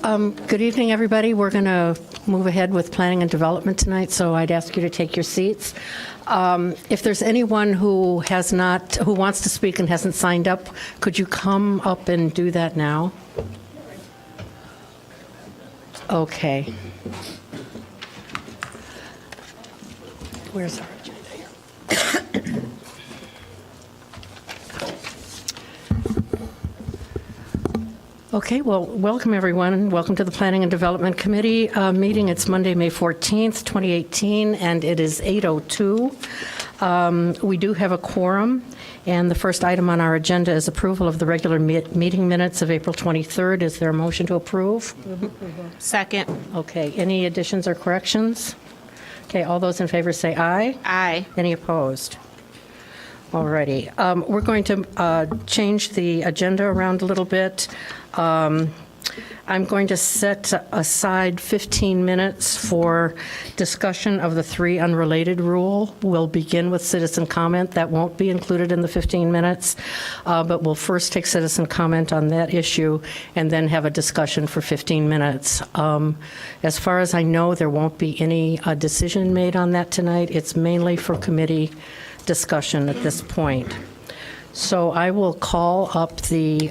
Good evening, everybody. We're going to move ahead with planning and development tonight, so I'd ask you to take your seats. If there's anyone who wants to speak and hasn't signed up, could you come up and do that now? Okay. Where's our agenda here? Okay, well, welcome everyone. Welcome to the Planning and Development Committee meeting. It's Monday, May 14th, 2018, and it is 8:02. We do have a quorum, and the first item on our agenda is approval of the regular meeting minutes of April 23rd. Is there a motion to approve? Second. Okay, any additions or corrections? Okay, all those in favor say aye. Aye. Any opposed? Alrighty, we're going to change the agenda around a little bit. I'm going to set aside 15 minutes for discussion of the 3 unrelated rule. We'll begin with citizen comment. That won't be included in the 15 minutes, but we'll first take citizen comment on that issue and then have a discussion for 15 minutes. As far as I know, there won't be any decision made on that tonight. It's mainly for committee discussion at this point. So I will call up the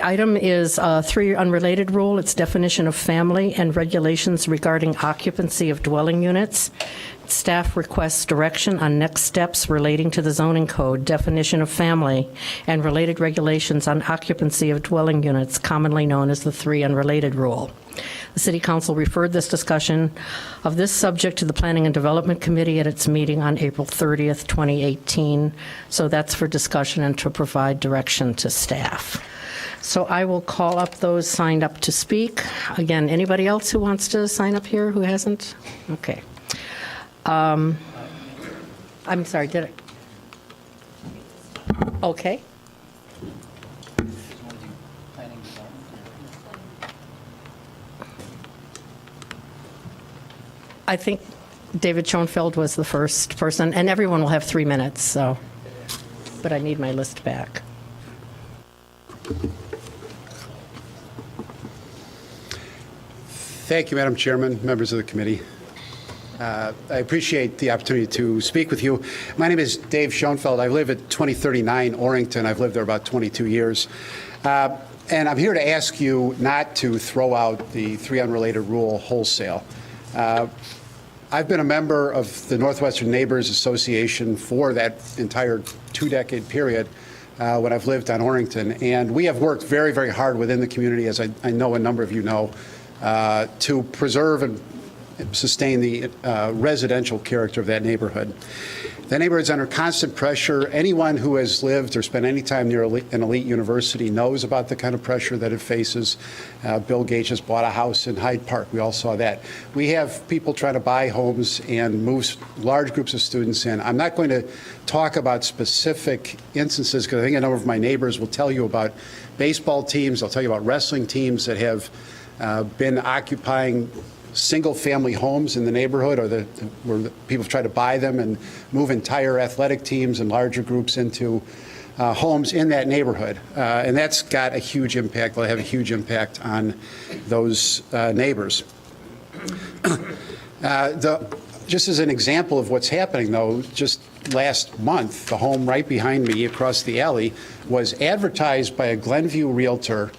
item is 3 unrelated rule. It's definition of family and regulations regarding occupancy of dwelling units. Staff requests direction on next steps relating to the zoning code, definition of family, and related regulations on occupancy of dwelling units, commonly known as the 3 unrelated rule. The City Council referred this discussion of this subject to the Planning and Development Committee at its meeting on April 30th, 2018. So that's for discussion and to provide direction to staff. So I will call up those signed up to speak. Again, anybody else who wants to sign up here who hasn't? Okay. I'm sorry, did I? Okay. I think David Schoenfeld was the first person, and everyone will have 3 minutes, so, but I need my list back. Thank you, Madam Chairman, members of the committee. I appreciate the opportunity to speak with you. My name is Dave Schoenfeld. I live at 2039 Orrington. I've lived there about 22 years. And I'm here to ask you not to throw out the 3 unrelated rule wholesale. I've been a member of the Northwestern Neighbors Association for that entire 2-decade period when I've lived on Orrington. And we have worked very, very hard within the community, as I know a number of you know, to preserve and sustain the residential character of that neighborhood. The neighborhood's under constant pressure. Anyone who has lived or spent any time near an elite university knows about the kind of pressure that it faces. Bill Gates just bought a house in Hyde Park. We all saw that. We have people trying to buy homes and move large groups of students in. I'm not going to talk about specific instances because I think a number of my neighbors will tell you about baseball teams. They'll tell you about wrestling teams that have been occupying single-family homes in the neighborhood, or where people try to buy them and move entire athletic teams and larger groups into homes in that neighborhood. And that's got a huge impact. Will have a huge impact on those neighbors. Just as an example of what's happening, though, just last month, the home right behind me across the alley was advertised by a Glenview realtor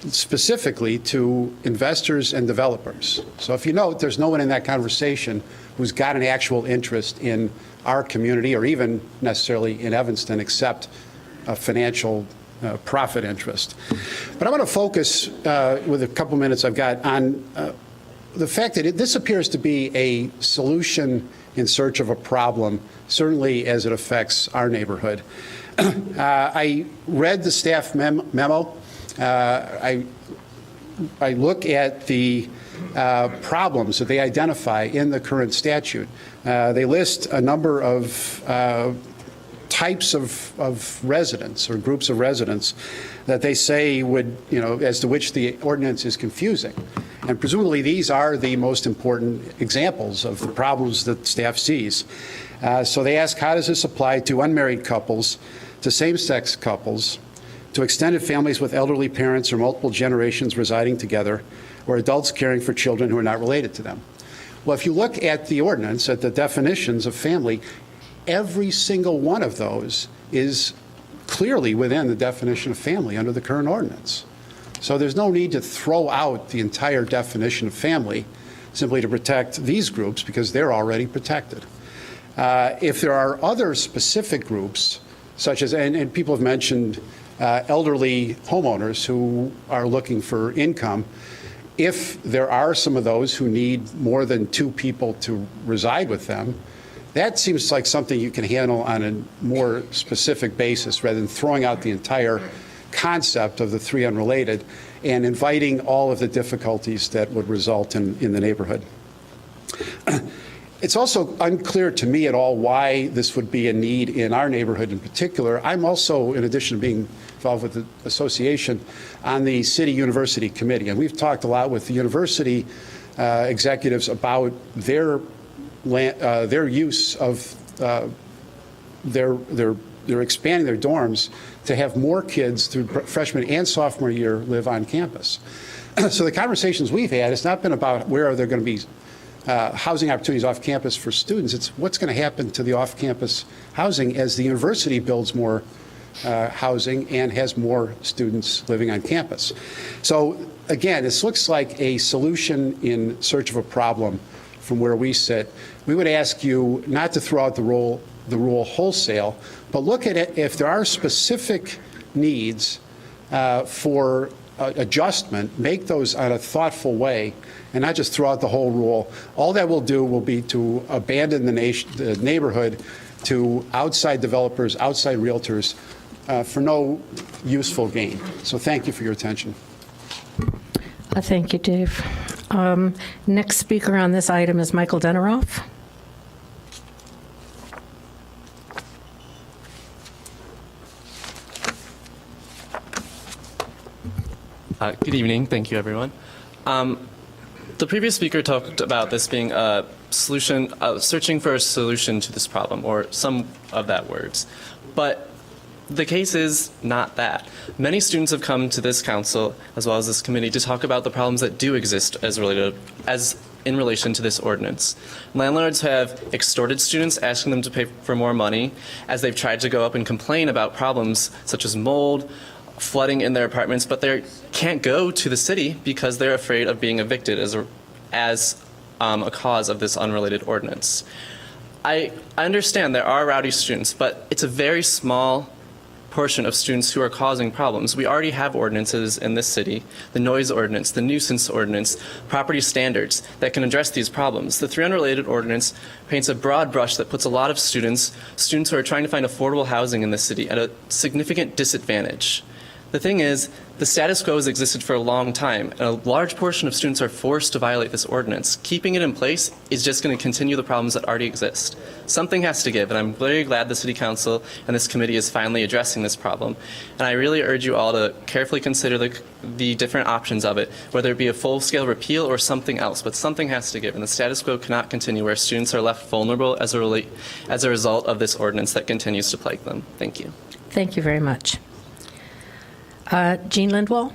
specifically to investors and developers. So if you note, there's no one in that conversation who's got an actual interest in our community or even necessarily in Evanston except a financial profit interest. But I want to focus with a couple minutes I've got on the fact that this appears to be a solution in search of a problem, certainly as it affects our neighborhood. I read the staff memo. I look at the problems that they identify in the current statute. They list a number of types of residents or groups of residents that they say would, as to which the ordinance is confusing. And presumably these are the most important examples of the problems that staff sees. So they ask, how does this apply to unmarried couples, to same-sex couples, to extended families with elderly parents or multiple generations residing together, or adults caring for children who are not related to them. Well, if you look at the ordinance, at the definitions of family, every single one of those is clearly within the definition of family under the current ordinance. So there's no need to throw out the entire definition of family simply to protect these groups, because they're already protected. If there are other specific groups, such as, and people have mentioned elderly homeowners who are looking for income, if there are some of those who need more than 2 people to reside with them, that seems like something you can handle on a more specific basis rather than throwing out the entire concept of the 3 unrelated and inviting all of the difficulties that would result in the neighborhood. It's also unclear to me at all why this would be a need in our neighborhood in particular. I'm also, in addition to being involved with the association, on the City University Committee, and we've talked a lot with the university executives about their use of they're expanding their dorms to have more kids through freshman and sophomore year live on campus. So the conversations we've had, it's not been about where are there going to be housing opportunities off campus for students. It's what's going to happen to the off-campus housing as the university builds more housing and has more students living on campus. So again, this looks like a solution in search of a problem from where we sit. We would ask you not to throw out the rule wholesale, but look at it if there are specific needs for adjustment, make those in a thoughtful way and not just throw out the whole rule. All that will do will be to abandon the neighborhood to outside developers, outside realtors for no useful gain. So thank you for your attention. Thank you, Dave. Next speaker on this item is Michael Deneroff. Good evening. Thank you, everyone. The previous speaker talked about this being a solution, searching for a solution to this problem, or some of that words. But the case is not that. Many students have come to this council, as well as this committee, to talk about the problems that do exist as in relation to this ordinance. Landlords have extorted students, asking them to pay for more money, as they've tried to go up and complain about problems such as mold, flooding in their apartments, but they can't go to the city because they're afraid of being evicted as a cause of this unrelated ordinance. I understand there are rowdy students, but it's a very small portion of students who are causing problems. We already have ordinances in this city, the noise ordinance, the nuisance ordinance, property standards that can address these problems. The 3 unrelated ordinance paints a broad brush that puts a lot of students who are trying to find affordable housing in this city, at a significant disadvantage. The thing is, the status quo has existed for a long time, and a large portion of students are forced to violate this ordinance. Keeping it in place is just going to continue the problems that already exist. Something has to give, and I'm very glad the City Council and this committee is finally addressing this problem. And I really urge you all to carefully consider the different options of it, whether it be a full-scale repeal or something else, but something has to give, and the status quo cannot continue where students are left vulnerable as a result of this ordinance that continues to plague them. Thank you. Thank you very much. Jean Lindwall.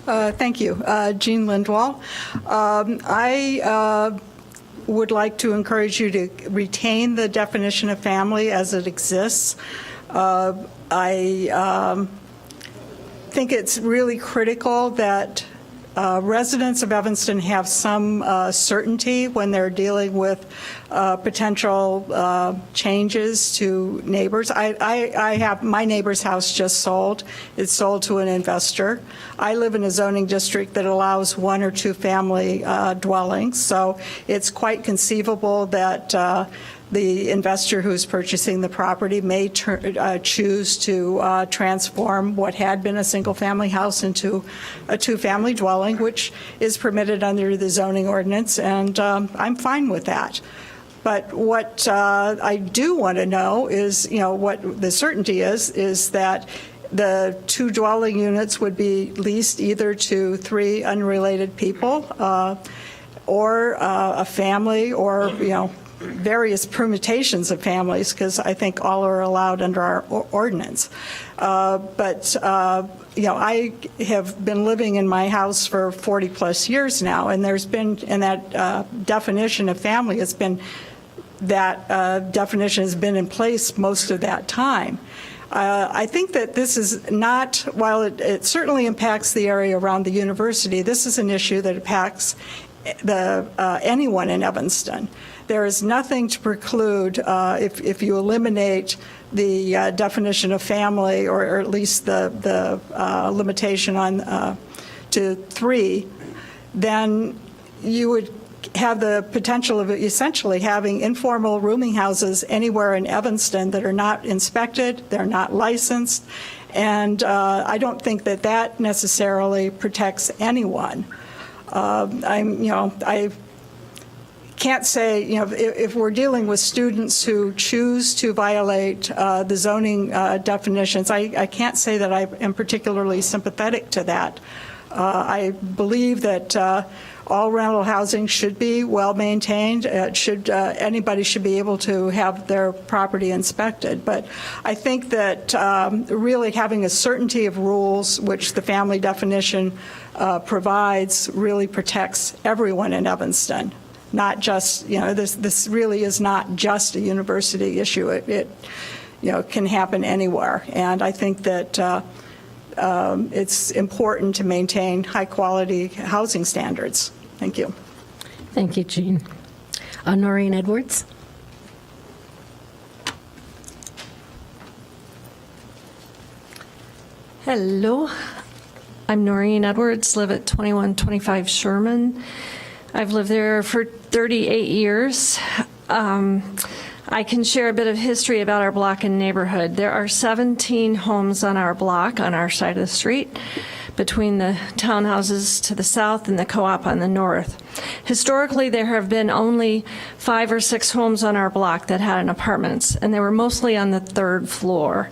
Thank you. Jean Lindwall. I would like to encourage you to retain the definition of family as it exists. I think it's really critical that residents of Evanston have some certainty when they're dealing with potential changes to neighbors. I have my neighbor's house just sold. It's sold to an investor. I live in a zoning district that allows 1 or 2 family dwellings, so it's quite conceivable that the investor who's purchasing the property may choose to transform what had been a single-family house into a 2-family dwelling, which is permitted under the zoning ordinance, and I'm fine with that. But what I do want to know is, what the certainty is that the 2 dwelling units would be leased either to 3 unrelated people or a family, or, various permutations of families, because I think all are allowed under our ordinance. I have been living in my house for 40-plus years now, and there's been, and that definition of family has been, that definition has been in place most of that time. I think that this is not, while it certainly impacts the area around the university, this is an issue that impacts anyone in Evanston. There is nothing to preclude, if you eliminate the definition of family, or at least the limitation on to 3, then you would have the potential of essentially having informal rooming houses anywhere in Evanston that are not inspected, they're not licensed, and I don't think that that necessarily protects anyone. I can't say, if we're dealing with students who choose to violate the zoning definitions, I can't say that I am particularly sympathetic to that. I believe that all rental housing should be well maintained. Anybody should be able to have their property inspected. But I think that really having a certainty of rules, which the family definition provides, really protects everyone in Evanston. Not just, this really is not just a university issue. It can happen anywhere. And I think that it's important to maintain high-quality housing standards. Thank you. Thank you, Jean. Noreen Edwards. Hello, I'm Noreen Edwards, live at 2125 Sherman. I've lived there for 38 years. I can share a bit of history about our block and neighborhood. There are 17 homes on our block, on our side of the street, between the townhouses to the south and the co-op on the north. Historically, there have been only 5 or 6 homes on our block that had an apartments, and they were mostly on the 3rd floor.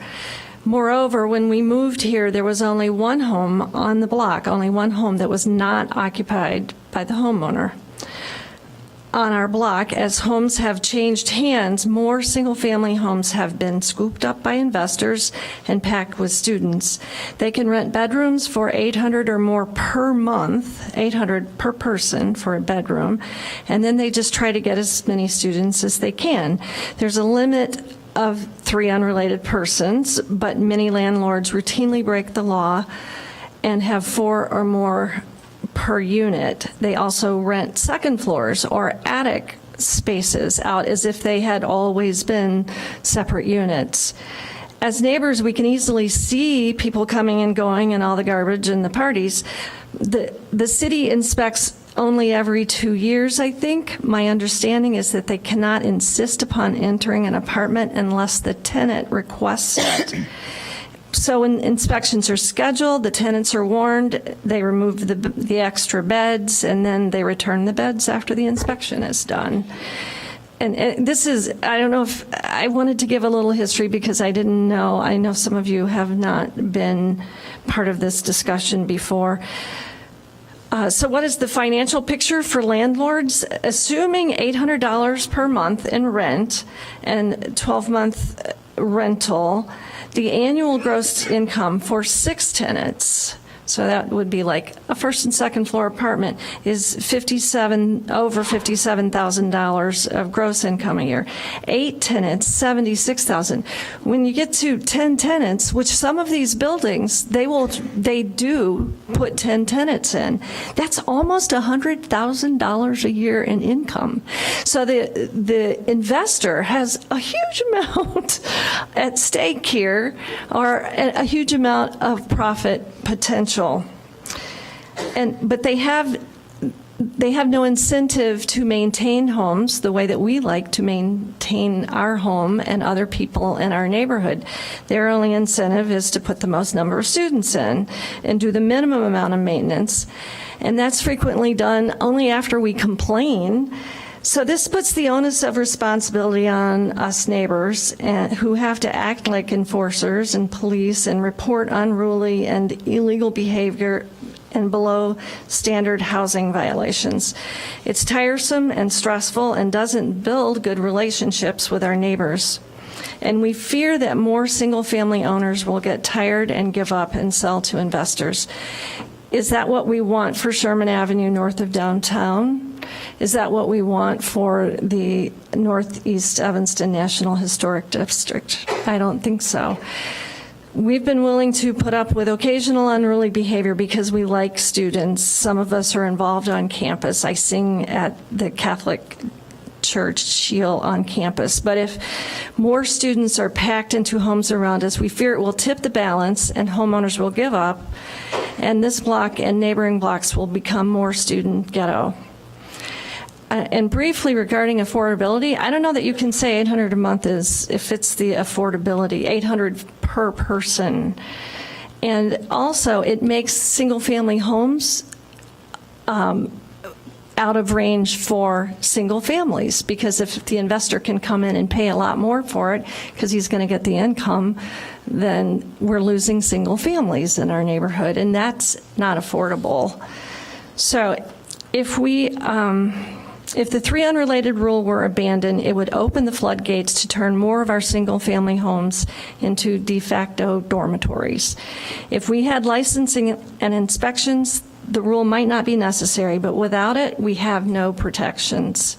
Moreover, when we moved here, there was only one home on the block, only one home that was not occupied by the homeowner. On our block, as homes have changed hands, more single-family homes have been scooped up by investors and packed with students. They can rent bedrooms for $800 or more per month, $800 per person for a bedroom, and then they just try to get as many students as they can. There's a limit of 3 unrelated persons, but many landlords routinely break the law and have 4 or more per unit. They also rent second floors or attic spaces out as if they had always been separate units. As neighbors, we can easily see people coming and going and all the garbage and the parties. The city inspects only every 2 years, I think. My understanding is that they cannot insist upon entering an apartment unless the tenant requests it. So when inspections are scheduled, the tenants are warned, they remove the extra beds, and then they return the beds after the inspection is done. And this is, I don't know if, I wanted to give a little history because I didn't know. I know some of you have not been part of this discussion before. So what is the financial picture for landlords? Assuming $800 per month in rent and 12-month rental, the annual gross income for 6 tenants, so that would be like a first and second floor apartment, is over $57,000 of gross income a year. 8 tenants, $76,000. When you get to 10 tenants, which some of these buildings, they do put 10 tenants in, that's almost $100,000 a year in income. So the investor has a huge amount at stake here, or a huge amount of profit potential. But they have no incentive to maintain homes the way that we like to maintain our home and other people in our neighborhood. Their only incentive is to put the most number of students in and do the minimum amount of maintenance. And that's frequently done only after we complain. So this puts the onus of responsibility on us neighbors who have to act like enforcers and police and report unruly and illegal behavior and below standard housing violations. It's tiresome and stressful and doesn't build good relationships with our neighbors. And we fear that more single-family owners will get tired and give up and sell to investors. Is that what we want for Sherman Avenue north of downtown? Is that what we want for the Northeast Evanston National Historic District? I don't think so. We've been willing to put up with occasional unruly behavior because we like students. Some of us are involved on campus. I sing at the Catholic Church Shield on campus. But if more students are packed into homes around us, we fear it will tip the balance and homeowners will give up, and this block and neighboring blocks will become more student ghetto. And briefly regarding affordability, I don't know that you can say 800 a month if it's the affordability, 800 per person. And also, it makes single-family homes out of range for single families, because if the investor can come in and pay a lot more for it because he's going to get the income, then we're losing single families in our neighborhood, and that's not affordable. So if the 3 unrelated rule were abandoned, it would open the floodgates to turn more of our single-family homes into de facto dormitories. If we had licensing and inspections, the rule might not be necessary, but without it, we have no protections.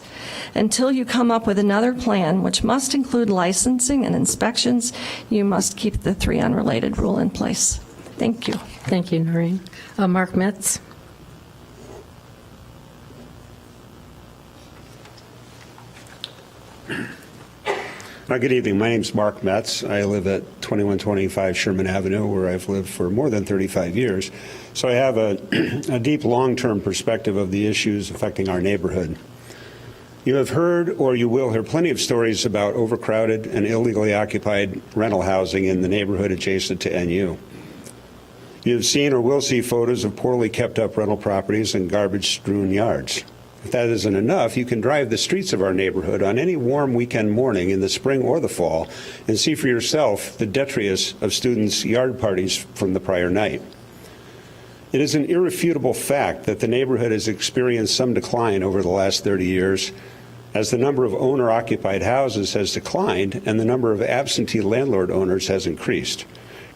Until you come up with another plan, which must include licensing and inspections, you must keep the 3 unrelated rule in place. Thank you. Thank you, Noreen. Mark Metz. Good evening. My name's Mark Metz. I live at 2125 Sherman Avenue, where I've lived for more than 35 years. So I have a deep long-term perspective of the issues affecting our neighborhood. You have heard, or you will hear, plenty of stories about overcrowded and illegally occupied rental housing in the neighborhood adjacent to NU. You have seen or will see photos of poorly kept up rental properties and garbage-strewn yards. If that isn't enough, you can drive the streets of our neighborhood on any warm weekend morning in the spring or the fall and see for yourself the detritus of students' yard parties from the prior night. It is an irrefutable fact that the neighborhood has experienced some decline over the last 30 years as the number of owner-occupied houses has declined and the number of absentee landlord owners has increased.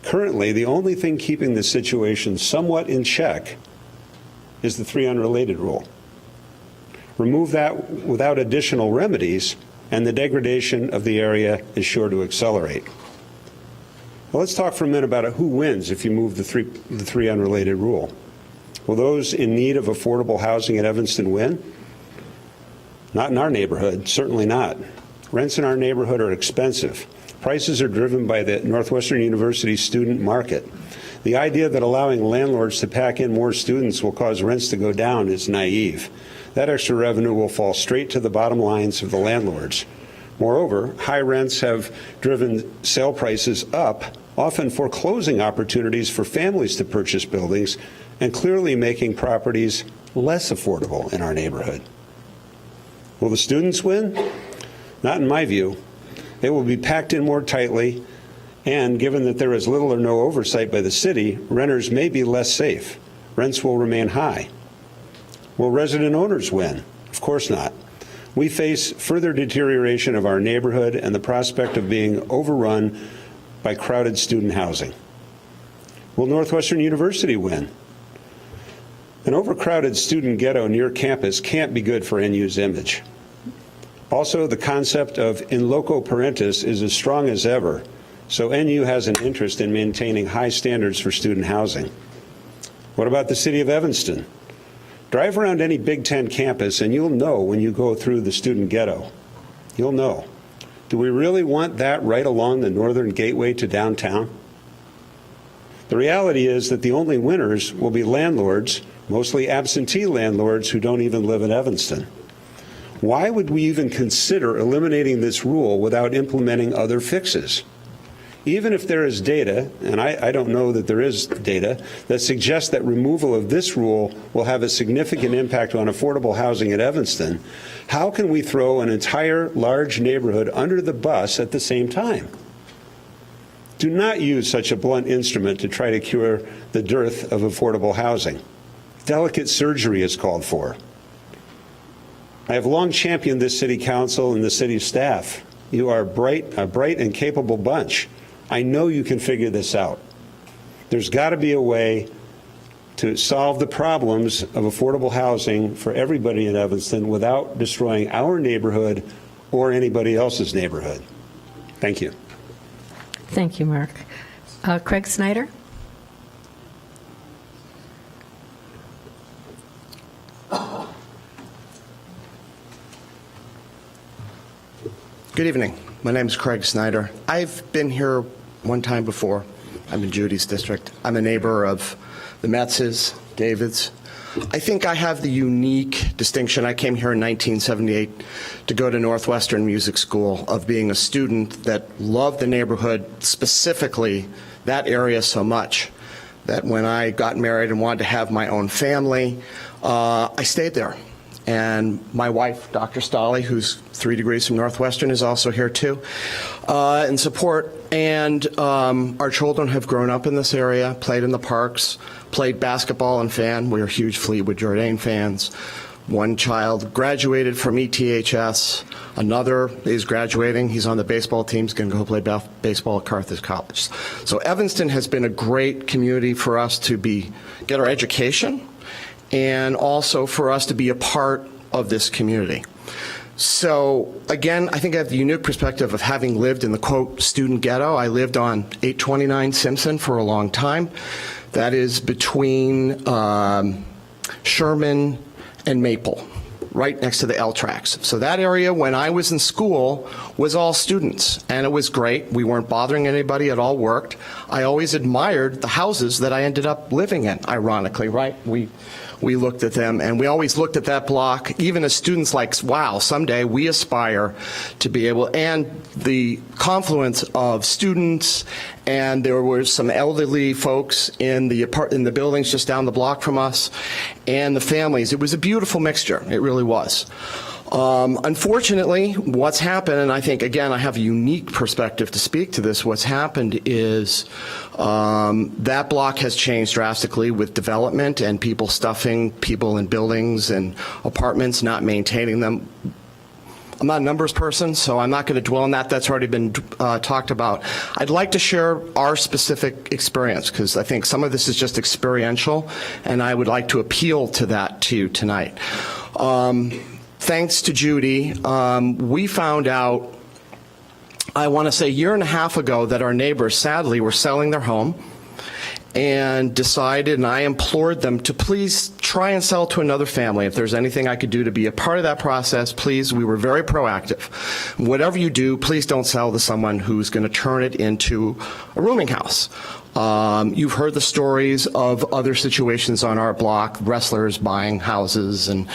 Currently, the only thing keeping the situation somewhat in check is the 3 unrelated rule. Remove that without additional remedies, and the degradation of the area is sure to accelerate. Well, let's talk for a minute about who wins if you move the three unrelated rule. Will those in need of affordable housing at Evanston win? Not in our neighborhood, certainly not. Rents in our neighborhood are expensive. Prices are driven by the Northwestern University student market. The idea that allowing landlords to pack in more students will cause rents to go down is naive. That extra revenue will fall straight to the bottom lines of the landlords. Moreover, high rents have driven sale prices up, often foreclosing opportunities for families to purchase buildings and clearly making properties less affordable in our neighborhood. Will the students win? Not in my view. They will be packed in more tightly, and given that there is little or no oversight by the city, renters may be less safe. Rents will remain high. Will resident owners win? Of course not. We face further deterioration of our neighborhood and the prospect of being overrun by crowded student housing. Will Northwestern University win? An overcrowded student ghetto near campus can't be good for NU's image. Also, the concept of in loco parentis is as strong as ever, so NU has an interest in maintaining high standards for student housing. What about the city of Evanston? Drive around any Big Ten campus and you'll know when you go through the student ghetto. You'll know. Do we really want that right along the northern gateway to downtown? The reality is that the only winners will be landlords, mostly absentee landlords who don't even live in Evanston. Why would we even consider eliminating this rule without implementing other fixes? Even if there is data, and I don't know that there is data, that suggests that removal of this rule will have a significant impact on affordable housing at Evanston, how can we throw an entire large neighborhood under the bus at the same time? Do not use such a blunt instrument to try to cure the dearth of affordable housing. Delicate surgery is called for. I have long championed this city council and the city staff. You are a bright and capable bunch. I know you can figure this out. There's got to be a way to solve the problems of affordable housing for everybody in Evanston without destroying our neighborhood or anybody else's neighborhood. Thank you. Thank you, Mark. Craig Snyder? Good evening. My name is Craig Snyder. I've been here one time before. I'm in Judy's district. I'm a neighbor of the Metzes, Davids. I think I have the unique distinction. I came here in 1978 to go to Northwestern Music School, of being a student that loved the neighborhood, specifically that area so much that when I got married and wanted to have my own family, I stayed there. And my wife, Dr. Stolle, who's 3 degrees from Northwestern, is also here too, in support. And our children have grown up in this area, played in the parks, played basketball and fan. We are huge Fleetwood Jourdain fans. One child graduated from ETHS. Another is graduating. He's on the baseball team. He's going to go play baseball at Carthage College. So Evanston has been a great community for us to get our education, and also for us to be a part of this community. So again, I think I have the unique perspective of having lived in the, quote, student ghetto. I lived on 829 Simpson for a long time. That is between Sherman and Maple, right next to the L tracks. So that area, when I was in school, was all students, and it was great. We weren't bothering anybody. It all worked. I always admired the houses that I ended up living in, ironically, right? We looked at them, and we always looked at that block, even as students, like, wow, someday we aspire to be able, and the confluence of students, and there were some elderly folks in the buildings just down the block from us, and the families. It was a beautiful mixture. It really was. Unfortunately, what's happened, and I think, again, I have a unique perspective to speak to this, what's happened is that block has changed drastically with development and people stuffing people in buildings and apartments, not maintaining them. I'm not a numbers person, so I'm not going to dwell on that. That's already been talked about. I'd like to share our specific experience, because I think some of this is just experiential, and I would like to appeal to that to you tonight. Thanks to Judy, we found out, I want to say, a year and a half ago, that our neighbors, sadly, were selling their home, and decided, and I implored them to please try and sell to another family. If there's anything I could do to be a part of that process, please. We were very proactive. Whatever you do, please don't sell to someone who's going to turn it into a rooming house. You've heard the stories of other situations on our block, wrestlers buying houses, and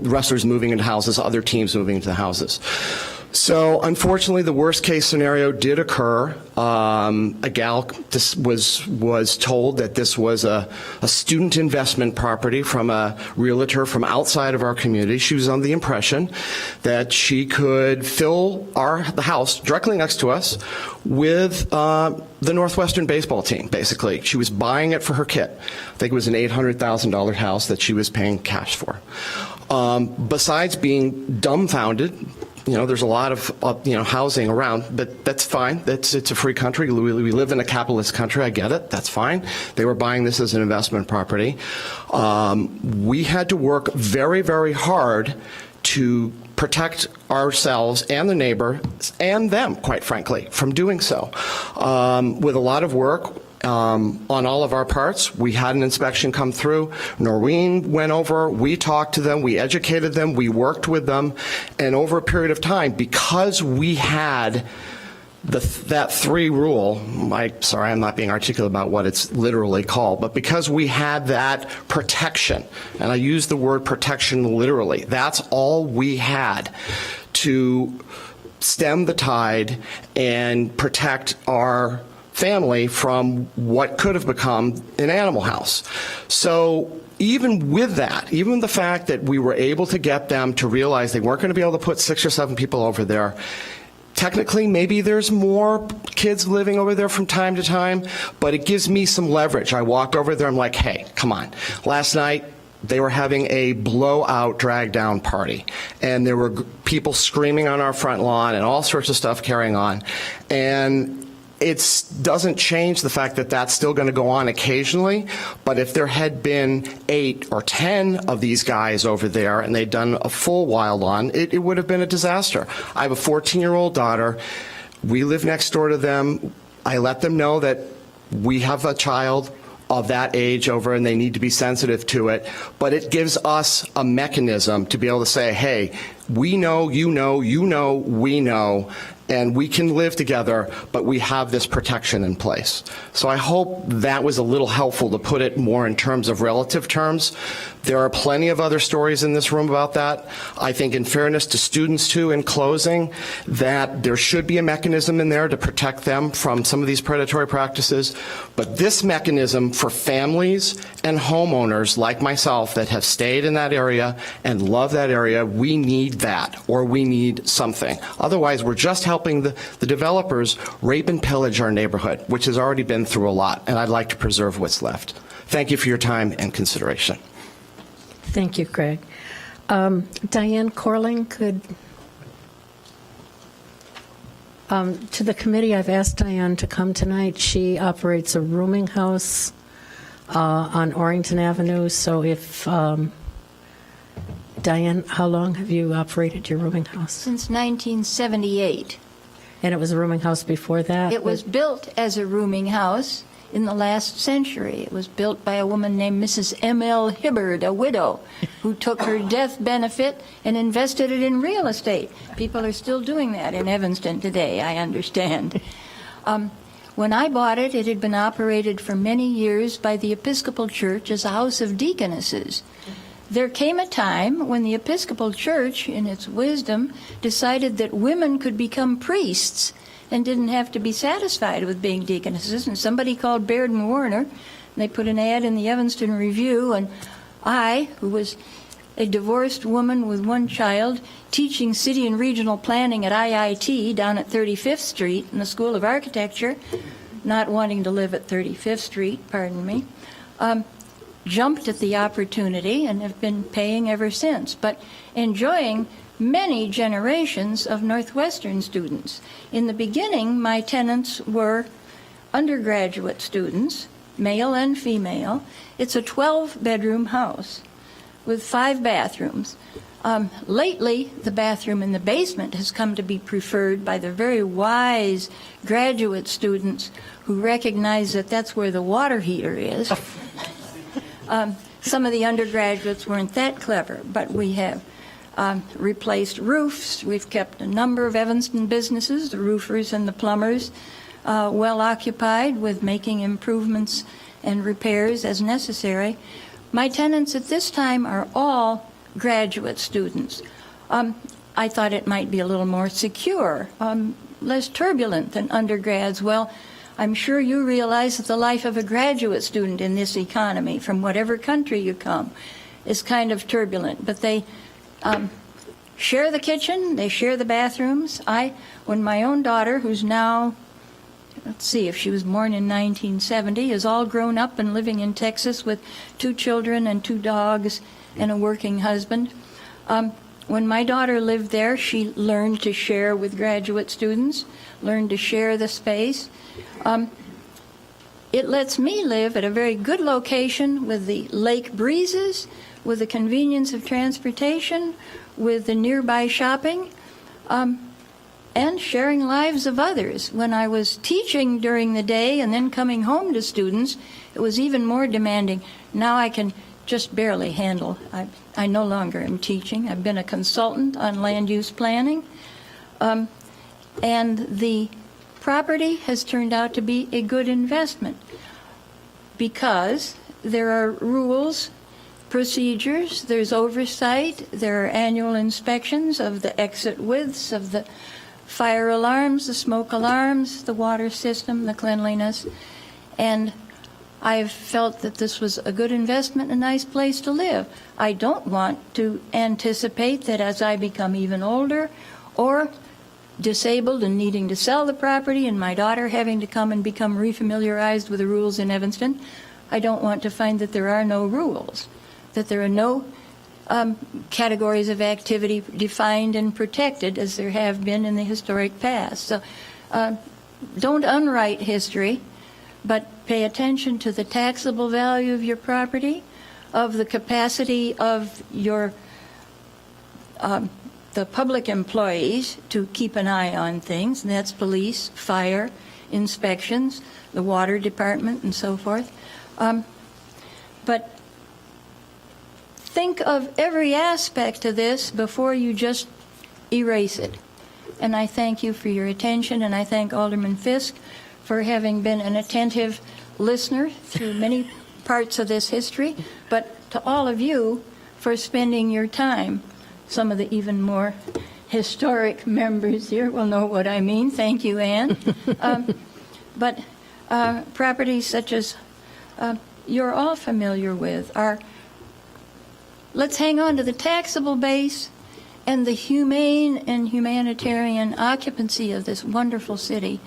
wrestlers moving into houses, other teams moving into houses. So unfortunately, the worst case scenario did occur. A gal was told that this was a student investment property from a realtor from outside of our community. She was under the impression that she could fill the house directly next to us with the Northwestern baseball team, basically. She was buying it for her kid. I think it was an $800,000 house that she was paying cash for. Besides being dumbfounded, there's a lot of housing around, but that's fine. It's a free country. We live in a capitalist country. I get it. That's fine. They were buying this as an investment property. We had to work very, very hard to protect ourselves and the neighbor and them, quite frankly, from doing so. With a lot of work on all of our parts. We had an inspection come through. Noreen went over. We talked to them. We educated them. We worked with them. And over a period of time, because we had that 3 rule, sorry, I'm not being articulate about what it's literally called, but because we had that protection, and I use the word protection literally, that's all we had to stem the tide and protect our family from what could have become an animal house. So even with that, even the fact that we were able to get them to realize they weren't going to be able to put 6 or 7 people over there, technically maybe there's more kids living over there from time to time, but it gives me some leverage. I walked over there, I'm like, hey, come on. Last night, they were having a blowout drag down party, and there were people screaming on our front lawn and all sorts of stuff carrying on. And it doesn't change the fact that that's still going to go on occasionally, but if there had been 8 or 10 of these guys over there and they'd done a full wild on, it would have been a disaster. I have a 14-year-old daughter. We live next door to them. I let them know that we have a child of that age over and they need to be sensitive to it, but it gives us a mechanism to be able to say, hey, we know, you know, we know, and we can live together, but we have this protection in place. So I hope that was a little helpful to put it more in terms of relative terms. There are plenty of other stories in this room about that. I think in fairness to students too, in closing, that there should be a mechanism in there to protect them from some of these predatory practices. But this mechanism for families and homeowners like myself that have stayed in that area and love that area, we need that, or we need something. Otherwise, we're just helping the developers rape and pillage our neighborhood, which has already been through a lot, and I'd like to preserve what's left. Thank you for your time and consideration. Thank you, Craig. Diane Corling, could, to the committee, I've asked Diane to come tonight. She operates a rooming house on Orrington Avenue, so if, Diane, how long have you operated your rooming house? Since 1978. And it was a rooming house before that? It was built as a rooming house in the last century. It was built by a woman named Mrs. M.L. Hibbard, a widow, who took her death benefit and invested it in real estate. People are still doing that in Evanston today, I understand. When I bought it, it had been operated for many years by the Episcopal Church as a house of deaconesses. There came a time when the Episcopal Church, in its wisdom, decided that women could become priests and didn't have to be satisfied with being deaconesses. And somebody called Baird and Warner, and they put an ad in the Evanston Review, and I, who was a divorced woman with one child, teaching city and regional planning at IIT down at 35th Street in the School of Architecture, not wanting to live at 35th Street, pardon me, jumped at the opportunity and have been paying ever since, but enjoying many generations of Northwestern students. In the beginning, my tenants were undergraduate students, male and female. It's a 12-bedroom house with 5 bathrooms. Lately, the bathroom in the basement has come to be preferred by the very wise graduate students who recognize that that's where the water heater is. Some of the undergraduates weren't that clever, but we have replaced roofs. We've kept a number of Evanston businesses, the roofers and the plumbers, well occupied with making improvements and repairs as necessary. My tenants at this time are all graduate students. I thought it might be a little more secure, less turbulent than undergrads. Well, I'm sure you realize that the life of a graduate student in this economy, from whatever country you come, is kind of turbulent. But they share the kitchen, they share the bathrooms. When my own daughter, who's now, let's see, if she was born in 1970, is all grown up and living in Texas with 2 children and 2 dogs and a working husband. When my daughter lived there, she learned to share with graduate students, learned to share the space. It lets me live at a very good location with the lake breezes, with the convenience of transportation, with the nearby shopping, and sharing lives of others. When I was teaching during the day and then coming home to students, it was even more demanding. Now I can just barely handle. I no longer am teaching. I've been a consultant on land use planning, and the property has turned out to be a good investment because there are rules, procedures, there's oversight, there are annual inspections of the exit widths, of the fire alarms, the smoke alarms, the water system, the cleanliness, and I've felt that this was a good investment, a nice place to live. I don't want to anticipate that as I become even older or disabled and needing to sell the property and my daughter having to come and become refamiliarized with the rules in Evanston, I don't want to find that there are no rules. that there are no categories of activity defined and protected as there have been in the historic past. So don't unwrite history, but pay attention to the taxable value of your property, of the capacity of your the public employees to keep an eye on things, and that's police, fire, inspections, the water department, and so forth. But think of every aspect of this before you just erase it. And I thank you for your attention, and I thank Alderman Fisk for having been an attentive listener through many parts of this history, but to all of you for spending your time. Some of the even more historic members here will know what I mean. Thank you, Ann. But properties such as you're all familiar with are, let's hang on to the taxable base and the humane and humanitarian occupancy of this wonderful city.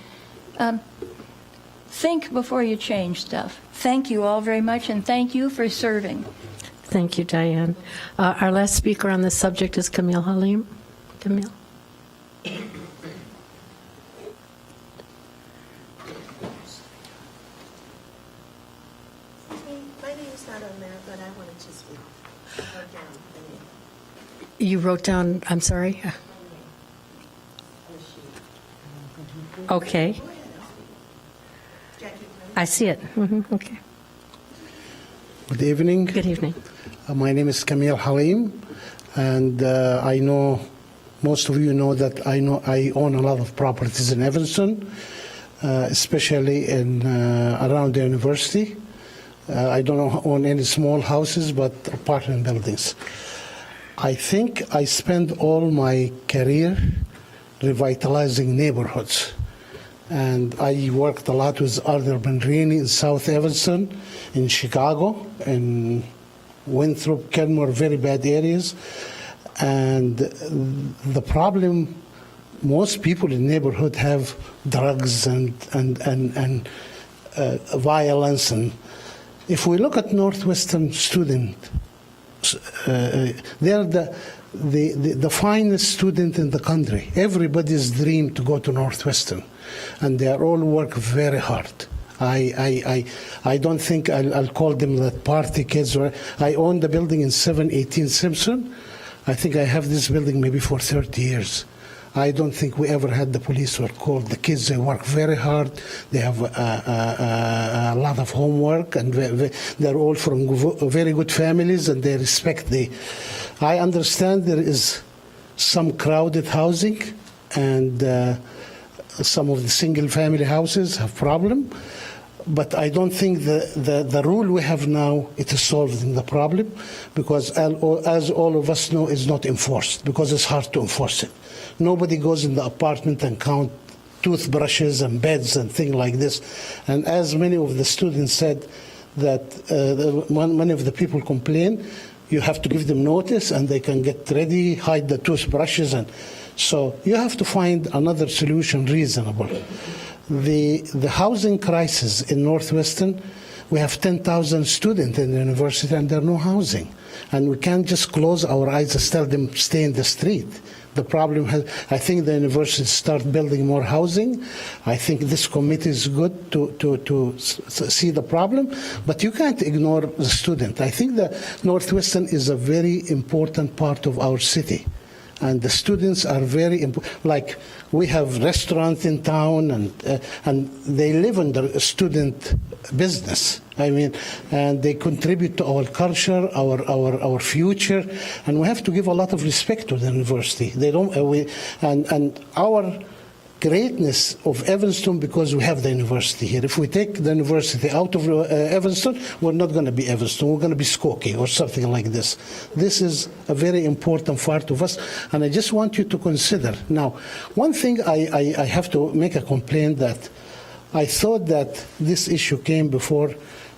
Think before you change stuff. Thank you all very much, and thank you for serving. Thank you, Diane. Our last speaker on this subject is Camille Halim. Camille. My name's not on there, but I wanted to speak. Wrote down the name. You wrote down, I'm sorry? Okay. I see it. Okay. Good evening. Good evening. My name is Camille Halim, and I know most of you know that I own a lot of properties in Evanston, especially in around the university. I don't own any small houses, but apartment buildings. I think I spent all my career revitalizing neighborhoods. And I worked a lot with Alderman Rainey in South Evanston, in Chicago, in Winthrop, Kenmore, very bad areas. And the problem, most people in the neighborhood have drugs and violence. And if we look at Northwestern student, they're the finest student in the country. Everybody's dream to go to Northwestern, and they are all work very hard. I don't think I'll call them the party kids. I own the building in 718 Simpson. I think I have this building maybe for 30 years. I don't think we ever had the police were called. The kids, they work very hard. They have a lot of homework, and they're all from very good families, and they respect I understand there is some crowded housing, and some of the single-family houses have problem. But I don't think the rule we have now it is solving the problem, because as all of us know, it's not enforced, because it's hard to enforce it. Nobody goes in the apartment and count toothbrushes and beds and things like this. And as many of the students said, that many of the people complain, you have to give them notice and they can get ready, hide the toothbrushes. And so you have to find another solution reasonable. The housing crisis in Northwestern, we have 10,000 students in the university and there are no housing. And we can't just close our eyes and tell them stay in the street. The problem I think the university start building more housing. I think this committee is good to see the problem, but you can't ignore the student. I think that Northwestern is a very important part of our city. And the students are very important. Like we have restaurants in town, and they live under student business. I mean, and they contribute to our culture, our future, and we have to give a lot of respect to the university. They don't, and our greatness of Evanston because we have the university here. If we take the university out of Evanston, we're not going to be Evanston. We're going to be Skokie or something like this. This is a very important part of us, and I just want you to consider. Now, one thing I have to make a complaint that I thought that this issue came before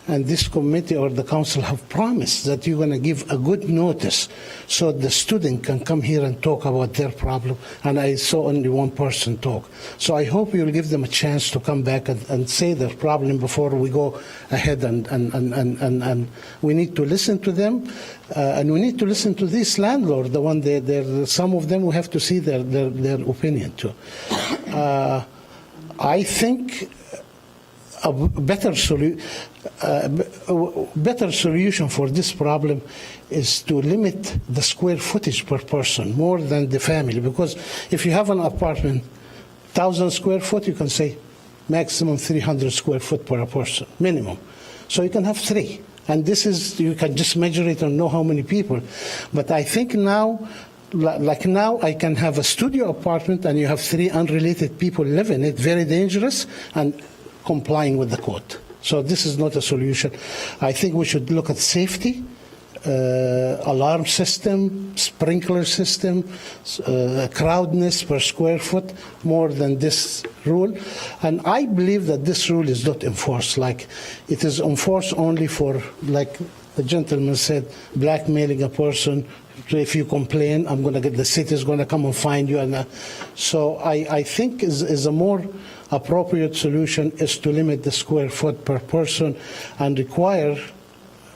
and this committee or the council have promised that you're going to give a good notice so the student can come here and talk about their problem, and I saw only one person talk. So I hope you'll give them a chance to come back and say their problem before we go ahead, and we need to listen to them, and we need to listen to this landlord, the one some of them we have to see their opinion too. I think a better solution for this problem is to limit the square footage per person more than the family, because if you have an apartment 1,000 square foot, you can say maximum 300 square foot per person minimum, so you can have 3, and this is, you can just measure it and know how many people. But I think now, like now, I can have a studio apartment and you have 3 unrelated people live in it, very dangerous and complying with the code. So this is not a solution. I think we should look at safety, alarm system, sprinkler system, crowdness per square foot, more than this rule. And I believe that this rule is not enforced. Like, it is enforced only for, like the gentleman said, blackmailing a person. If you complain, the city is going to come and find you. And so I think is a more appropriate solution is to limit the square foot per person and require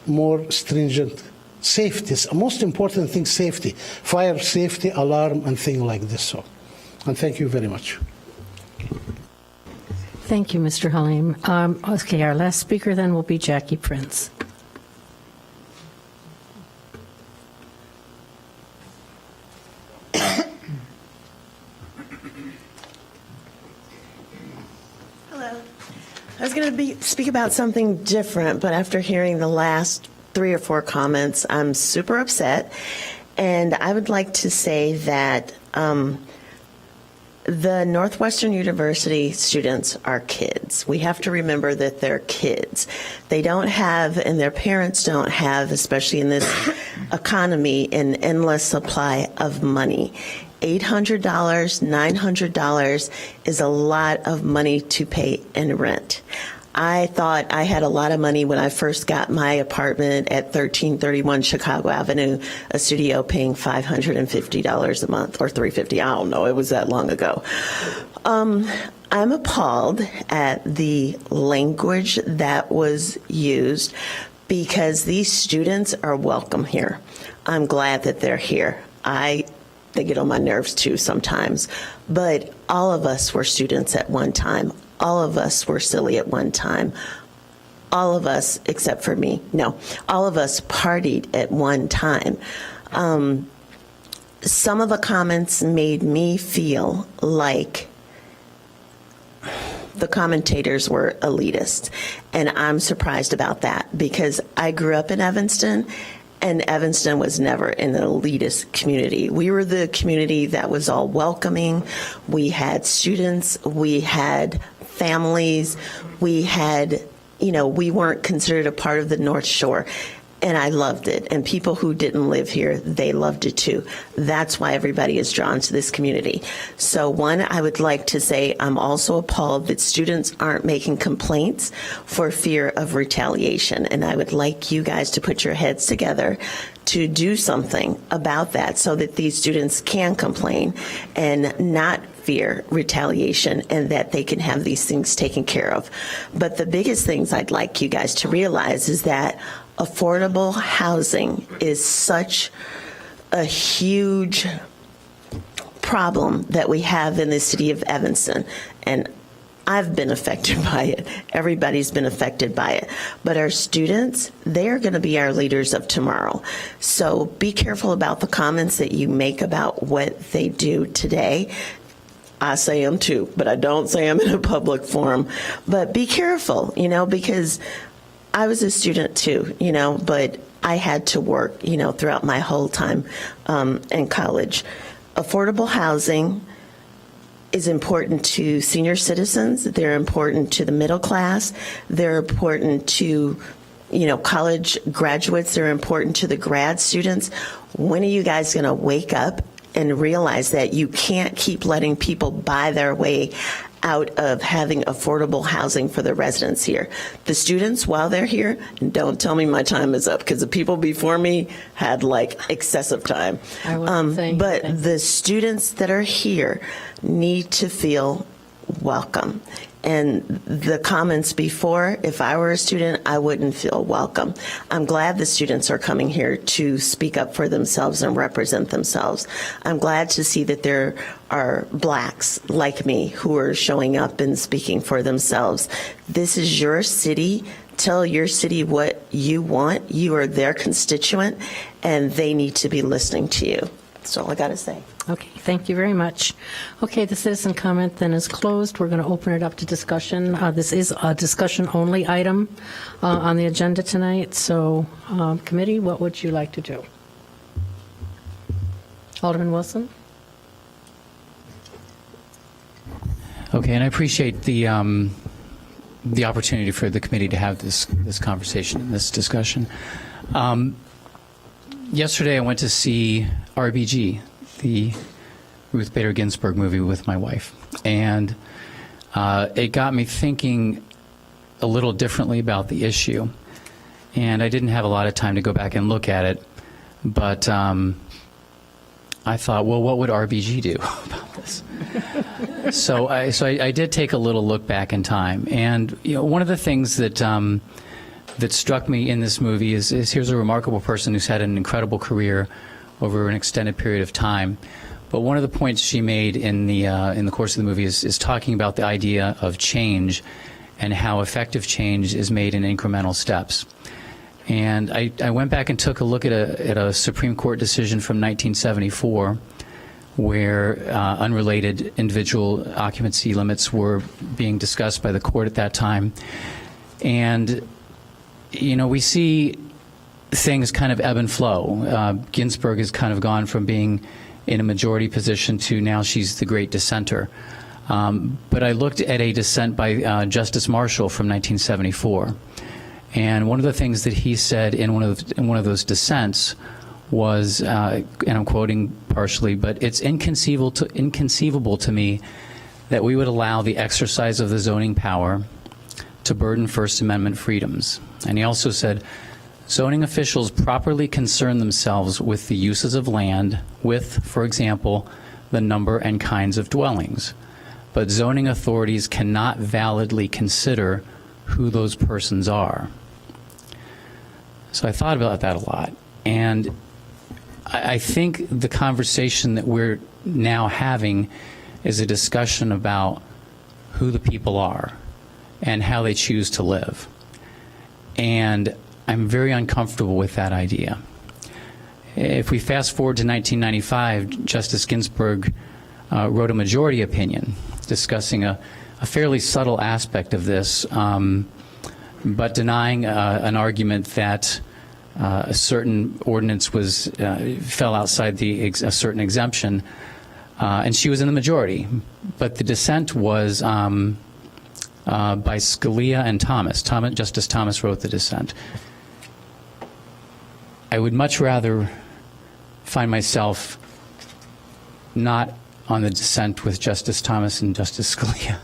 more stringent safety. Most important thing, safety, fire safety, alarm, and things like this. So, and thank you very much. Thank you, Mr. Halim. Okay, our last speaker then will be Jackie Prince. I was going to speak about something different, but after hearing the last 3 or 4 comments, I'm super upset. And I would like to say that the Northwestern University students are kids. We have to remember that they're kids. They don't have, and their parents don't have, especially in this economy, an endless supply of money. $800, $900 is a lot of money to pay in rent. I thought I had a lot of money when I first got my apartment at 1331 Chicago Avenue, a studio paying $550 a month, or $350, I don't know, it was that long ago. I'm appalled at the language that was used because these students are welcome here. I'm glad that they're here. They get on my nerves too sometimes, but all of us were students at one time. All of us were silly at one time. All of us, except for me, no, all of us partied at one time. Some of the comments made me feel like the commentators were elitist, and I'm surprised about that because I grew up in Evanston, and Evanston was never an elitist community. We were the community that was all welcoming. We had students, we had families, we had, we weren't considered a part of the North Shore. And I loved it. And people who didn't live here, they loved it too. That's why everybody is drawn to this community. So one, I would like to say I'm also appalled that students aren't making complaints for fear of retaliation. And I would like you guys to put your heads together to do something about that so that these students can complain and not fear retaliation and that they can have these things taken care of. But the biggest things I'd like you guys to realize is that affordable housing is such a huge problem that we have in the city of Evanston. And I've been affected by it. Everybody's been affected by it. But our students, they are going to be our leaders of tomorrow. So be careful about the comments that you make about what they do today. I say them too, but I don't say them in a public forum. But be careful, because I was a student too, but I had to work, throughout my whole time in college. Affordable housing is important to senior citizens. They're important to the middle class. They're important to, college graduates. They're important to the grad students. When are you guys going to wake up and realize that you can't keep letting people buy their way out of having affordable housing for the residents here. The students, while they're here, and don't tell me my time is up, because the people before me had like excessive time. I wasn't saying But anything. the students that are here need to feel welcome. And the comments before, if I were a student, I wouldn't feel welcome. I'm glad the students are coming here to speak up for themselves and represent themselves. I'm glad to see that there are blacks like me who are showing up and speaking for themselves. This is your city. Tell your city what you want. You are their constituent, and they need to be listening to you. That's all I got to say. Okay, thank you very much. Okay, the citizen comment then is closed. We're going to open it up to discussion. This is a discussion-only item on the agenda tonight. So, committee, what would you like to do? Alderman Wilson? Okay, and I appreciate the opportunity for the committee to have this conversation and this discussion. Yesterday, I went to see RBG, the Ruth Bader Ginsburg movie, with my wife, and it got me thinking a little differently about the issue. And I didn't have a lot of time to go back and look at it, but I thought, well, what would RBG do about this? So I did take a little look back in time, and one of the things that that struck me in this movie is here's a remarkable person who's had an incredible career over an extended period of time. But one of the points she made in the course of the movie is talking about the idea of change and how effective change is made in incremental steps. And I went back and took a look at a Supreme Court decision from 1974 where unrelated individual occupancy limits were being discussed by the court at that time. And we see things kind of ebb and flow. Ginsburg has kind of gone from being in a majority position to now she's the great dissenter. But I looked at a dissent by Justice Marshall from 1974. And one of the things that he said in one of those dissents was, and I'm quoting partially, but it's inconceivable to me that we would allow the exercise of the zoning power to burden First Amendment freedoms. And he also said, zoning officials properly concern themselves with the uses of land with, for example, the number and kinds of dwellings. But zoning authorities cannot validly consider who those persons are. So I thought about that a lot. And I think the conversation that we're now having is a discussion about who the people are and how they choose to live. And I'm very uncomfortable with that idea. If we fast forward to 1995, Justice Ginsburg wrote a majority opinion discussing a fairly subtle aspect of this, but denying an argument that a certain ordinance fell outside a certain exemption, and she was in the majority. But the dissent was by Scalia and Thomas. Justice Thomas wrote the dissent. I would much rather find myself not on the dissent with Justice Thomas and Justice Scalia,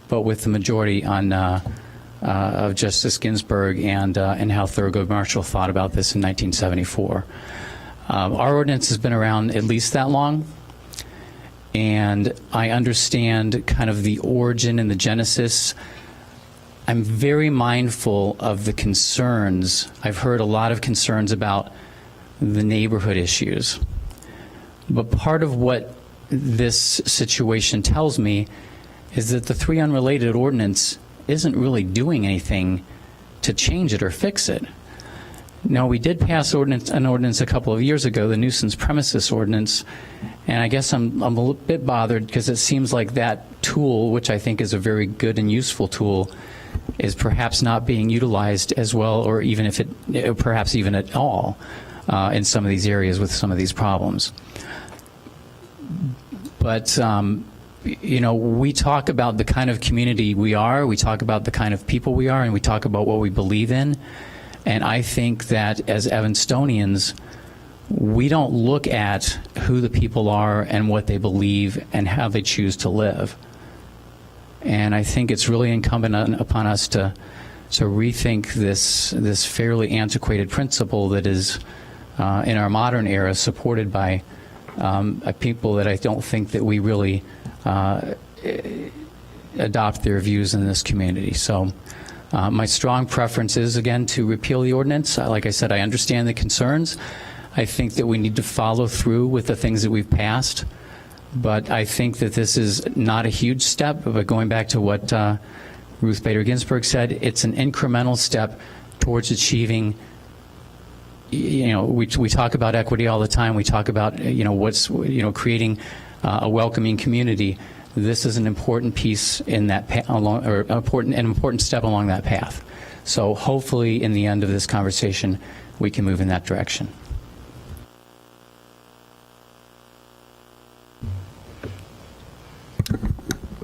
but with the majority of Justice Ginsburg and how Thurgood Marshall thought about this in 1974. Our ordinance has been around at least that long, and I understand kind of the origin and the genesis. I'm very mindful of the concerns. I've heard a lot of concerns about the neighborhood issues. But part of what this situation tells me is that the three unrelated ordinance isn't really doing anything to change it or fix it. Now, we did pass an ordinance a couple of years ago, the nuisance premises ordinance, and I guess I'm a little bit bothered because it seems like that tool, which I think is a very good and useful tool, is perhaps not being utilized as well, or even if it, perhaps even at all, in some of these areas with some of these problems. But we talk about the kind of community we are, we talk about the kind of people we are, and we talk about what we believe in. And I think that as Evanstonians, we don't look at who the people are and what they believe and how they choose to live. And I think it's really incumbent upon us to rethink this fairly antiquated principle that is in our modern era supported by people that I don't think that we really adopt their views in this community. So my strong preference is, again, to repeal the ordinance. Like I said, I understand the concerns. I think that we need to follow through with the things that we've passed. But I think that this is not a huge step. But going back to what Ruth Bader Ginsburg said, it's an incremental step towards achieving. We talk about equity all the time. We talk about creating a welcoming community. This is an important piece in that an important step along that path. So hopefully, in the end of this conversation, we can move in that direction.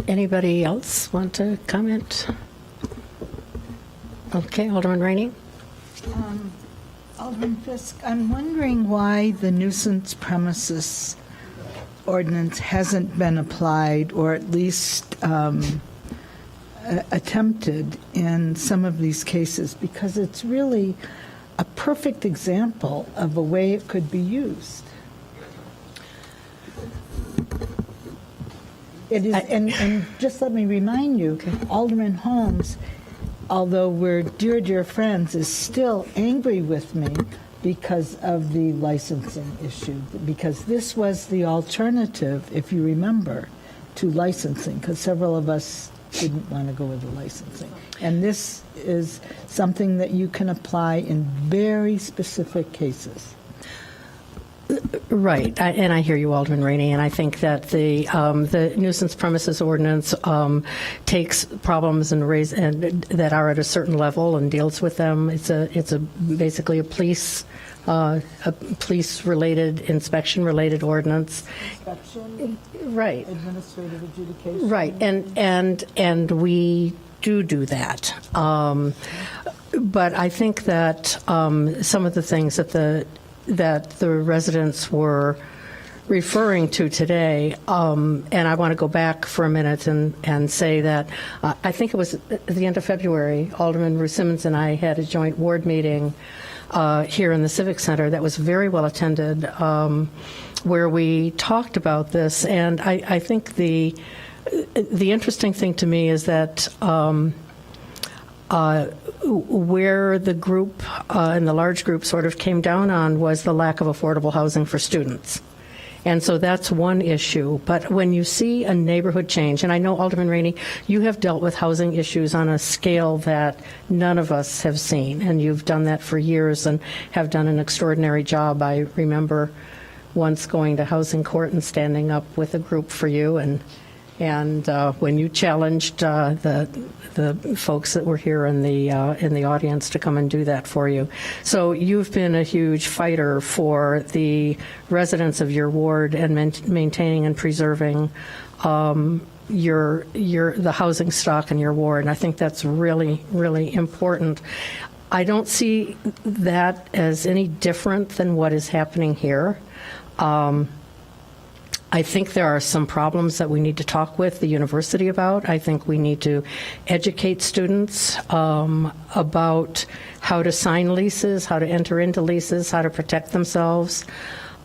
Anybody else want to comment? Okay, Alderman Rainey. Alderman Fisk, I'm wondering why the nuisance premises ordinance hasn't been applied, or at least attempted in some of these cases, because it's really a perfect example of a way it could be used. It is, and just let me remind you, Alderman Holmes, although we're dear, dear friends, is still angry with me because of the licensing issue, because this was the alternative, if you remember, to licensing, because several of us didn't want to go with the licensing. And this is something that you can apply in very specific cases. Right, and I hear you, Alderman Rainey, and I think that the nuisance premises ordinance takes problems and that are at a certain level and deals with them. It's basically a police-related, inspection-related ordinance. Inspection, right? Administrative adjudication, right? And we do that. But I think that some of the things that the residents were referring to today, and I want to go back for a minute and say that I think it was at the end of February, Alderman Ruth Simmons and I had a joint ward meeting here in the Civic Center that was very well attended, where we talked about this. And I think the interesting thing to me is that where the group and the large group sort of came down on was the lack of affordable housing for students. And so that's one issue. But when you see a neighborhood change, and I know, Alderman Rainey, you have dealt with housing issues on a scale that none of us have seen, and you've done that for years and have done an extraordinary job. I remember once going to housing court and standing up with a group for you, and when you challenged the folks that were here in the audience to come and do that for you. So you've been a huge fighter for the residents of your ward and maintaining and preserving the housing stock in your ward. And I think that's really, really important. I don't see that as any different than what is happening here. I think there are some problems that we need to talk with the university about. I think we need to educate students about how to sign leases, how to enter into leases, how to protect themselves.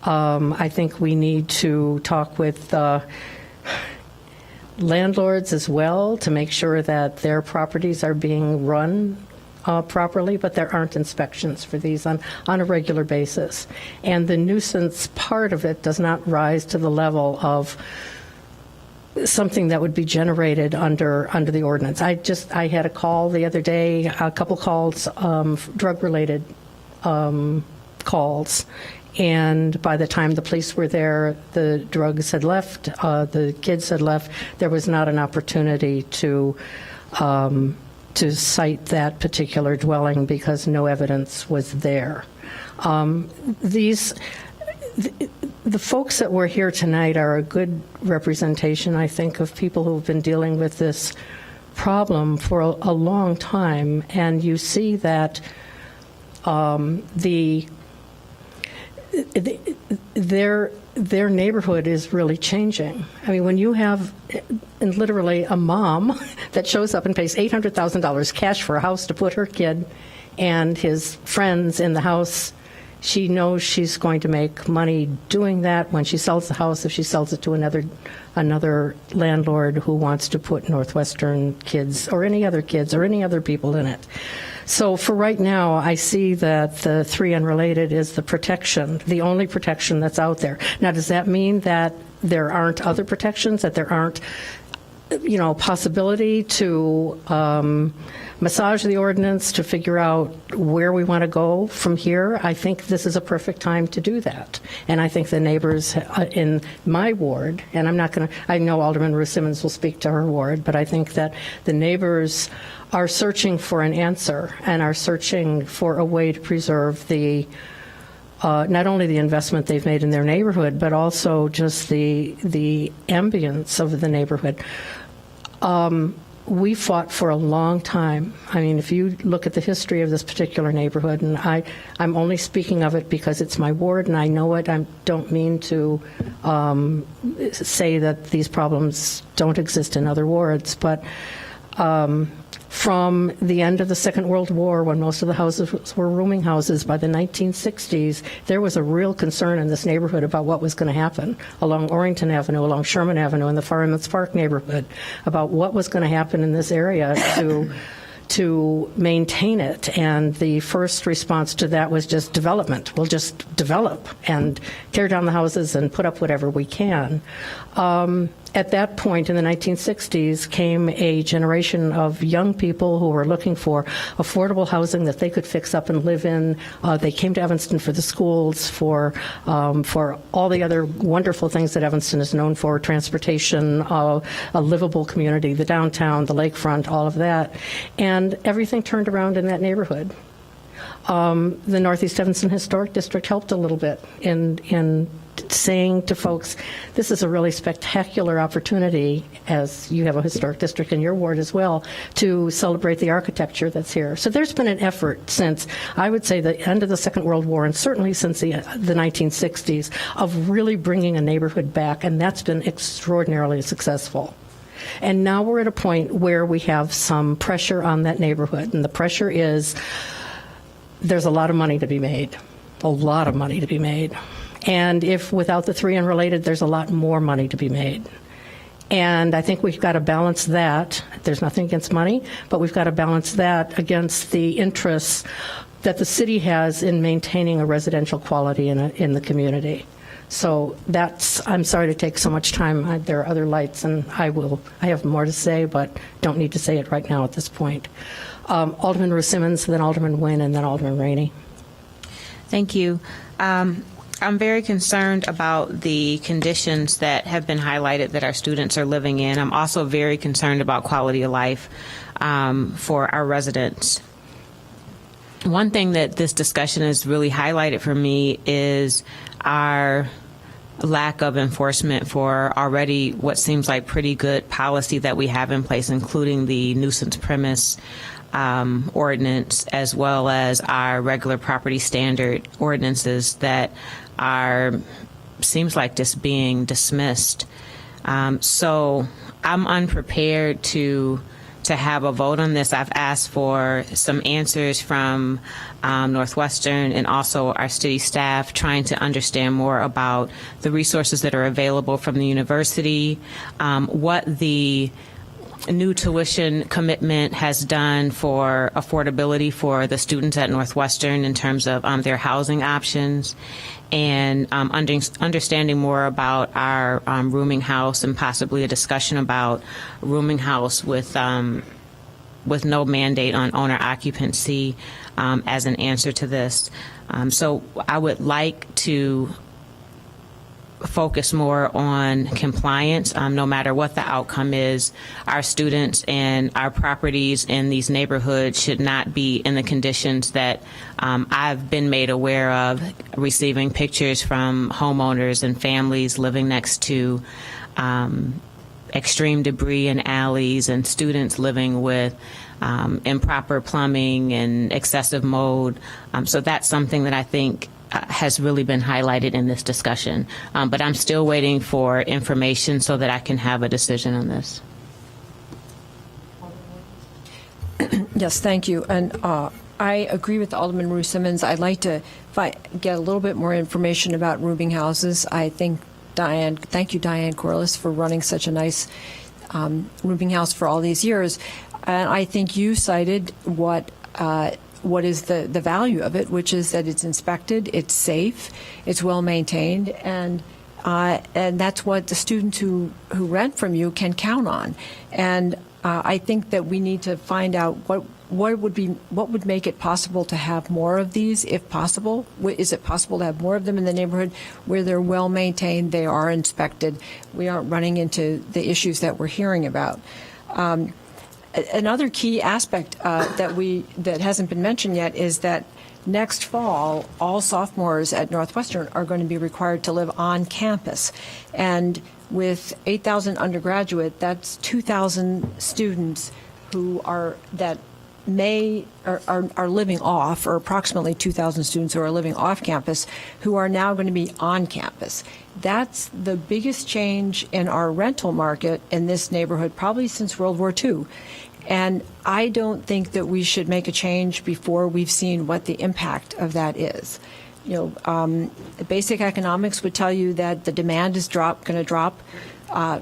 I think we need to talk with landlords as well to make sure that their properties are being run properly, but there aren't inspections for these on a regular basis. And the nuisance part of it does not rise to the level of something that would be generated under the ordinance. I had a call the other day, a couple calls, drug-related calls, and by the time the police were there, the drugs had left, the kids had left. There was not an opportunity to cite that particular dwelling because no evidence was there. The folks that were here tonight are a good representation, I think, of people who have been dealing with this problem for a long time, and you see that their neighborhood is really changing. I mean, when you have literally a mom that shows up and pays $800,000 cash for a house to put her kid and his friends in the house, she knows she's going to make money doing that when she sells the house, if she sells it to another landlord who wants to put Northwestern kids or any other people in it. So for right now, I see that the 3 unrelated is the protection, the only protection that's out there. Now, does that mean that there aren't other protections, that there aren't, possibility to massage the ordinance to figure out where we want to go from here? I think this is a perfect time to do that. And I think the neighbors in my ward, and I know Alderman Ruth Simmons will speak to her ward, but I think that the neighbors are searching for an answer and are searching for a way to preserve the not only the investment they've made in their neighborhood, but also just the ambience of the neighborhood. We fought for a long time. I mean, if you look at the history of this particular neighborhood, and I'm only speaking of it because it's my ward and I know it. I don't mean to say that these problems don't exist in other wards, but from the end of the Second World War, when most of the houses were rooming houses, by the 1960s, there was a real concern in this neighborhood about what was going to happen along Orrington Avenue, along Sherman Avenue, in the Far Emmons Park neighborhood, about what was going to happen in this area to maintain it. And the first response to that was just development. We'll just develop and tear down the houses and put up whatever we can. At that point in the 1960s came a generation of young people who were looking for affordable housing that they could fix up and live in. They came to Evanston for the schools, for all the other wonderful things that Evanston is known for, transportation, a livable community, the downtown, the lakefront, all of that. And everything turned around in that neighborhood. The Northeast Evanston Historic District helped a little bit in saying to folks, this is a really spectacular opportunity, as you have a historic district in your ward as well, to celebrate the architecture that's here. So there's been an effort since, I would say, the end of the Second World War, and certainly since the 1960s, of really bringing a neighborhood back, and that's been extraordinarily successful. And now we're at a point where we have some pressure on that neighborhood, and the pressure is there's a lot of money to be made, a lot of money to be made. And if without the 3 unrelated, there's a lot more money to be made. And I think we've got to balance that. There's nothing against money, but we've got to balance that against the interests that the city has in maintaining a residential quality in the community. So I'm sorry to take so much time. There are other lights, and I have more to say, but don't need to say it right now at this point. Alderman Ruth Simmons, then Alderman Nguyen, and then Alderman Rainey. Thank you. I'm very concerned about the conditions that have been highlighted that our students are living in. I'm also very concerned about quality of life for our residents. One thing that this discussion has really highlighted for me is our lack of enforcement for already what seems like pretty good policy that we have in place, including the nuisance premise ordinance, as well as our regular property standard ordinances that seems like just being dismissed. So I'm unprepared to have a vote on this. I've asked for some answers from Northwestern and also our city staff, trying to understand more about the resources that are available from the university, what the new tuition commitment has done for affordability for the students at Northwestern in terms of their housing options, and understanding more about our rooming house, and possibly a discussion about rooming house with no mandate on owner occupancy as an answer to this. So I would like to focus more on compliance. No matter what the outcome is, our students and our properties in these neighborhoods should not be in the conditions that I've been made aware of, receiving pictures from homeowners and families living next to extreme debris in alleys, and students living with improper plumbing and excessive mold. So that's something that I think has really been highlighted in this discussion. But I'm still waiting for information so that I can have a decision on this. Yes, thank you. And I agree with Alderman Ruth Simmons. I'd like to get a little bit more information about rooming houses. I think thank you, Diane Corliss, for running such a nice rooming house for all these years. And I think you cited what is the value of it, which is that it's inspected, it's safe, it's well maintained, and that's what the students who rent from you can count on. And I think that we need to find out what would make it possible to have more of these, if possible. Is it possible to have more of them in the neighborhood where they're well maintained, they are inspected, we aren't running into the issues that we're hearing about? Another key aspect that hasn't been mentioned yet is that next fall, all sophomores at Northwestern are going to be required to live on campus. And with 8,000 undergraduate, that's 2,000 students who are living off, or approximately 2,000 students who are living off campus, who are now going to be on campus. That's the biggest change in our rental market in this neighborhood probably since World War II. And I don't think that we should make a change before we've seen what the impact of that is. Basic economics would tell you that the demand is going to drop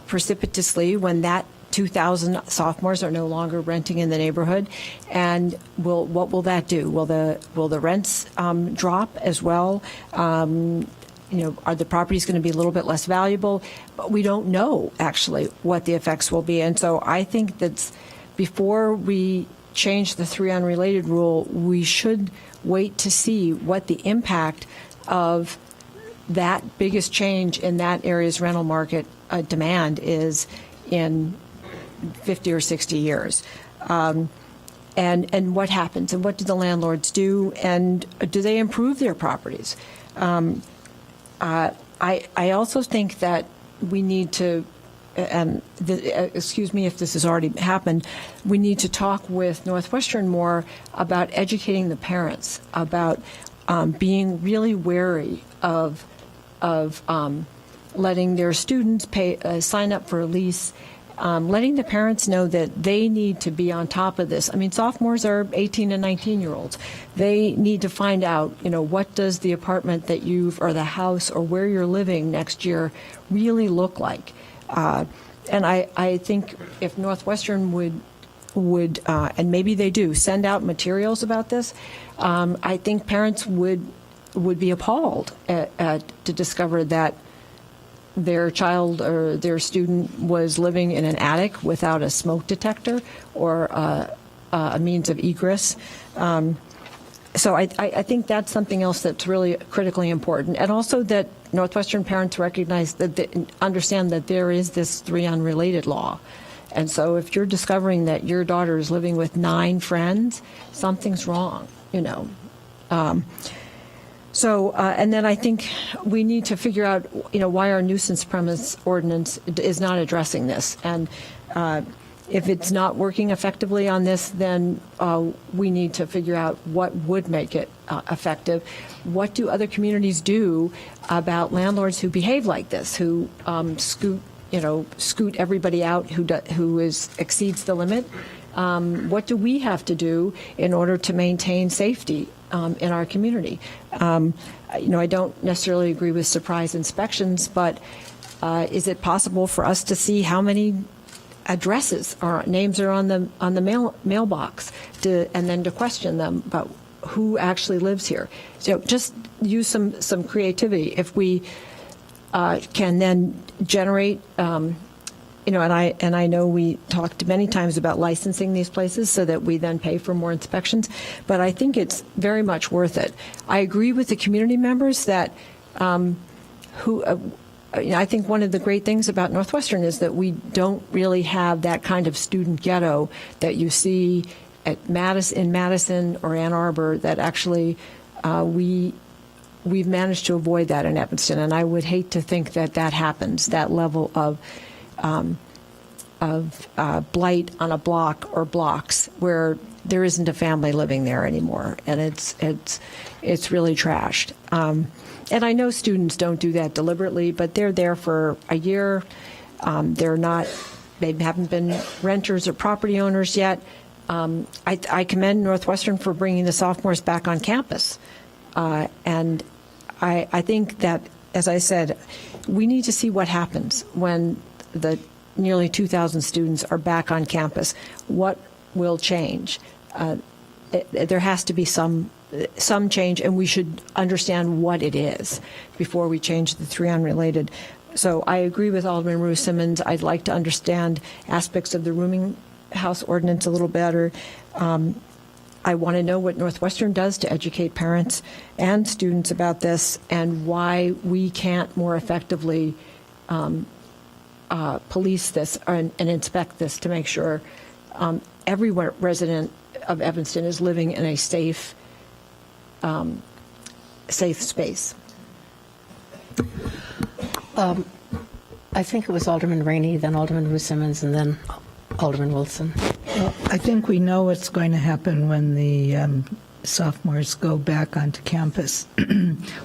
precipitously when that 2,000 sophomores are no longer renting in the neighborhood. And what will that do? Will the rents drop as well? Are the properties going to be a little bit less valuable? But we don't know actually what the effects will be. And so I think that before we change the 3 unrelated rule, we should wait to see what the impact of that biggest change in that area's rental market demand is in 50 or 60 years. And what happens, and what do the landlords do, and do they improve their properties? I also think that we need to, excuse me if this has already happened, we need to talk with Northwestern more about educating the parents, about being really wary of letting their students sign up for a lease, letting the parents know that they need to be on top of this. I mean, sophomores are 18 and 19-year-olds. They need to find out, what does the apartment that or the house or where you're living next year really look like? And I think if Northwestern would and maybe they do, send out materials about this, I think parents would be appalled to discover that their child or their student was living in an attic without a smoke detector or a means of egress. So I think that's something else that's really critically important. And also that Northwestern parents recognize understand that there is this 3 unrelated law. And so if you're discovering that your daughter is living with 9 friends, something's wrong, and then I think we need to figure out, why our nuisance premise ordinance is not addressing this. And if it's not working effectively on this, then we need to figure out what would make it effective. What do other communities do about landlords who behave like this, who scoot everybody out who exceeds the limit? What do we have to do in order to maintain safety in our community? I don't necessarily agree with surprise inspections, but is it possible for us to see how many addresses or names are on the mailbox, and then to question them about who actually lives here? So just use some creativity. If we can then generate, and I know we talked many times about licensing these places so that we then pay for more inspections, but I think it's very much worth it. I agree with the community members that I think one of the great things about Northwestern is that we don't really have that kind of student ghetto that you see in Madison or Ann Arbor. That actually we've managed to avoid that in Evanston, and I would hate to think that happens. That level of blight on a block or blocks where there isn't a family living there anymore, and it's really trashed. And I know students don't do that deliberately, but they're there for a year. They haven't been renters or property owners yet. I commend Northwestern for bringing the sophomores back on campus. And I think that, as I said, we need to see what happens when the nearly 2,000 students are back on campus. What will change? There has to be some change, and we should understand what it is before we change the three unrelated. So I agree with Alderman Ruth Simmons. I'd like to understand aspects of the rooming house ordinance a little better. I want to know what Northwestern does to educate parents and students about this, and why we can't more effectively police this and inspect this to make sure every resident of Evanston is living in a safe space. I think it was Alderman Rainey, then Alderman Ruth Simmons, and then Alderman Wilson. Well, I think we know what's going to happen when the sophomores go back onto campus.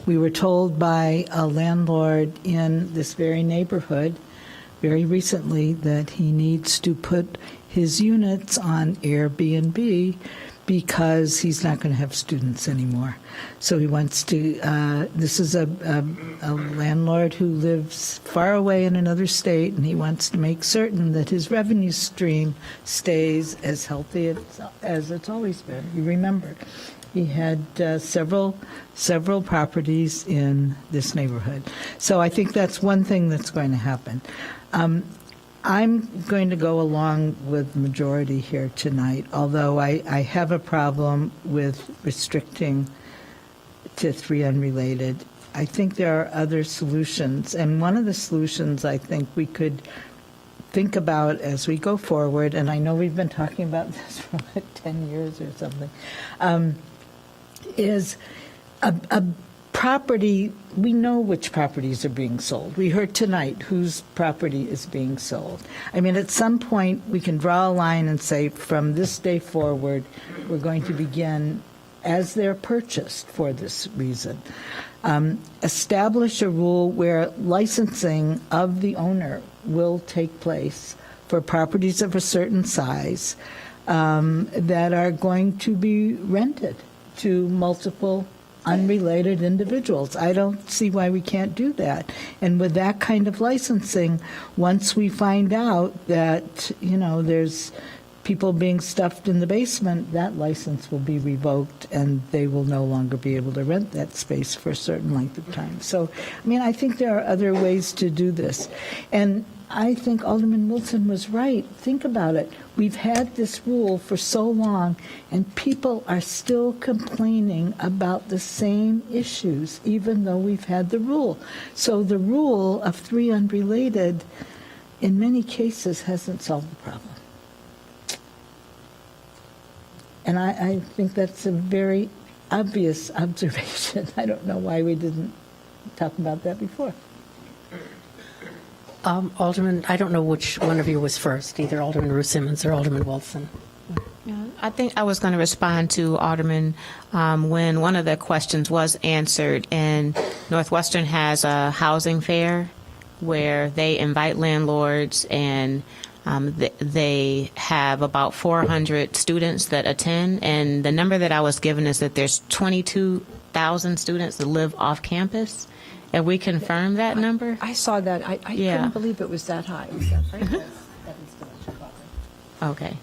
We were told by a landlord in this very neighborhood very recently that he needs to put his units on Airbnb because he's not going to have students anymore. So he wants to, this is a landlord who lives far away in another state, and he wants to make certain that his revenue stream stays as healthy as it's always been. You remember, he had several properties in this neighborhood. So I think that's one thing that's going to happen. I'm going to go along with the majority here tonight, although I have a problem with restricting to three unrelated. I think there are other solutions, and one of the solutions I think we could think about as we go forward, and I know we've been talking about this for like 10 years or something, is a property. We know which properties are being sold. We heard tonight whose property is being sold. I mean, at some point, we can draw a line and say, from this day forward, we're going to begin as they're purchased for this reason. Establish a rule where licensing of the owner will take place for properties of a certain size that are going to be rented to multiple unrelated individuals. I don't see why we can't do that. And with that kind of licensing, once we find out that, there's people being stuffed in the basement, that license will be revoked and they will no longer be able to rent that space for a certain length of time. So, I think there are other ways to do this. And I think Alderman Wilson was right. Think about it. We've had this rule for so long, and people are still complaining about the same issues, even though we've had the rule. So the rule of three unrelated, in many cases, hasn't solved the problem. And I think that's a very obvious observation. I don't know why we didn't talk about that before. Alderman, I don't know which one of you was first, either Alderman Ruth Simmons or Alderman Wilson. Yeah, I think I was going to respond to Alderman when one of the questions was answered. And Northwestern has a housing fair where they invite landlords, and they have about 400 students that attend. And the number that I was given is that there's 22,000 students that live off campus. And we confirm that number? I saw that. I couldn't believe it was that high. Was that right? Okay.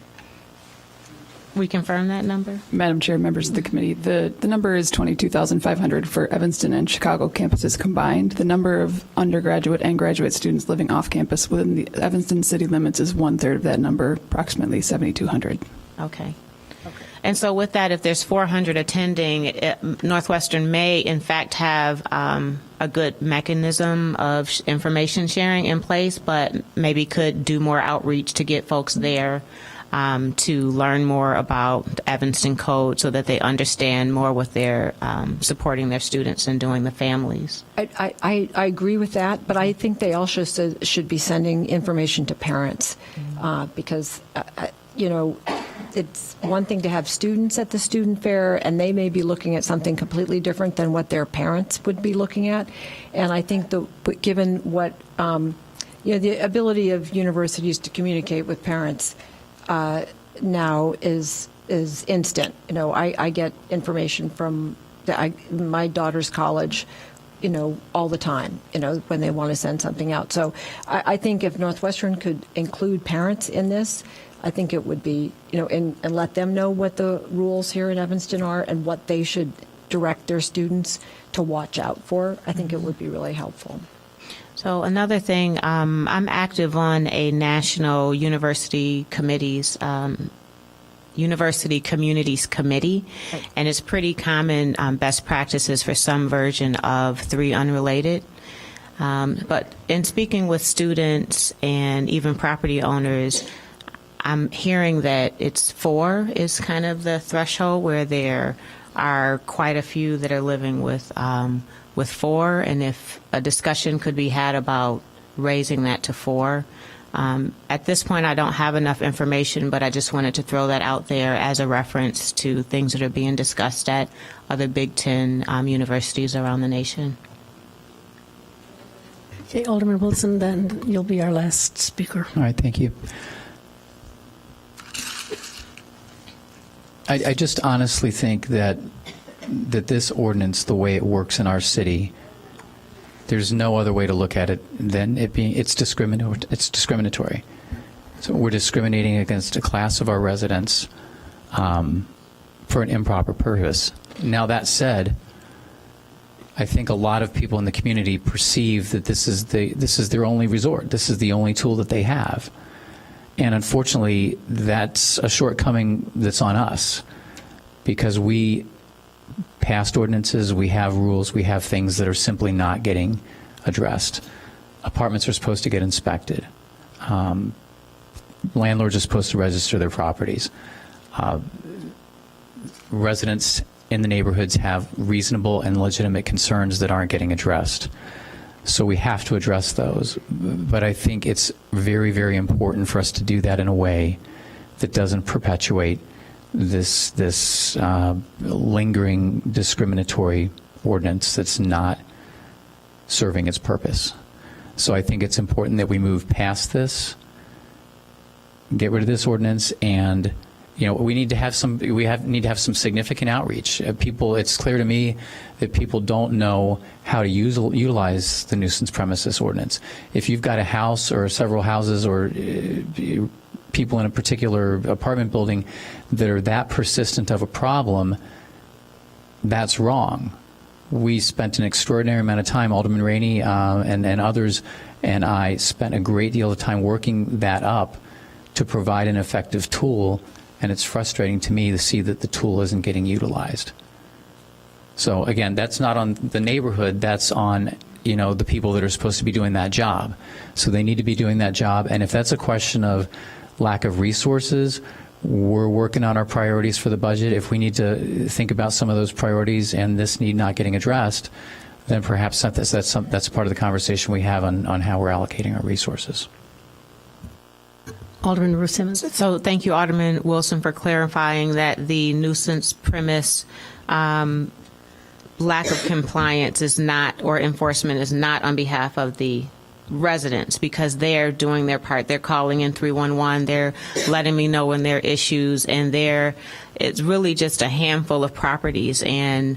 We confirm that number? Madam Chair, members of the committee, the number is 22,500 for Evanston and Chicago campuses combined. The number of undergraduate and graduate students living off campus within the Evanston city limits is 1/3 of that number, approximately 7,200. Okay. And so with that, if there's 400 attending, Northwestern may, in fact, have a good mechanism of information sharing in place, but maybe could do more outreach to get folks there to learn more about the Evanston Code so that they understand more what they're supporting their students and doing the families. I agree with that, but I think they also should be sending information to parents because, it's one thing to have students at the student fair, and they may be looking at something completely different than what their parents would be looking at. And I think given what, the ability of universities to communicate with parents now is instant. I get information from my daughter's college, all the time, when they want to send something out. So I think if Northwestern could include parents in this, I think it would be, and let them know what the rules here in Evanston are and what they should direct their students to watch out for. I think it would be really helpful. So another thing, I'm active on a national university committees, University Communities Committee, and it's pretty common best practices for some version of 3 unrelated. But in speaking with students and even property owners, I'm hearing that it's 4 is kind of the threshold, where there are quite a few that are living with 4, and if a discussion could be had about raising that to 4. At this point, I don't have enough information, but I just wanted to throw that out there as a reference to things that are being discussed at other Big Ten universities around the nation. Okay, Alderman Wilson, then you'll be our last speaker. All right, thank you. I just honestly think that this ordinance, the way it works in our city, there's no other way to look at it than it's discriminatory. So we're discriminating against a class of our residents for an improper purpose. Now, that said, I think a lot of people in the community perceive that this is their only resort. This is the only tool that they have. And unfortunately, that's a shortcoming that's on us, because we passed ordinances, we have rules, we have things that are simply not getting addressed. Apartments are supposed to get inspected. Landlords are supposed to register their properties. Residents in the neighborhoods have reasonable and legitimate concerns that aren't getting addressed. So we have to address those. But I think it's very, very important for us to do that in a way that doesn't perpetuate this lingering discriminatory ordinance that's not serving its purpose. So I think it's important that we move past this, get rid of this ordinance, and we need to have some significant outreach. It's clear to me that people don't know how to utilize the nuisance premises ordinance. If you've got a house or several houses or people in a particular apartment building that are that persistent of a problem, that's wrong. We spent an extraordinary amount of time, Alderman Rainey and others, and I spent a great deal of time working that up to provide an effective tool. And it's frustrating to me to see that the tool isn't getting utilized. So again, that's not on the neighborhood, that's on the people that are supposed to be doing that job. So they need to be doing that job. And if that's a question of lack of resources, we're working on our priorities for the budget. If we need to think about some of those priorities and this need not getting addressed, then perhaps that's part of the conversation we have on how we're allocating our resources. Alderman Ruth Simmons. So thank you, Alderman Wilson, for clarifying that the nuisance premise lack of compliance is not, or enforcement is not on behalf of the residents, because they're doing their part. They're calling in 311. They're letting me know when there are issues, and it's really just a handful of properties. And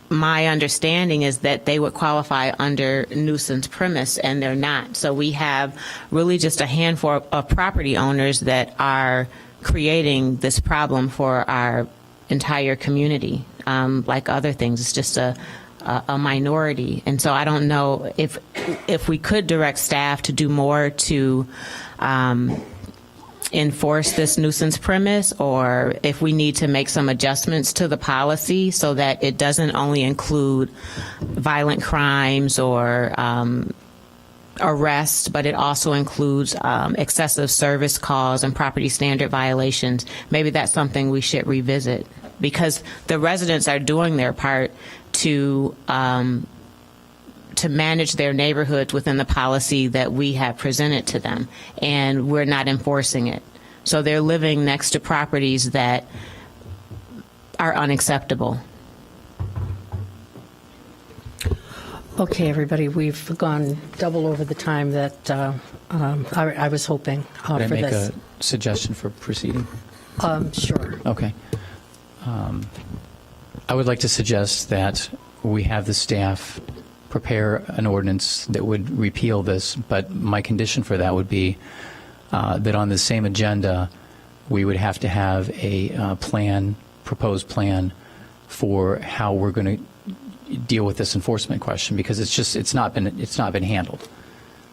my understanding is that they would qualify under nuisance premise, and they're not. So we have really just a handful of property owners that are creating this problem for our entire community. Like other things, it's just a minority. And so I don't know if we could direct staff to do more to enforce this nuisance premise, or if we need to make some adjustments to the policy so that it doesn't only include violent crimes or arrests, but it also includes excessive service calls and property standard violations. Maybe that's something we should revisit, because the residents are doing their part to to manage their neighborhoods within the policy that we have presented to them, and we're not enforcing it. So they're living next to properties that are unacceptable. Okay, everybody, we've gone double over the time that I was hoping Could I for make this. a suggestion for proceeding? Sure. Okay. I would like to suggest that we have the staff prepare an ordinance that would repeal this, but my condition for that would be that on the same agenda, we would have to have a proposed plan for how we're going to deal with this enforcement question, because it's not been handled.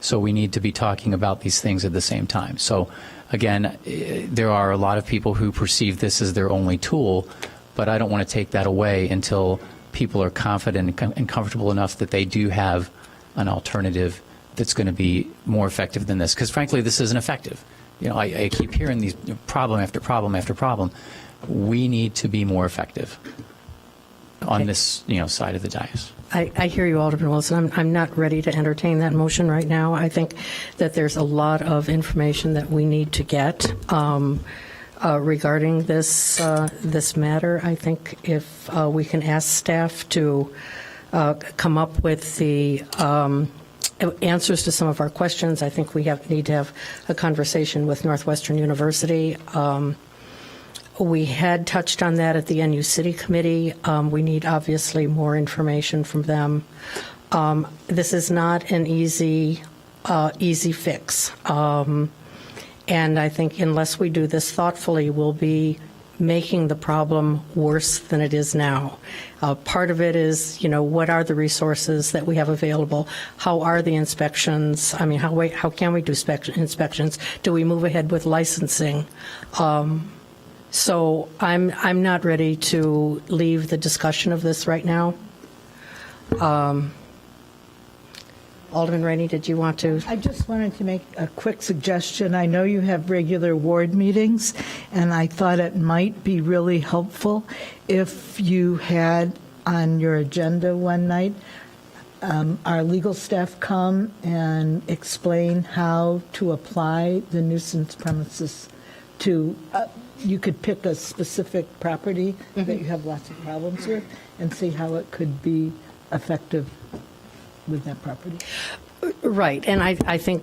So we need to be talking about these things at the same time. So again, there are a lot of people who perceive this as their only tool, but I don't want to take that away until people are confident and comfortable enough that they do have an alternative that's going to be more effective than this. Because frankly, this isn't effective. You know, I keep hearing these problem after problem after problem. We need to be more effective on this, side of the dais. I hear you, Alderman Wilson. I'm not ready to entertain that motion right now. I think that there's a lot of information that we need to get regarding this matter. I think if we can ask staff to come up with the answers to some of our questions, I think we need to have a conversation with Northwestern University. We had touched on that at the NU City Committee. We need obviously more information from them. This is not an easy fix. And I think unless we do this thoughtfully, we'll be making the problem worse than it is now. Part of it is, what are the resources that we have available? How are the inspections? I mean, how can we do inspections? Do we move ahead with licensing? So I'm not ready to leave the discussion of this right now. Alderman Rainey, did you want to? I just wanted to make a quick suggestion. I know you have regular ward meetings, and I thought it might be really helpful if you had on your agenda one night our legal staff come and explain how to apply the nuisance premises to, you could pick a specific property that you have lots of problems with and see how it could be effective with that property. Right, and I think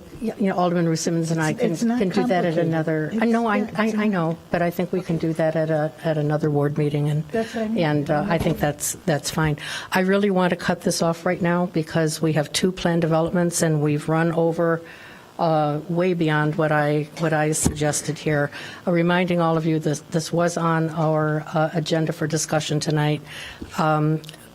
Alderman Ruth Simmons and I can do that at another. I know, but I think we can do that at another ward meeting, and That's what I mean. I think that's fine. I really want to cut this off right now because we have two planned developments, and we've run over way beyond what I suggested here. Reminding all of you that this was on our agenda for discussion tonight.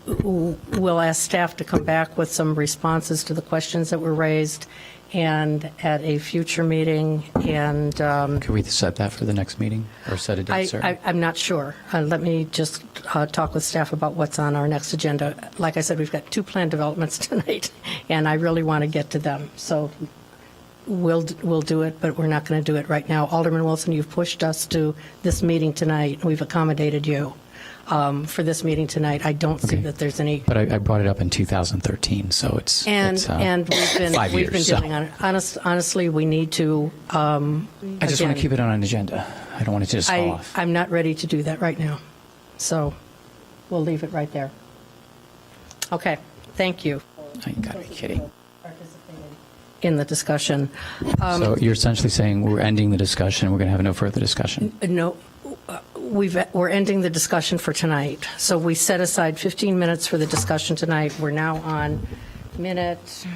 We'll ask staff to come back with some responses to the questions that were raised, and at a future meeting. And Could we set that for the next meeting or set a date, sir? I'm not sure. Let me just talk with staff about what's on our next agenda. Like I said, we've got two planned developments tonight, and I really want to get to them. So we'll do it, but we're not going to do it right now. Alderman Wilson, you've pushed us to this meeting tonight. We've accommodated you. For this meeting tonight, I don't see that there's any. But I brought it up in 2013, so it's And it's, we've been so. dealing on it. Honestly, we need to. I just want to keep it on an agenda. I don't want it to just fall off. I'm not ready to do that right now, so we'll leave it right there. Okay, thank you. Oh, you gotta be kidding. In the discussion. So you're essentially saying we're ending the discussion. We're going to have no further discussion. No, we're ending the discussion for tonight. So we set aside 15 minutes for the discussion tonight. We're now on minute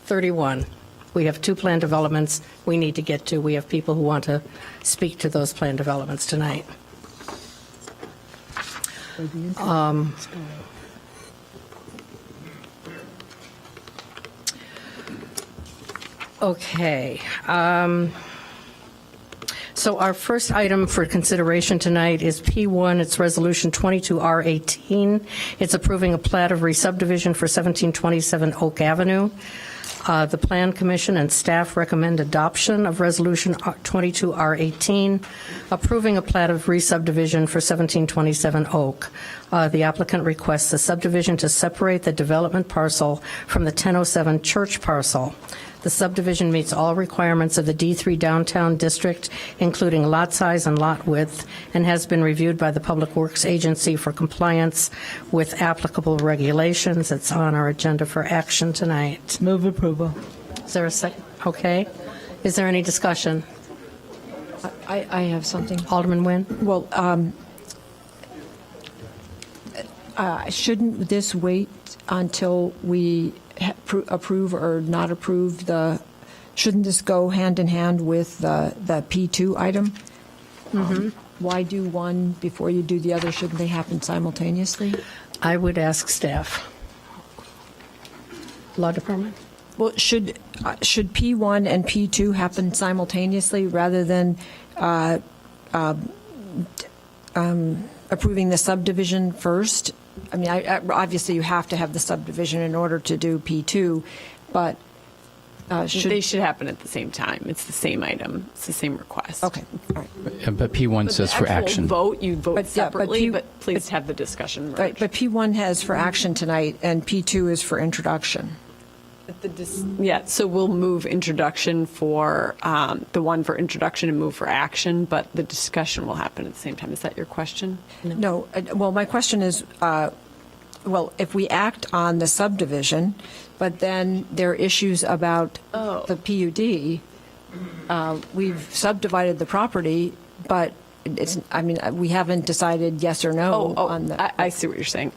31. We have two planned developments we need to get to. We have people who want to speak to those planned developments tonight. Okay. So our first item for consideration tonight is P1. It's Resolution 22R18. It's approving a plat of re-subdivision for 1727 Oak Avenue. The Plan Commission and staff recommend adoption of Resolution 22R18, approving a plat of re-subdivision for 1727 Oak. The applicant requests the subdivision to separate the development parcel from the 1007 Church parcel. The subdivision meets all requirements of the D3 downtown district, including lot size and lot width, and has been reviewed by the Public Works Agency for compliance with applicable regulations. It's on our agenda for action tonight. Move approval. Is there a second? Okay. Is there any discussion? I have something. Alderman Nguyen? Well, shouldn't this wait until we approve or not approve shouldn't this go hand in hand with the P2 item? Why do one before you do the other? Shouldn't they happen simultaneously? I would ask staff. Law Department? Well, should P1 and P2 happen simultaneously rather than approving the subdivision first? I mean, obviously you have to have the subdivision in order to do P2, but they should happen at the same time. It's the same item. It's the same request. Okay. All right. But P1 says for action. You vote separately, but please have the discussion merge. Right, but P1 has for action tonight, and P2 is for introduction. So we'll move introduction for the one for introduction and move for action, but the discussion will happen at the same time. Is that your question? No. Well, my question is, if we act on the subdivision, but then there are issues about the PUD, we've subdivided the property, but we haven't decided yes or no on that. I see what you're saying.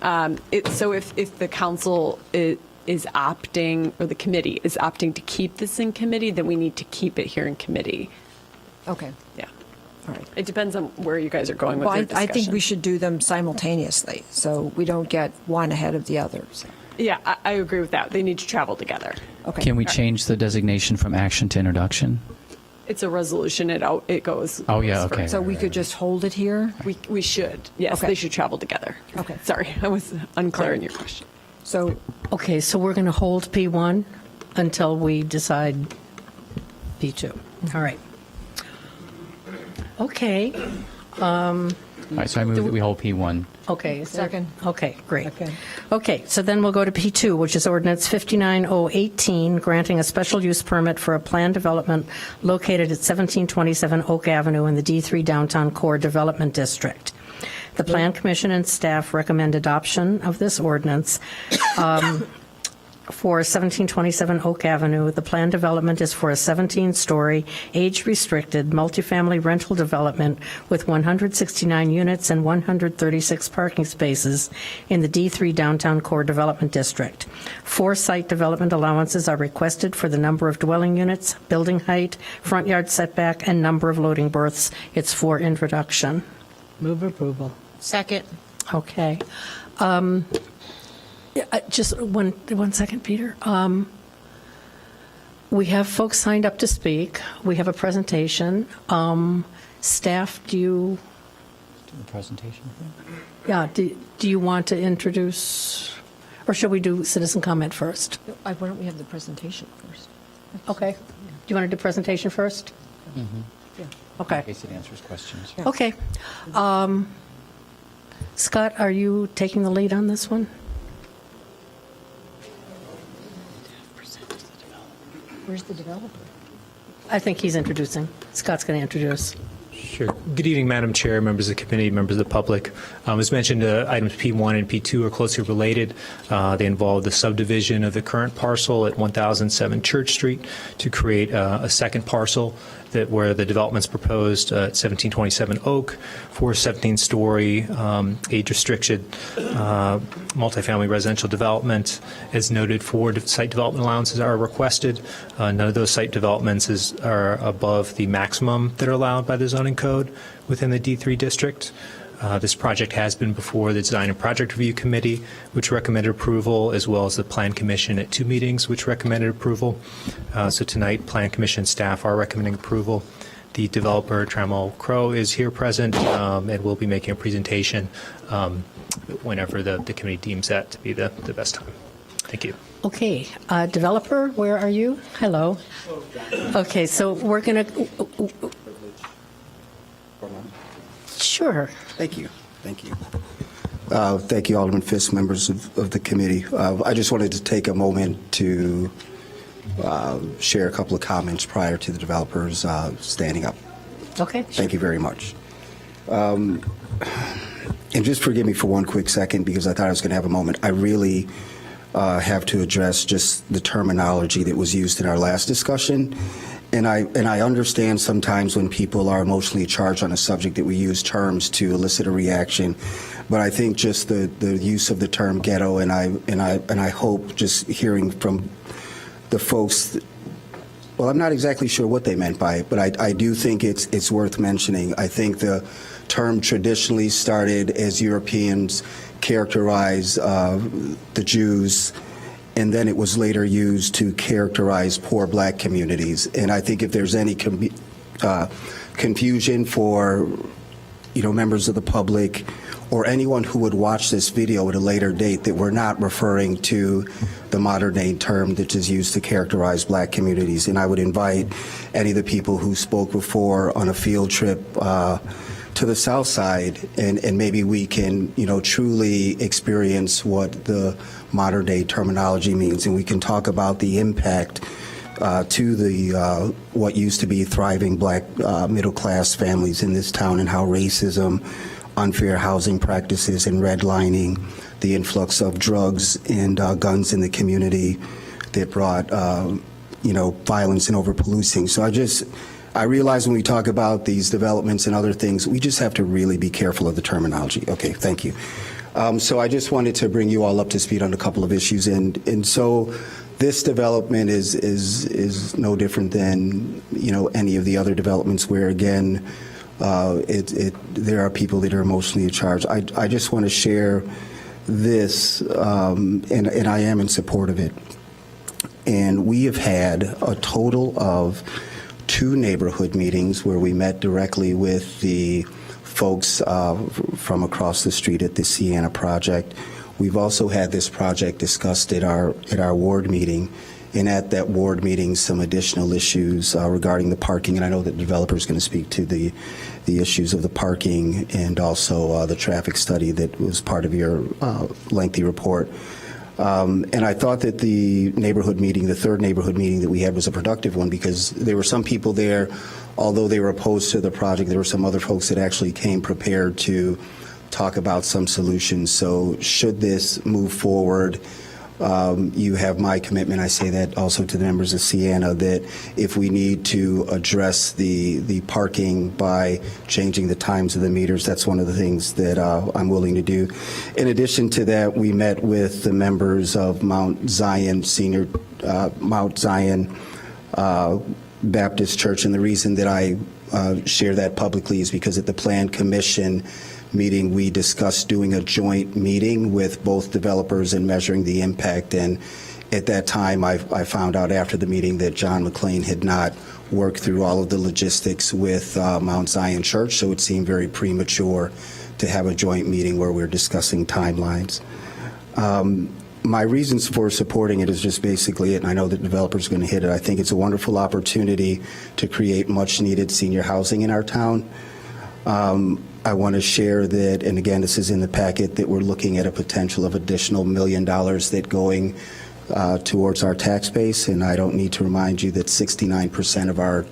So if the council is opting, or the committee is opting to keep this in committee, then we need to keep it here in committee. Okay. Yeah. All right. It depends on where you guys are going with Well, your discussion. I think we should do them simultaneously, so we don't get one ahead of the others. Yeah, I agree with that. They need to travel together. Okay. Can we change the designation from action to introduction? It's a resolution. It goes. Oh, yeah, okay. So we could just hold it here? We should. Yes, Okay. they should travel together. Okay. Sorry, I was unclear in your question. So, Okay, so we're going to hold P1 until we decide P2. All right. Okay. All right, so I move that we hold P1. Okay. Second. Okay, great. Okay. Okay, so then we'll go to P2, which is ordinance 59018, granting a special use permit for a planned development located at 1727 Oak Avenue in the D3 Downtown Core Development District. The Plan Commission and staff recommend adoption of this ordinance. For 1727 Oak Avenue, the planned development is for a 17-story, age-restricted, multifamily rental development with 169 units and 136 parking spaces in the D3 Downtown Core Development District. 4 site development allowances are requested for the number of dwelling units, building height, front yard setback, and number of loading berths. It's for introduction. Move approval. Second. Okay. Just one second, Peter. We have folks signed up to speak. We have a presentation. Staff, do you? Do the presentation. Yeah. Do you want to introduce, or should we do citizen comment first? why don't we have the presentation first? Okay. Do you want to do presentation first? Yeah. Okay. In case it answers questions. Okay. Scott, are you taking the lead on this one? Where's the developer? I think he's introducing. Scott's going to introduce. Sure. Good evening, Madam Chair, members of the committee, members of the public. As mentioned, items P1 and P2 are closely related. They involve the subdivision of the current parcel at 1007 Church Street to create a second parcel where the development's proposed at 1727 Oak for 17-story, age-restricted multifamily residential development. As noted, 4 site development allowances are requested. None of those site developments are above the maximum that are allowed by the zoning code within the D3 district. This project has been before the Design and Project Review Committee, which recommended approval, as well as the Plan Commission at 2 meetings, which recommended approval. So tonight, Plan Commission staff are recommending approval. The developer, Trammell Crow, is here present and will be making a presentation whenever the committee deems that to be the best time. Thank you. Okay, developer, where are you? Hello. Okay, so we're going to, sure. Thank you. Thank you. Thank you, Alderman Fisk, members of the committee. I just wanted to take a moment to share a couple of comments prior to the developers standing up. Okay. Thank you very much. And just forgive me for one quick second because I thought I was going to have a moment. I really have to address just the terminology that was used in our last discussion. And I understand sometimes when people are emotionally charged on a subject that we use terms to elicit a reaction, but I think just the use of the term ghetto, and I hope just hearing from the folks, well, I'm not exactly sure what they meant by it, but I do think it's worth mentioning. I think the term traditionally started as Europeans characterize the Jews, and then it was later used to characterize poor black communities. And I think if there's any confusion for members of the public or anyone who would watch this video at a later date, that we're not referring to the modern day term that is used to characterize black communities. And I would invite any of the people who spoke before on a field trip to the South Side, and maybe we can, truly experience what the modern day terminology means, and we can talk about the impact to the what used to be thriving black middle class families in this town, and how racism, unfair housing practices, and redlining, the influx of drugs and guns in the community that brought violence and overpolicing. So I realize when we talk about these developments and other things, we just have to really be careful of the terminology. Okay, thank you. So I just wanted to bring you all up to speed on a couple of issues, and so this development is no different than any of the other developments where, again, there are people that are emotionally charged. I just want to share this, and I am in support of it. And we have had a total of 2 neighborhood meetings where we met directly with the folks from across the street at the Sienna project. We've also had this project discussed at our ward meeting, and at that ward meeting, some additional issues regarding the parking. And I know that the developer is going to speak to the issues of the parking and also the traffic study that was part of your lengthy report. And I thought that the neighborhood meeting, the 3rd neighborhood meeting that we had, was a productive one, because there were some people there, although they were opposed to the project, there were some other folks that actually came prepared to talk about some solutions. So should this move forward, you have my commitment. I say that also to the members of Sienna, that if we need to address the parking by changing the times of the meters, that's one of the things that I'm willing to do. In addition to that, we met with the members of Mount Zion Baptist Church, and the reason that I share that publicly is because at the Plan Commission meeting, we discussed doing a joint meeting with both developers and measuring the impact. And at that time, I found out after the meeting that John McClain had not worked through all of the logistics with Mount Zion Church, so it seemed very premature to have a joint meeting where we're discussing timelines. My reasons for supporting it is just basically it, and I know that developers are going to hit it. I think it's a wonderful opportunity to create much-needed senior housing in our town. I want to share that, and again, this is in the packet, that we're looking at a potential of additional $1 million that going towards our tax base, and I don't need to remind you that 69% of our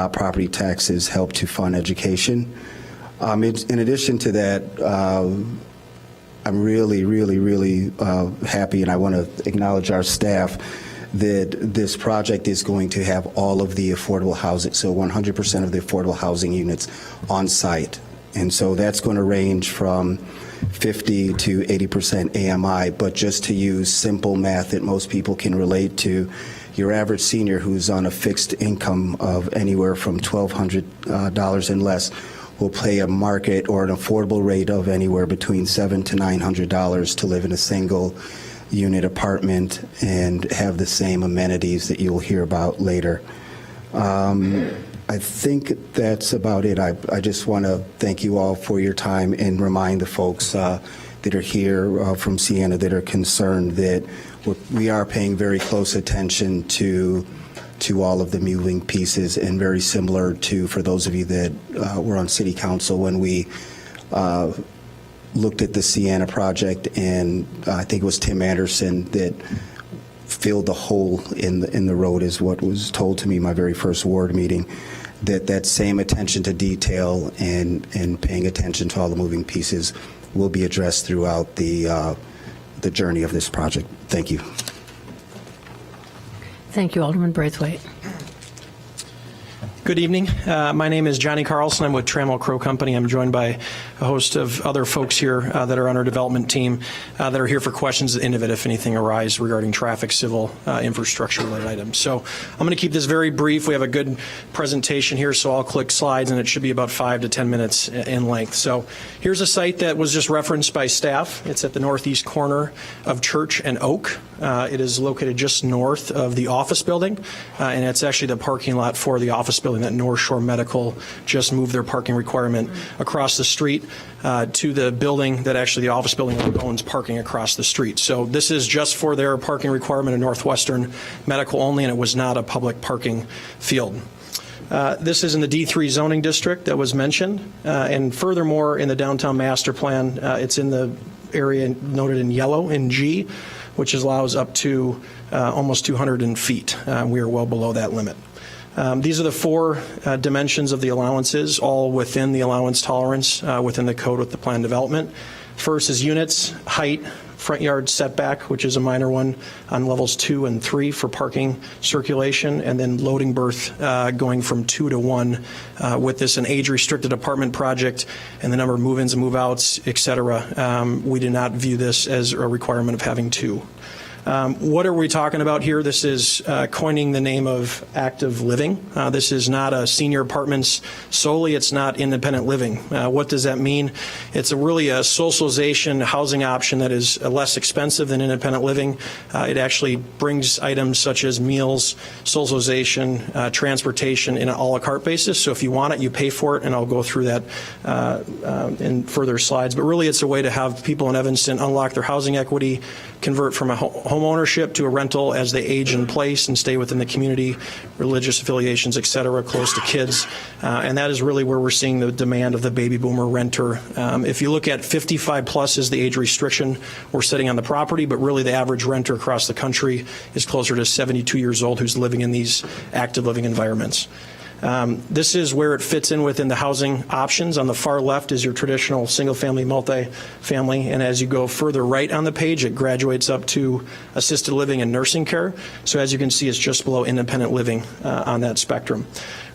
property taxes help to fund education. In addition to that, I'm really, really, really happy, and I want to acknowledge our staff, that this project is going to have all of the affordable housing, so 100% of the affordable housing units on site. And so that's going to range from 50 to 80% AMI, but just to use simple math that most people can relate to, your average senior who's on a fixed income of anywhere from $1,200 and less will pay a market or an affordable rate of anywhere between $700 to $900 to live in a single unit apartment and have the same amenities that you'll hear about later. I think that's about it. I just want to thank you all for your time and remind the folks that are here from Siena that are concerned that we are paying very close attention to all of the moving pieces, and very similar to, for those of you that were on City Council when we looked at the Siena project, and I think it was Tim Anderson that filled the hole in the road, is what was told to me my very first ward meeting, that same attention to detail and paying attention to all the moving pieces will be addressed throughout the journey of this project. Thank you. Thank you, Alderman Braithwaite. Good evening. My name is Johnny Carlson. I'm with Trammell Crow Company. I'm joined by a host of other folks here that are on our development team that are here for questions at the end of it if anything arise regarding traffic, civil, infrastructure-related items. So I'm going to keep this very brief. We have a good presentation here, so I'll click slides, and it should be about 5 to 10 minutes in length. So here's a site that was just referenced by staff. It's at the northeast corner of Church and Oak. It is located just north of the office building, and it's actually the parking lot for the office building that North Shore Medical just moved their parking requirement across the street to the building that actually the office building owns parking across the street. So this is just for their parking requirement in Northwestern Medical only, and it was not a public parking field. This is in the D3 zoning district that was mentioned, and furthermore in the downtown master plan, it's in the area noted in yellow in G, which allows up to almost 200 feet. We are well below that limit. These are the four dimensions of the allowances, all within the allowance tolerance within the code with the plan development. First is units, height, front yard setback, which is a minor one on levels 2 and 3 for parking circulation, and then loading berth going from 2 to 1 with this an age-restricted apartment project and the number of move-ins and move-outs, et cetera. We do not view this as a requirement of having 2. What are we talking about here? This is coining the name of active living. This is not a senior apartments solely. It's not independent living. What does that mean? It's really a socialization housing option that is less expensive than independent living. It actually brings items such as meals, socialization, transportation in an a la carte basis. So if you want it, you pay for it, and I'll go through that in further slides. But really, it's a way to have people in Evanston unlock their housing equity, convert from a home ownership to a rental as they age in place and stay within the community, religious affiliations, et cetera, close to kids. And that is really where we're seeing the demand of the baby boomer renter. If you look at 55 plus is the age restriction we're setting on the property, but really the average renter across the country is closer to 72 years old who's living in these active living environments. This is where it fits in within the housing options. On the far left is your traditional single-family, multi-family, and as you go further right on the page, it graduates up to assisted living and nursing care. So as you can see, it's just below independent living on that spectrum.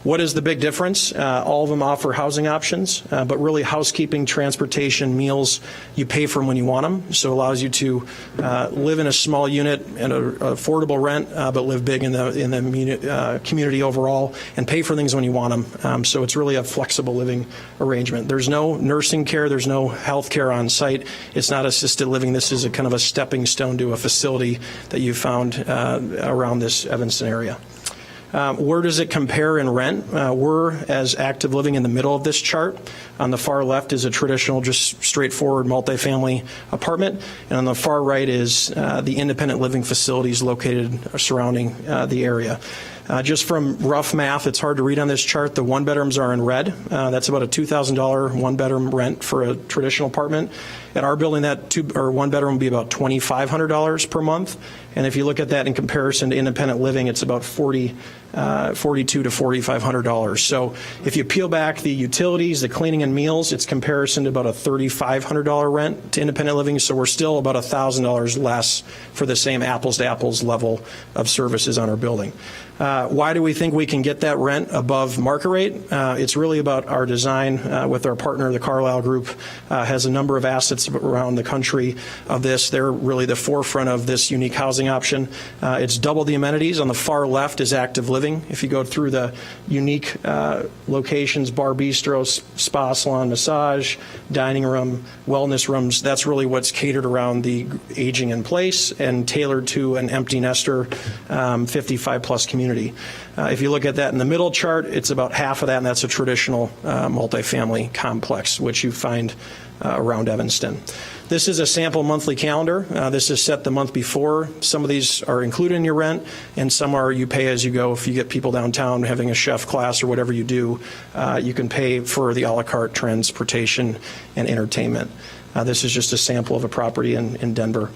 What is the big difference? All of them offer housing options, but really housekeeping, transportation, meals, you pay for them when you want them. So it allows you to live in a small unit and an affordable rent, but live big in the community overall and pay for things when you want them. So it's really a flexible living arrangement. There's no nursing care. There's no health care on site. It's not assisted living. This is a kind of a stepping stone to a facility that you found around this Evanston area. Where does it compare in rent? We're as active living in the middle of this chart. On the far left is a traditional, just straightforward multifamily apartment, and on the far right is the independent living facilities located surrounding the area. Just from rough math, it's hard to read on this chart. The one bedrooms are in red. That's about a $2,000 one bedroom rent for a traditional apartment. At our building, that one bedroom would be about $2,500 per month. And if you look at that in comparison to independent living, it's about $4,200 to $4,500. So if you peel back the utilities, the cleaning and meals, it's comparison to about a $3,500 rent to independent living. So we're still about $1,000 less for the same apples to apples level of services on our building. Why do we think we can get that rent above market rate? It's really about our design with our partner, the Carlyle Group, has a number of assets around the country of this. They're really the forefront of this unique housing option. It's double the amenities. On the far left is active living. living. If you go through the unique locations, bar, bistro, spa, salon, massage, dining room, wellness rooms, that's really what's catered around the aging in place and tailored to an empty nester 55-plus community. If you look at that in the middle chart, it's about half of that, and that's a traditional multifamily complex, which you find around Evanston. This is a sample monthly calendar. This is set the month before. Some of these are included in your rent, and some are you pay as you go. If you get people downtown having a chef class or whatever you do, you can pay for the a la carte transportation and entertainment. This is just a sample of a property in Denver.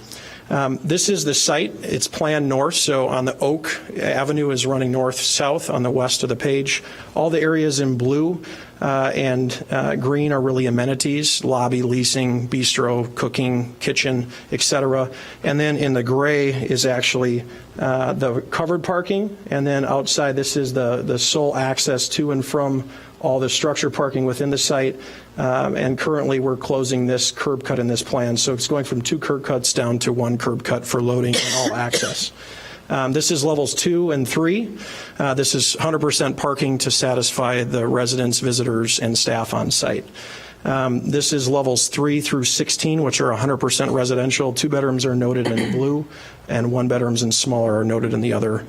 This is the site. It's planned north, so on the Oak Avenue is running north-south on the west of the page. All the areas in blue and green are really amenities, lobby, leasing, bistro, cooking, kitchen, etc. And then in the gray is actually the covered parking, and then outside this is the sole access to and from all the structure parking within the site, and currently we're closing this curb cut in this plan, so it's going from 2 curb cuts down to 1 curb cut for loading and all access. This is levels 2 and 3. This is 100% parking to satisfy the residents, visitors, and staff on site. This is levels 3 through 16, which are 100% residential. 2 bedrooms are noted in blue, and 1 bedrooms and smaller are noted in the other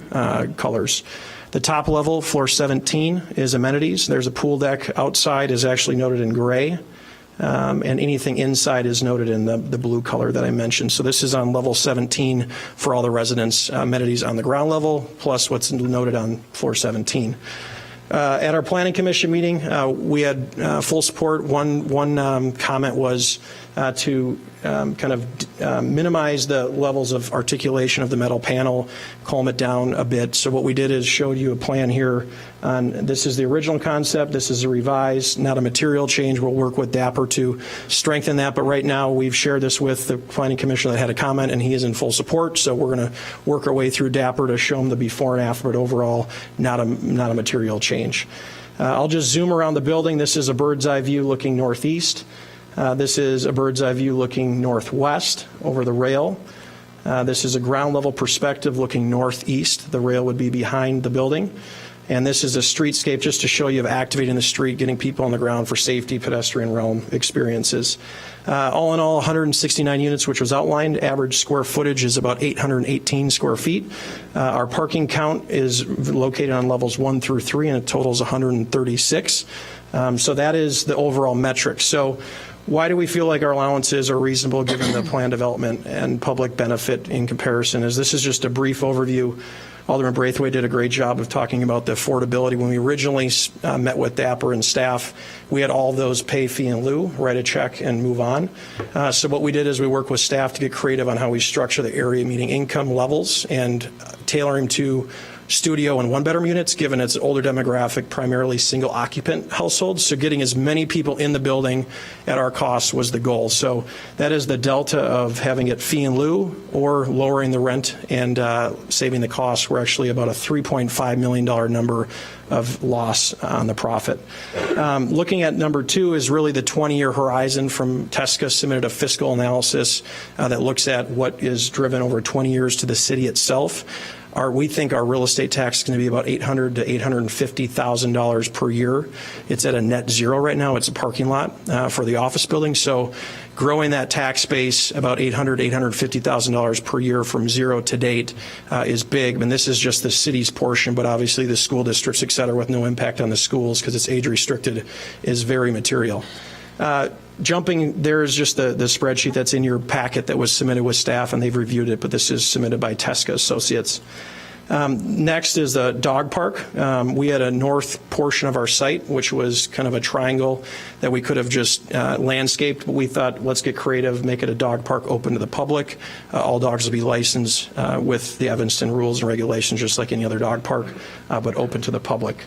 colors. The top level, floor 17, is amenities. There's a pool deck outside is actually noted in gray, and anything inside is noted in the blue color that I mentioned. So this is on level 17 for all the residents' amenities on the ground level, plus what's noted on floor 17. At our Planning Commission meeting, we had full support. One comment was to kind of minimize the levels of articulation of the metal panel, calm it down a bit. So what we did is showed you a plan here. This is the original concept. This is a revised, not a material change. We'll work with Dapper to strengthen that. But right now, we've shared this with the Planning Commission that had a comment, and he is in full support. So we're going to work our way through Dapper to show him the before and after, but overall, not a material change. I'll just zoom around the building. This is a bird's eye view looking northeast. This is a bird's eye view looking northwest over the rail. This is a ground level perspective looking northeast. The rail would be behind the building. And this is a streetscape just to show you of activating the street, getting people on the ground for safety, pedestrian realm experiences. All in all, 169 units, which was outlined. Average square footage is about 818 square feet. Our parking count is located on levels 1 through 3, and it totals 136. So that is the overall metric. So why do we feel like our allowances are reasonable given the plan development and public benefit in comparison? Is this is just a brief overview. Alderman Braithwaite did a great job of talking about the affordability. When we originally met with Dapper and staff, we had all those pay fee in lieu, write a check, and move on. So what we did is we worked with staff to get creative on how we structure the area meeting income levels and tailoring to studio and 1-bedroom units, given its older demographic, primarily single occupant households. So getting as many people in the building at our cost was the goal. So that is the delta of having it fee in lieu or lowering the rent and saving the cost. We're actually about a $3.5 million number of loss on the profit. Looking at number 2 is really the 20-year horizon from TESCA submitted a fiscal analysis that looks at what is driven over 20 years to the city itself. We think our real estate tax is going to be about $800,000 to $850,000 per year. It's at a net zero right now. It's a parking lot for the office building. So growing that tax base about $800,000 to $850,000 per year from zero to date is big. And this is just the city's portion, but obviously the school districts, et cetera, with no impact on the schools because it's age restricted, is very material. Jumping, there's just the spreadsheet that's in your packet that was submitted with staff, and they've reviewed it, but this is submitted by TESCA Associates. Next is the dog park. We had a north portion of our site, which was kind of a triangle that we could have just landscaped, but we thought, let's get creative, make it a dog park open to the public. All dogs will be licensed with the Evanston rules and regulations, just like any other dog park, but open to the public.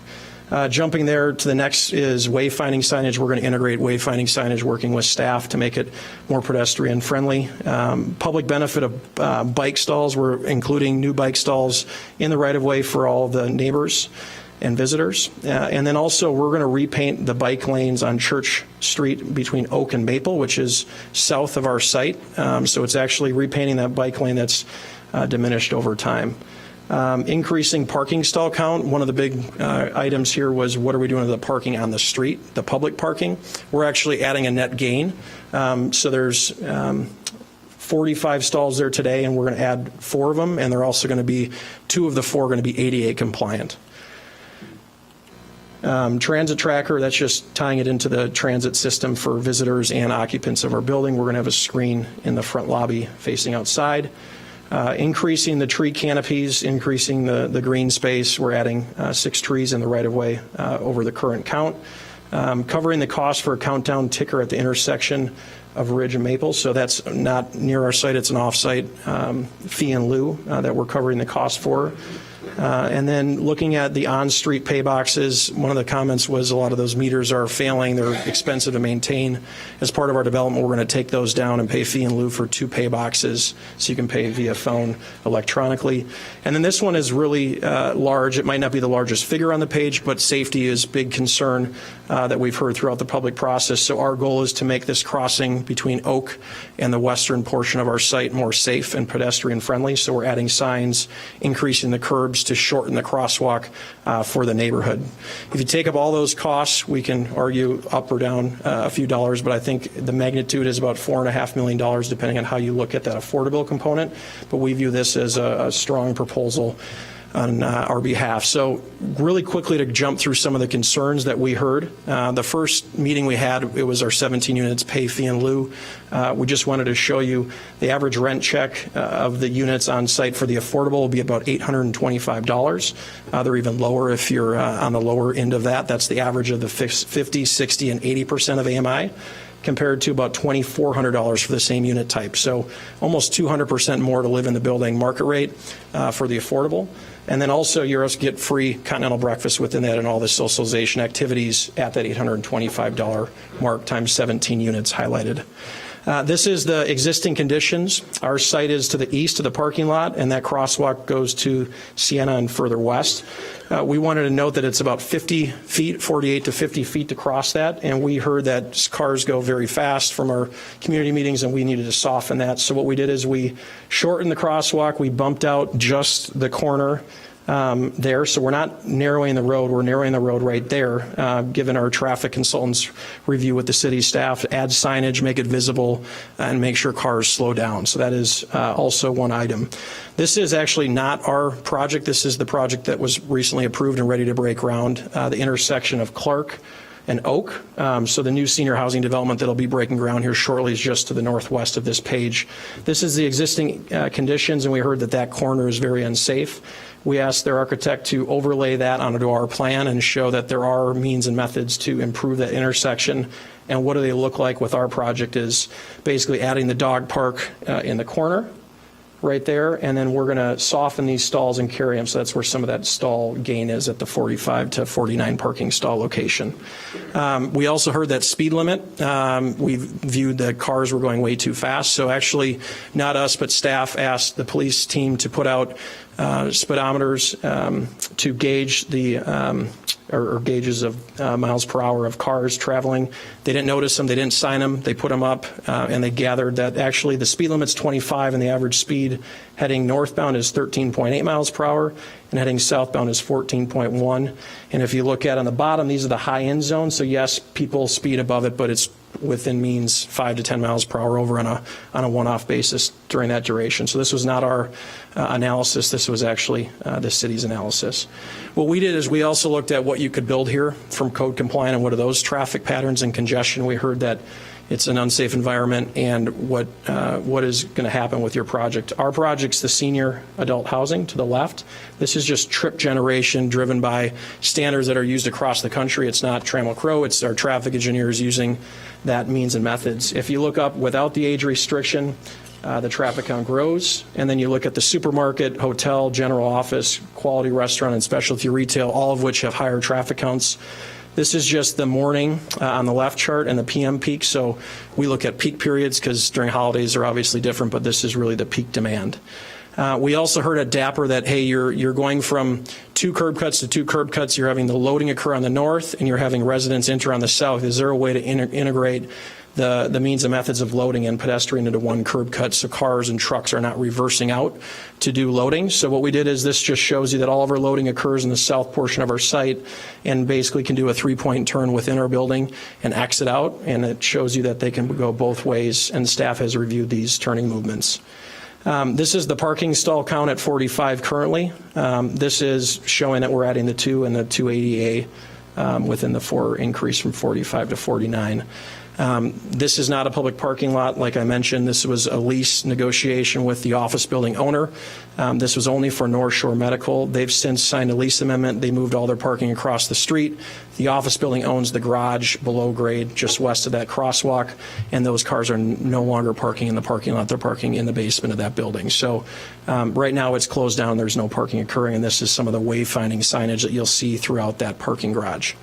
Jumping there to the next is wayfinding signage. We're going to integrate wayfinding signage, working with staff to make it more pedestrian friendly. Public benefit of bike stalls. We're including new bike stalls in the right of way for all the neighbors and visitors. And then also we're going to repaint the bike lanes on Church Street between Oak and Maple, which is south of our site. So it's actually repainting that bike lane that's diminished over time. Increasing parking stall count. One of the big items here was what are we doing with the parking on the street, the public parking? We're actually adding a net gain. So there's 45 stalls there today, and we're going to add 4 of them, and they're also going to be 2 of the 4 going to be ADA compliant. Transit tracker, that's just tying it into the transit system for visitors and occupants of our building. We're going to have a screen in the front lobby facing outside. Increasing the tree canopies, increasing the green space. We're adding 6 trees in the right-of-way over the current count. Covering the cost for a countdown ticker at the intersection of Ridge and Maple. So that's not near our site, it's an off-site fee in lieu that we're covering the cost for. And then looking at the on-street pay boxes, one of the comments was a lot of those meters are failing, they're expensive to maintain. As part of our development, we're going to take those down and pay fee in lieu for 2 pay boxes so you can pay via phone electronically. And then this one is really large. It might not be the largest figure on the page, but safety is a big concern that we've heard throughout the public process. So our goal is to make this crossing between Oak and the western portion of our site more safe and pedestrian friendly. So we're adding signs, increasing the curbs to shorten the crosswalk for the neighborhood. If you take up all those costs, we can argue up or down a few dollars, but I think the magnitude is about $4.5 million depending on how you look at that affordable component. But we view this as a strong proposal on our behalf. So really quickly to jump through some of the concerns that we heard. The first meeting we had, it was our 17 units pay fee in lieu. We just wanted to show you the average rent check of the units on site for the affordable will be about $825. They're even lower if you're on the lower end of that. That's the average of the 50, 60, and 80% of AMI, compared to about $2,400 for the same unit type. So almost 200% more to live in the building market rate for the affordable. And then also you also get free continental breakfast within that and all the socialization activities at that $825 mark times 17 units highlighted. This is the existing conditions. Our site is to the east of the parking lot, and that crosswalk goes to Sienna and further west. We wanted to note that it's about 50 feet, 48 to 50 feet to cross that, and we heard that cars go very fast from our community meetings, and we needed to soften that. So what we did is we shortened the crosswalk. We bumped out just the corner there, so we're not narrowing the road, we're narrowing the road right there, given our traffic consultant's review with the city staff, add signage, make it visible, and make sure cars slow down. So that is also one item. This is actually not our project. This is the project that was recently approved and ready to break ground, the intersection of Clark and Oak. So the new senior housing development that'll be breaking ground here shortly is just to the northwest of this page. This is the existing conditions, and we heard that that corner is very unsafe. We asked their architect to overlay that onto our plan and show that there are means and methods to improve that intersection. And what do they look like with our project is basically adding the dog park in the corner right there, and then we're going to soften these stalls and carry them. So that's where some of that stall gain is at the 45 to 49 parking stall location. We also heard that speed limit. We viewed that cars were going way too fast. So actually, not us, but staff asked the police team to put out speedometers to gauge the or gauges of miles per hour of cars traveling. They didn't notice them, they didn't sign them, they put them up, and they gathered that actually the speed limit's 25 and the average speed heading northbound is 13.8 miles per hour and heading southbound is 14.1. And if you look at on the bottom, these are the high end zones. So yes, people speed above it, but it's within means 5 to 10 miles per hour over on a one-off basis during that duration. So this was not our analysis. This was actually the city's analysis. What we did is we also looked at what you could build here from code compliant and what are those traffic patterns and congestion. We heard that it's an unsafe environment and what is going to happen with your project. Our project's the senior adult housing to the left. This is just trip generation driven by standards that are used across the country. It's not Trammell Crow, it's our traffic engineers using that means and methods. If you look up without the age restriction, the traffic count grows, and then you look at the supermarket, hotel, general office, quality restaurant, and specialty retail, all of which have higher traffic counts. This is just the morning on the left chart and the PM peak. So we look at peak periods because during holidays they're obviously different, but this is really the peak demand. We also heard at Dapper that, hey, you're going from 2 curb cuts to 2 curb cuts. You're having the loading occur on the north and you're having residents enter on the south. Is there a way to integrate the means and methods of loading and pedestrian into one curb cut so cars and trucks are not reversing out to do loading. So what we did is this just shows you that all of our loading occurs in the south portion of our site and basically can do a 3-point turn within our building and exit out, and it shows you that they can go both ways, and staff has reviewed these turning movements. This is the parking stall count at 45 currently. This is showing that we're adding the 2 and the 2 ADA within the 4 increase from 45 to 49. This is not a public parking lot. Like I mentioned, this was a lease negotiation with the office building owner. This was only for North Shore Medical. They've since signed a lease amendment. They moved all their parking across the street. The office building owns the garage below grade, just west of that crosswalk, and those cars are no longer parking in the parking lot. They're parking in the basement of that building. So right now it's closed down. There's no parking occurring, and this is some of the wayfinding signage that you'll see throughout that parking garage.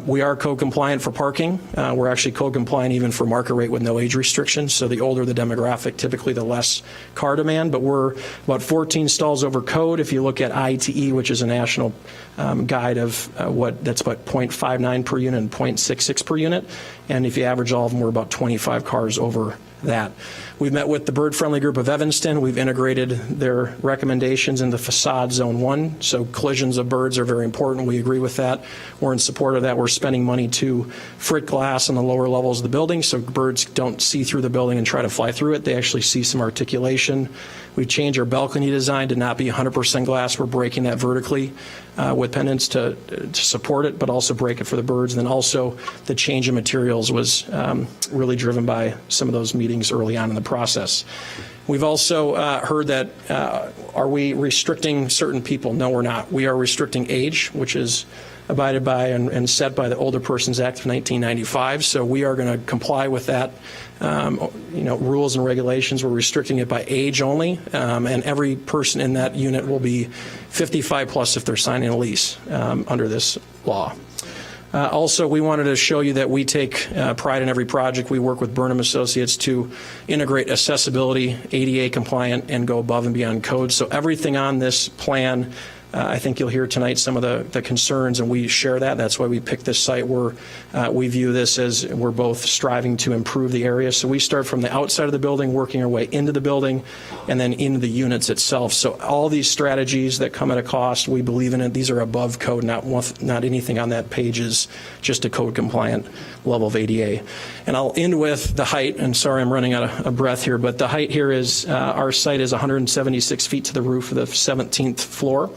We are code compliant for parking. We're actually code compliant even for market rate with no age restrictions. So the older the demographic, typically the less car demand, but we're about 14 stalls over code. If you look at ITE, which is a national guide of that's about 0.59 per unit and 0.66 per unit. And if you average all of them, we're about 25 cars over that. We've met with the bird-friendly group of Evanston. We've integrated their recommendations into facade zone 1. So collisions of birds are very important. We agree with that. We're in support of that. We're spending money to frit glass on the lower levels of the building so birds don't see through the building and try to fly through it. They actually see some articulation. We've changed our balcony design to not be 100% glass. We're breaking that vertically with pendants to support it, but also break it for the birds. And then also the change in materials was really driven by some of those meetings early on in the process. We've also heard that are we restricting certain people? No, we're not. We are restricting age, which is abided by and set by the Older Persons Act of 1995. So we are going to comply with that, rules and regulations. We're restricting it by age only, and every person in that unit will be 55 plus if they're signing a lease under this law. Also, we wanted to show you that we take pride in every project. We work with Burnham Associates to integrate accessibility, ADA compliant, and go above and beyond code. So everything on this plan, I think you'll hear tonight some of the concerns, and we share that. That's why we picked this site where we view this as we're both striving to improve the area. So we start from the outside of the building, working our way into the building, and then into the units itself. So all these strategies that come at a cost, we believe in it. These are above code. Not anything on that page is just a code compliant level of ADA. And I'll end with the height, and sorry I'm running out of breath here, but the height here is our site is 176 feet to the roof of the 17th floor.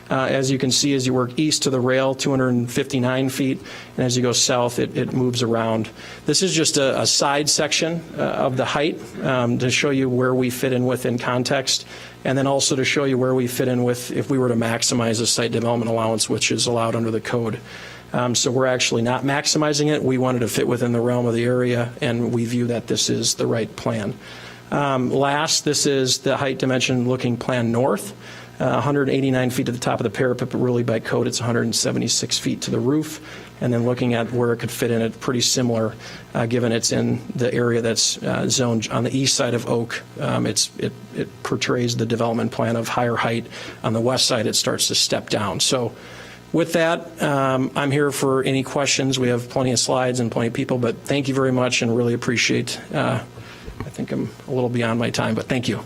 As you can see, as you work east to the rail, 259 feet, and as you go south, it moves around. This is just a side section of the height to show you where we fit in within context, and then also to show you where we fit in with if we were to maximize the site development allowance, which is allowed under the code. So we're actually not maximizing it. We wanted to fit within the realm of the area, and we view that this is the right plan. Last, this is the height dimension looking plan north. 189 feet to the top of the parapet, but really by code it's 176 feet to the roof. And then looking at where it could fit in, it's pretty similar, given it's in the area that's zoned on the east side of Oak. It portrays the development plan of higher height. On the west side, it starts to step down. So with that, I'm here for any questions. We have plenty of slides and plenty of people, but thank you very much and really appreciate. I think I'm a little beyond my time, but thank you.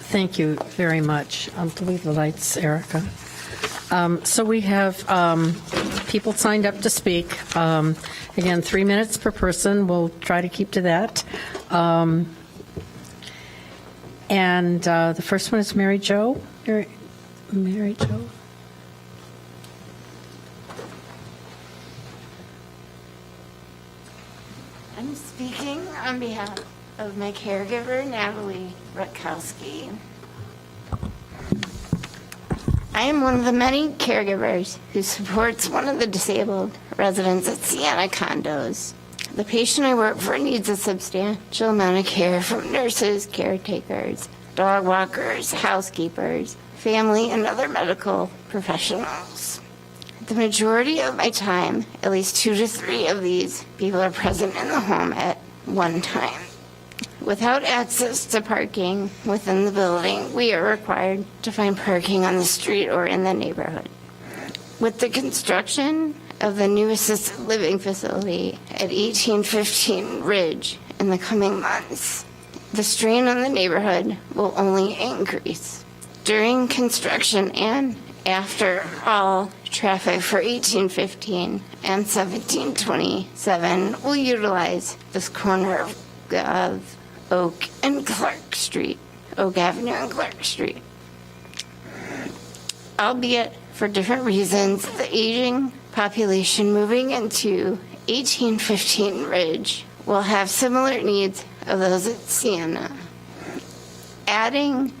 Thank you very much. To leave the lights, Erica. So we have people signed up to speak. Again, 3 minutes per person. We'll try to keep to that. And the first one is Mary Jo. Mary Jo. I'm speaking on behalf of my caregiver, Natalie Rutkowski. I am one of the many caregivers who supports one of the disabled residents at Sienna Condos. The patient I work for needs a substantial amount of care from nurses, caretakers, dog walkers, housekeepers, family, and other medical professionals. The majority of my time, at least 2 to 3 of these people are present in the home at one time. Without access to parking within the building, we are required to find parking on the street or in the neighborhood. With the construction of the new assisted living facility at 1815 Ridge in the coming months, the strain on the neighborhood will only increase. During construction and after all traffic for 1815 and 1727 will utilize this corner of Oak and Clark Street, Oak Avenue and Clark Street. Albeit for different reasons, the aging population moving into 1815 Ridge will have similar needs of those at Sienna. Adding,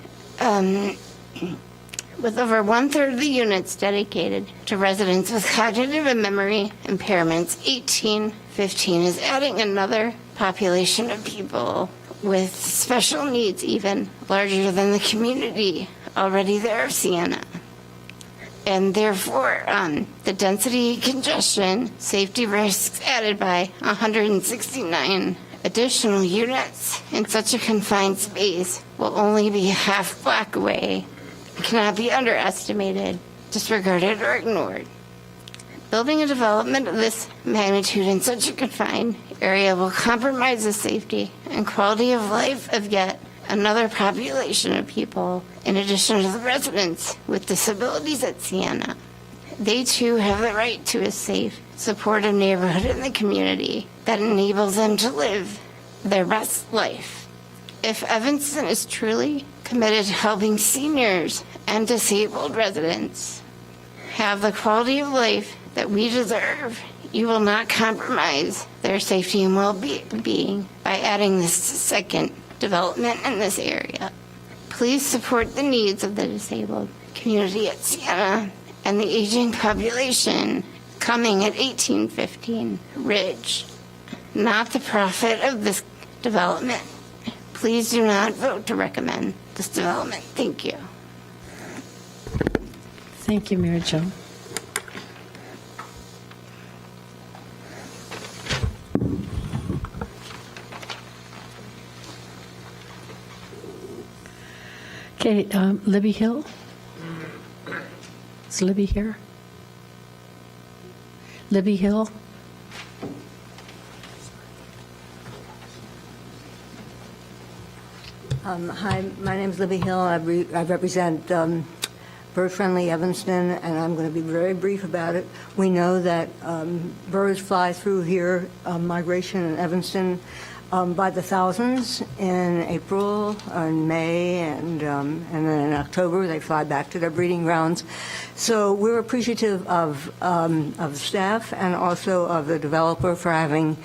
with over 1/3 of the units dedicated to residents with cognitive and memory impairments, 1815 is adding another population of people with special needs even larger than the community already there of Sienna. And therefore, the density, congestion, safety risks added by 169 additional units in such a confined space will only be a half block away. It cannot be underestimated, disregarded, or ignored. Building a development of this magnitude in such a confined area will compromise the safety and quality of life of yet another population of people, in addition to the residents with disabilities at Sienna. They too have the right to a safe, supportive neighborhood in the community that enables them to live their best life. If Evanston is truly committed to helping seniors and disabled residents have the quality of life that we deserve, you will not compromise their safety and well-being by adding this second development in this area. Please support the needs of the disabled community at Sienna and the aging population coming at 1815 Ridge, not the profit of this development. Please do not vote to recommend this development. Thank you. Thank you, Mary Jo. Okay, Libby Hill? Is Libby here? Libby Hill? Hi, my name is Libby Hill. I represent Bird Friendly Evanston, and I'm going to be very brief about it. We know that birds fly through here, migration in Evanston, by the thousands in April and May, and then in October they fly back to their breeding grounds. So we're appreciative of the staff and also of the developer for having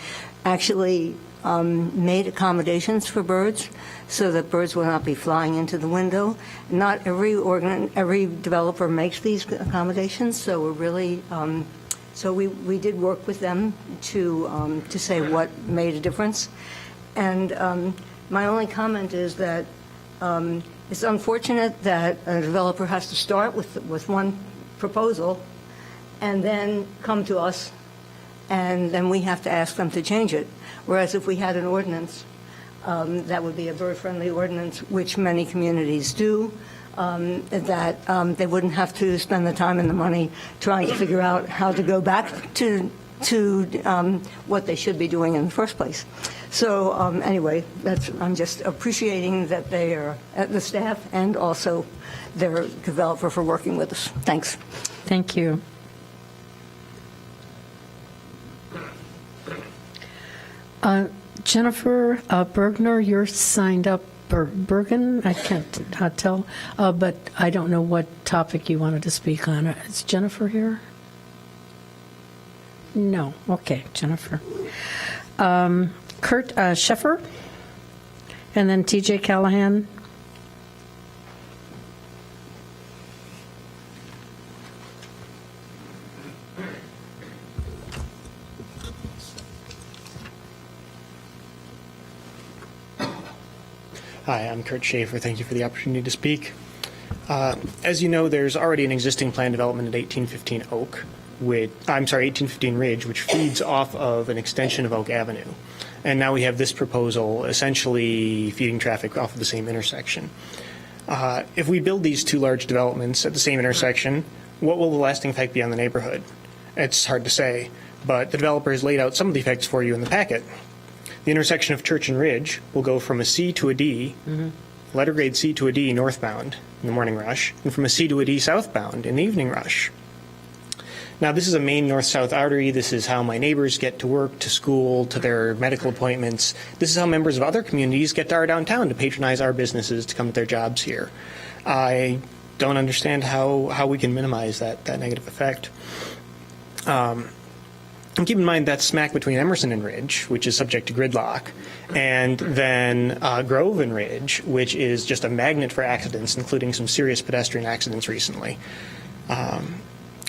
actually made accommodations for birds so that birds will not be flying into the window. Not every developer makes these accommodations, so we're really so we did work with them to say what made a difference. And my only comment is that it's unfortunate that a developer has to start with one proposal and then come to us, and then we have to ask them to change it. Whereas if we had an ordinance, that would be a bird-friendly ordinance, which many communities do, that they wouldn't have to spend the time and the money trying to figure out how to go back to what they should be doing in the first place. So anyway, I'm just appreciating that they are, the staff and also their developer for working with us. Thanks. Thank you. Jennifer Bergner, you're signed up. Bergen, I can't tell, but I don't know what topic you wanted to speak on. Is Jennifer here? No. Okay, Jennifer. Kurt Sheffer, and then TJ Callahan. Hi, I'm Kurt Schaefer. Thank you for the opportunity to speak. As you know, there's already an existing planned development at 1815 Ridge, which feeds off of an extension of Oak Avenue. And now we have this proposal essentially feeding traffic off of the same intersection. If we build these two large developments at the same intersection, what will the lasting effect be on the neighborhood? It's hard to say, but the developer has laid out some of the effects for you in the packet. The intersection of Church and Ridge will go from a C to a D, letter grade C to a D northbound in the morning rush, and from a C to a D southbound in the evening rush. Now, this is a main north-south artery. This is how my neighbors get to work, to school, to their medical appointments. This is how members of other communities get to our downtown to patronize our businesses, to come to their jobs here. I don't understand how we can minimize that negative effect. And keep in mind that's smack between Emerson and Ridge, which is subject to gridlock, and then Grove and Ridge, which is just a magnet for accidents, including some serious pedestrian accidents recently.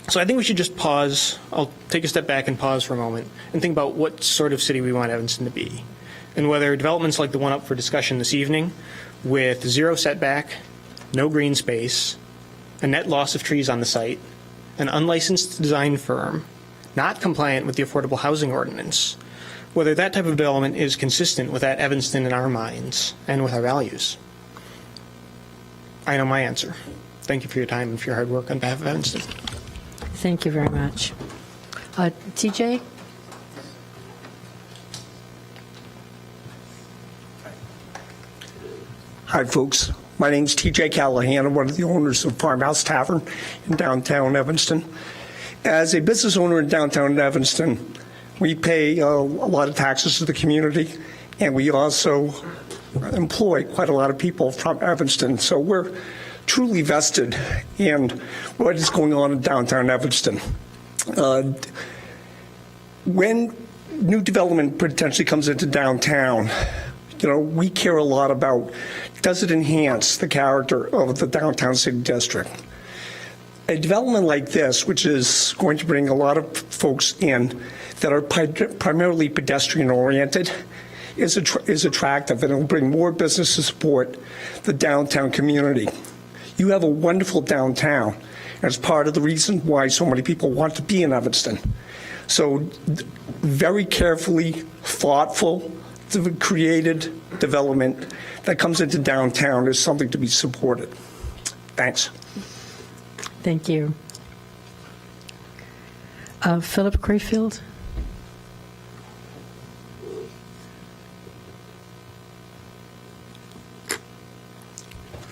So I think we should just pause. I'll take a step back and pause for a moment and think about what sort of city we want Evanston to be, and whether developments like the one up for discussion this evening, with zero setback, no green space, a net loss of trees on the site, an unlicensed design firm, not compliant with the Affordable Housing Ordinance, whether that type of development is consistent with that Evanston in our minds and with our values. I know my answer. Thank you for your time and for your hard work on behalf of Evanston. Thank you very much. TJ? Hi, folks. My name's TJ Callahan. I'm one of the owners of Farmhouse Tavern in downtown Evanston. As a business owner in downtown Evanston, we pay a lot of taxes to the community, and we also employ quite a lot of people from Evanston. So we're truly vested in what is going on in downtown Evanston. When new development potentially comes into downtown, we care a lot about, does it enhance the character of the downtown city district? A development like this, which is going to bring a lot of folks in that are primarily pedestrian-oriented, is attractive, and it will bring more business to support the downtown community. You have a wonderful downtown, and it's part of the reason why so many people want to be in Evanston. So very carefully, thoughtful, created development that comes into downtown is something to be supported. Thanks. Thank you. Philip Crayfield?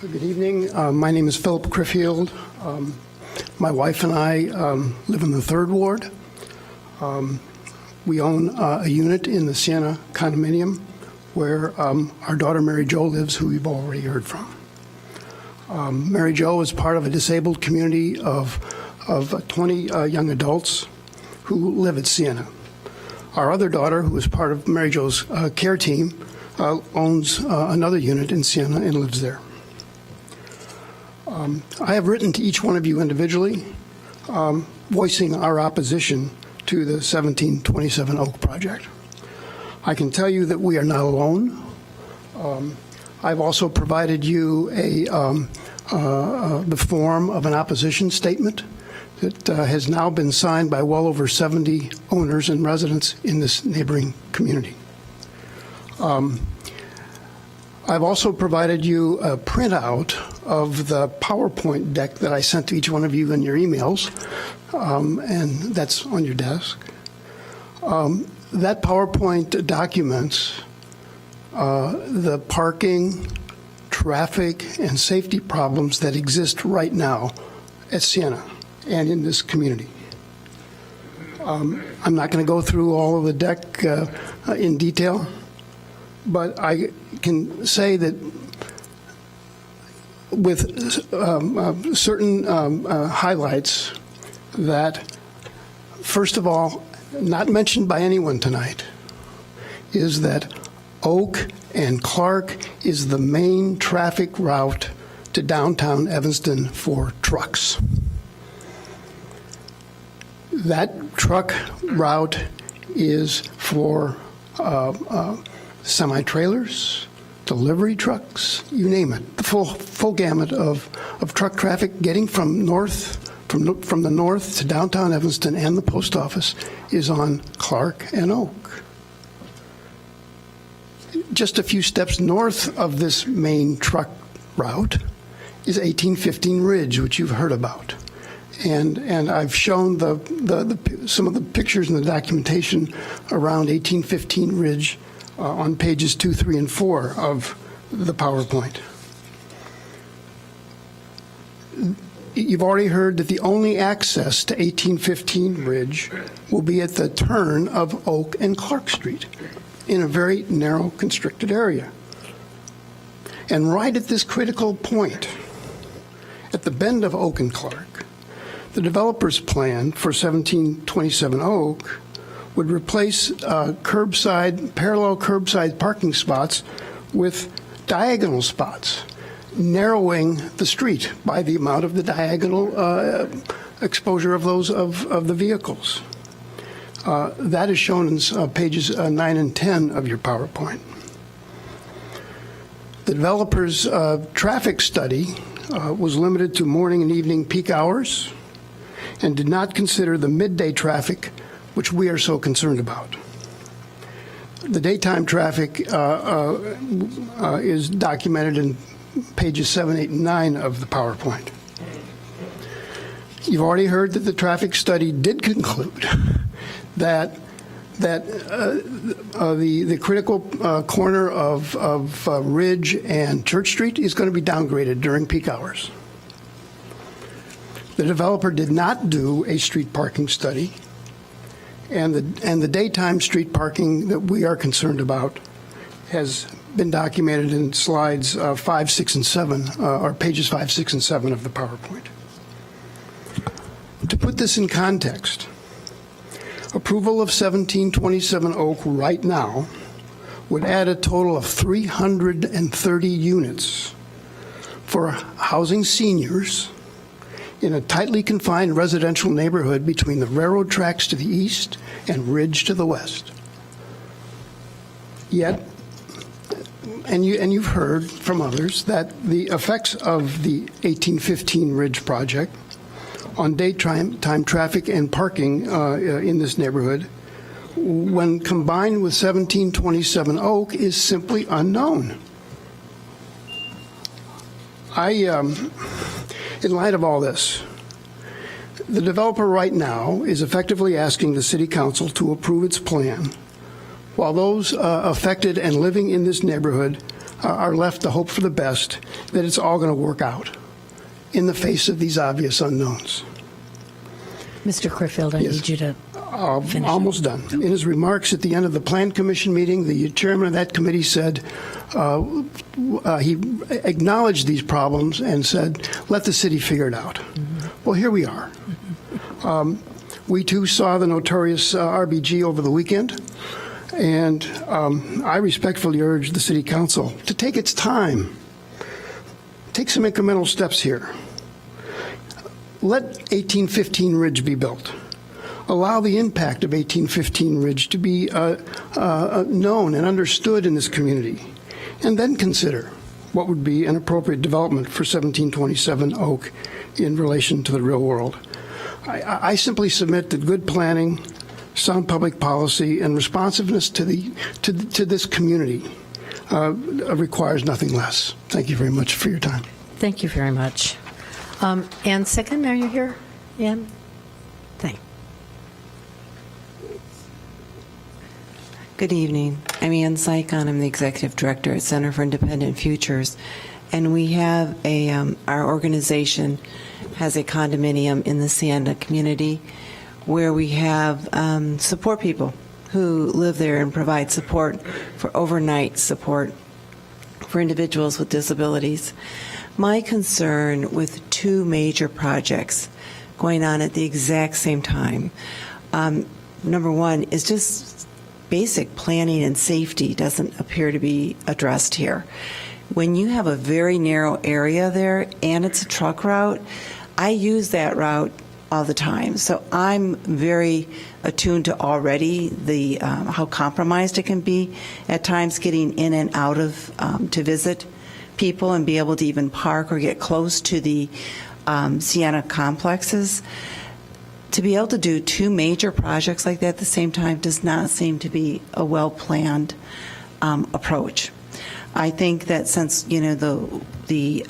Good evening. My name is Philip Crayfield. My wife and I live in the 3rd Ward. We own a unit in the Sienna condominium where our daughter Mary Jo lives, who we've already heard from. Mary Jo is part of a disabled community of 20 young adults who live at Sienna. Our other daughter, who is part of Mary Jo's care team, owns another unit in Sienna and lives there. I have written to each one of you individually, voicing our opposition to the 1727 Oak project. I can tell you that we are not alone. I've also provided you the form of an opposition statement that has now been signed by well over 70 owners and residents in this neighboring community. I've also provided you a printout of the PowerPoint deck that I sent to each one of you in your emails, and that's on your desk. That PowerPoint documents the parking, traffic, and safety problems that exist right now at Sienna and in this community. I'm not going to go through all of the deck in detail, but I can say that with certain highlights that, first of all, not mentioned by anyone tonight, is that Oak and Clark is the main traffic route to downtown Evanston for trucks. That truck route is for semi-trailers, delivery trucks, you name it, the full gamut of truck traffic getting from the north to downtown Evanston and the post office is on Clark and Oak. Just a few steps north of this main truck route is 1815 Ridge, which you've heard about. And I've shown some of the pictures and the documentation around 1815 Ridge on pages 2, 3, and 4 of the PowerPoint. You've already heard that the only access to 1815 Ridge will be at the turn of Oak and Clark Street in a very narrow, constricted area. And right at this critical point, at the bend of Oak and Clark, the developer's plan for 1727 Oak would replace parallel curbside parking spots with diagonal spots, narrowing the street by the amount of the diagonal exposure of those of the vehicles. That is shown in pages 9 and 10 of your PowerPoint. The developer's traffic study was limited to morning and evening peak hours and did not consider the midday traffic, which we are so concerned about. The daytime traffic is documented in pages 7, 8, and 9 of the PowerPoint. You've already heard that the traffic study did conclude that the critical corner of Ridge and Church Street is going to be downgraded during peak hours. The developer did not do a street parking study, and the daytime street parking that we are concerned about has been documented in slides 5, 6, and 7, or pages 5, 6, and 7 of the PowerPoint. To put this in context, approval of 1727 Oak right now would add a total of 330 units for housing seniors in a tightly confined residential neighborhood between the railroad tracks to the east and Ridge to the west. Yet, and you've heard from others that the effects of the 1815 Ridge project on daytime traffic and parking in this neighborhood, when combined with 1727 Oak, is simply unknown. In light of all this, the developer right now is effectively asking the City Council to approve its plan, while those affected and living in this neighborhood are left to hope for the best that it's all going to work out in the face of these obvious unknowns. Mr. Crefeld, I need you to finish. Almost done. In his remarks at the end of the Plan Commission meeting, the chairman of that committee said he acknowledged these problems and said, let the city figure it out. Well, here we are. We too saw the notorious RBG over the weekend, and I respectfully urge the City Council to take its time, take some incremental steps here. Let 1815 Ridge be built. Allow the impact of 1815 Ridge to be known and understood in this community, and then consider what would be an appropriate development for 1727 Oak in relation to the real world. I simply submit that good planning, sound public policy, and responsiveness to this community requires nothing less. Thank you very much for your time. Thank you very much. Ann Second, are you here? Ann? Thank you. Good evening. I'm Ann Sykon. I'm the Executive Director at Center for Independent Futures. And we have our organization has a condominium in the Siena community where we have support people who live there and provide support for overnight support for individuals with disabilities. My concern with two major projects going on at the exact same time, number one is just basic planning and safety doesn't appear to be addressed here. When you have a very narrow area there and it's a truck route, I use that route all the time. So I'm very attuned to already the how compromised it can be at times getting in and out of to visit people and be able to even park or get close to the Siena complexes. To be able to do two major projects like that at the same time does not seem to be a well-planned approach. I think that since the the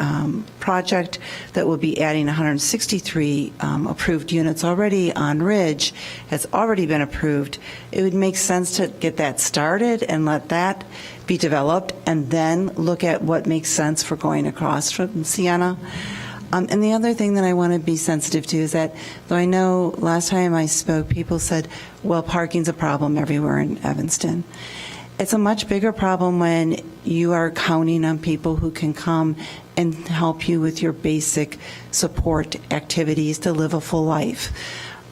project that will be adding 163 approved units already on Ridge has already been approved. It would make sense to get that started and let that be developed, and then look at what makes sense for going across from Sienna. And the other thing that I want to be sensitive to is that, though I know last time I spoke, people said, well, parking's a problem everywhere in Evanston. It's a much bigger problem when you are counting on people who can come and help you with your basic support activities to live a full life.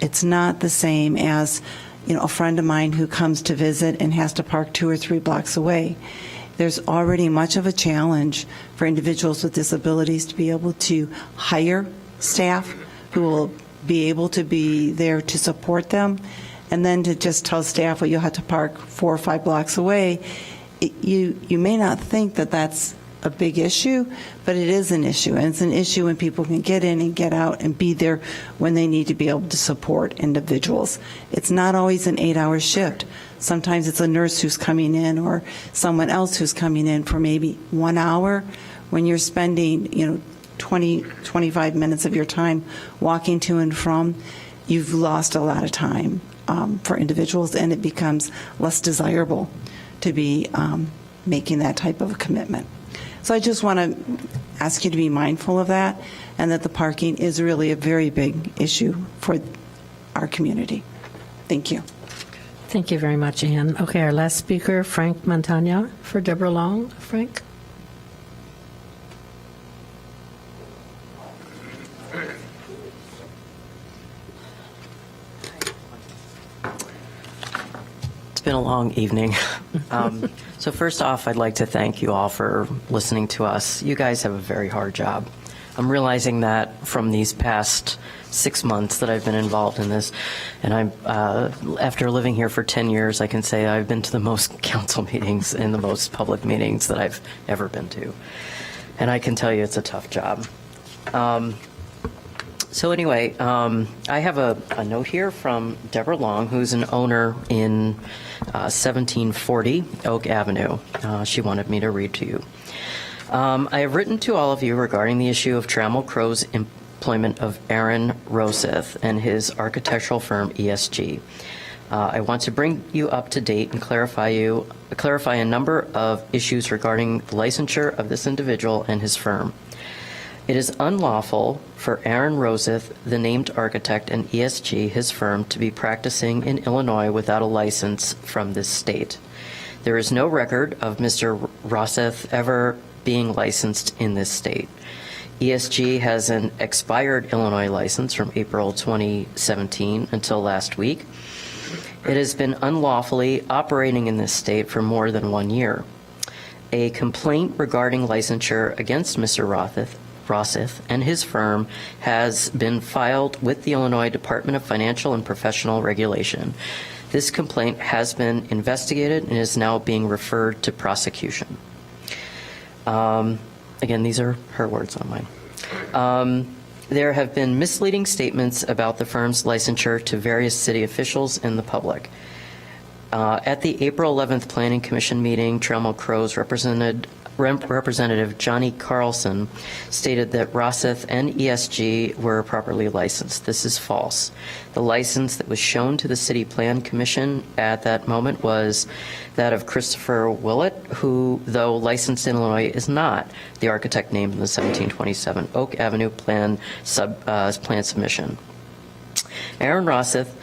It's not the same as, a friend of mine who comes to visit and has to park 2 or 3 blocks away. There's already much of a challenge for individuals with disabilities to be able to hire staff who will be able to be there to support them, and then to just tell staff, well, you'll have to park 4 or 5 blocks away. You may not think that that's a big issue, but it is an issue, and it's an issue when people can get in and get out and be there when they need to be able to support individuals. It's not always an 8-hour shift. Sometimes it's a nurse who's coming in or someone else who's coming in for maybe 1 hour. When you're spending, 20, 25 minutes of your time walking to and from, you've lost a lot of time for individuals, and it becomes less desirable to be making that type of a commitment. So I just want to ask you to be mindful of that, and that the parking is really a very big issue for our community. Thank you. Thank you very much, Ann. Okay, our last speaker, Frank Montagna for Deborah Long. Frank? It's been a long evening. So first off, I'd like to thank you all for listening to us. You guys have a very hard job. I'm realizing that from these past 6 months that I've been involved in this, and after living here for 10 years, I can say I've been to the most council meetings and the most public meetings that I've ever been to. And I can tell you it's a tough job. So anyway, I have a note here from Deborah Long, who's an owner in 1740 Oak Avenue. She wanted me to read to you. I have written to all of you regarding the issue of Trammell Crow's employment of Aaron Roseth and his architectural firm ESG. I want to bring you up to date and clarify a number of issues regarding the licensure of this individual and his firm. It is unlawful for Aaron Roseth, the named architect, and ESG, his firm, to be practicing in Illinois without a license from this state. There is no record of Mr. Roseth ever being licensed in this state. ESG has an expired Illinois license from April 2017 until last week. It has been unlawfully operating in this state for more than 1 year. A complaint regarding licensure against Mr. Roseth and his firm has been filed with the Illinois Department of Financial and Professional Regulation. This complaint has been investigated and is now being referred to prosecution. Again, these are her words, not mine. There have been misleading statements about the firm's licensure to various city officials and the public. At the April 11th Planning Commission meeting, Trammell Crow's Representative Johnny Carlson stated that Roseth and ESG were properly licensed. This is false. The license that was shown to the City Plan Commission at that moment was that of Christopher Willett, who, though licensed in Illinois, is not the architect named in the 1727 Oak Avenue plan submission. Aaron Roseth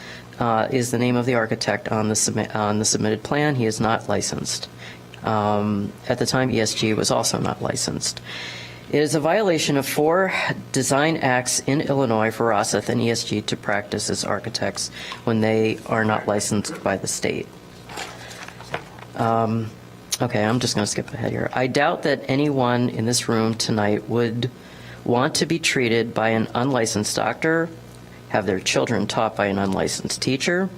is the name of the architect on the submitted plan. He is not licensed. At the time, ESG was also not licensed. It is a violation of 4 design acts in Illinois for Roseth and ESG to practice as architects when they are not licensed by the state. Okay, I'm just going to skip ahead here. I doubt that anyone in this room tonight would want to be treated by an unlicensed doctor, have their children taught by an unlicensed teacher.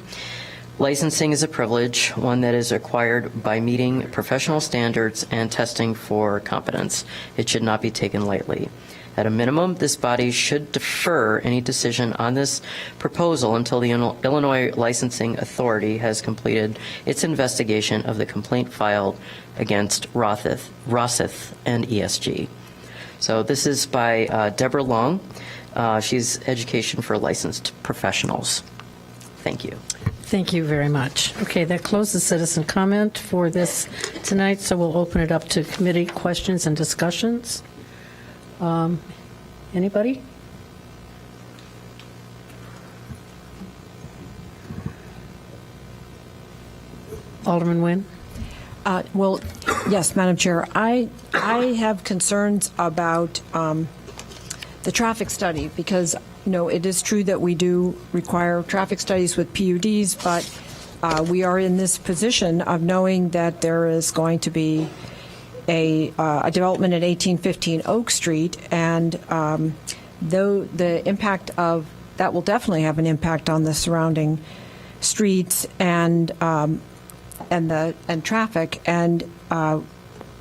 Licensing is a privilege, one that is acquired by meeting professional standards and testing for competence. It should not be taken lightly. At a minimum, this body should defer any decision on this proposal until the Illinois Licensing Authority has completed its investigation of the complaint filed against Roseth and ESG. So this is by Deborah Long. She's Education for Licensed Professionals. Thank you. Thank you very much. Okay, that closes citizen comment for this tonight, so we'll open it up to committee questions and discussions. Anybody? Alderman Nguyen? Well, yes, Madam Chair. I have concerns about the traffic study because, it is true that we do require traffic studies with PUDs, but we are in this position of knowing that there is going to be a development at 1815 Oak Street, and though the impact of that will definitely have an impact on the surrounding streets and traffic,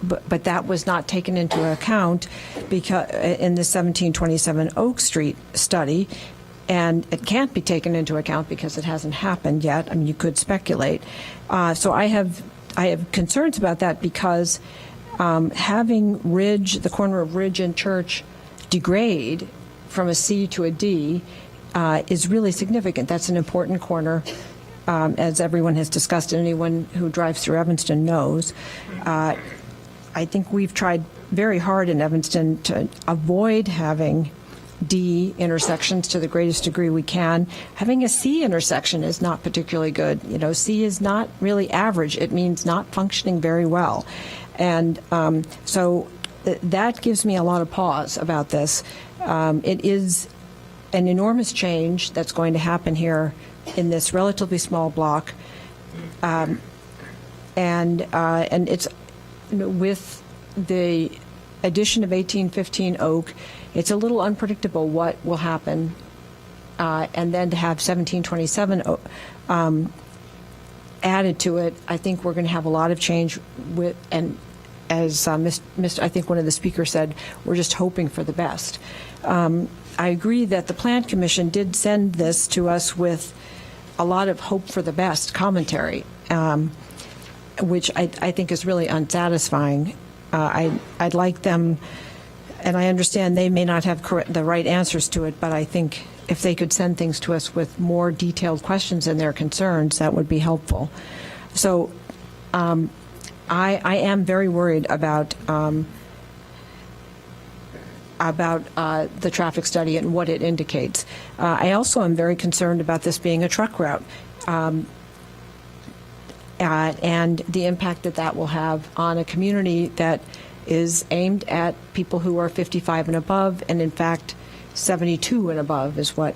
but that was not taken into account because in the 1727 Oak Street study, and it can't be taken into account because it hasn't happened yet. I mean, you could speculate. So I have concerns about that because having Ridge, the corner of Ridge and Church, degrade from a C to a D is really significant. That's an important corner. As everyone has discussed, and anyone who drives through Evanston knows. I think we've tried very hard in Evanston to avoid having D intersections to the greatest degree we can. Having a C intersection is not particularly good. C is not really average. It means not functioning very well. And so that gives me a lot of pause about this. It is an enormous change that's going to happen here in this relatively small block, and it's with the addition of 1815 Oak, it's a little unpredictable what will happen, and then to have 1727 added to it, I think we're going to have a lot of change with, and as I think one of the speakers said, we're just hoping for the best. I agree that the Plan Commission did send this to us with a lot of hope for the best commentary, which I think is really unsatisfying. I'd like them, and I understand they may not have the right answers to it, but I think if they could send things to us with more detailed questions and their concerns, that would be helpful. So I am very worried about the traffic study and what it indicates. I also am very concerned about this being a truck route and the impact that will have on a community that is aimed at people who are 55 and above, and in fact 72 and above is what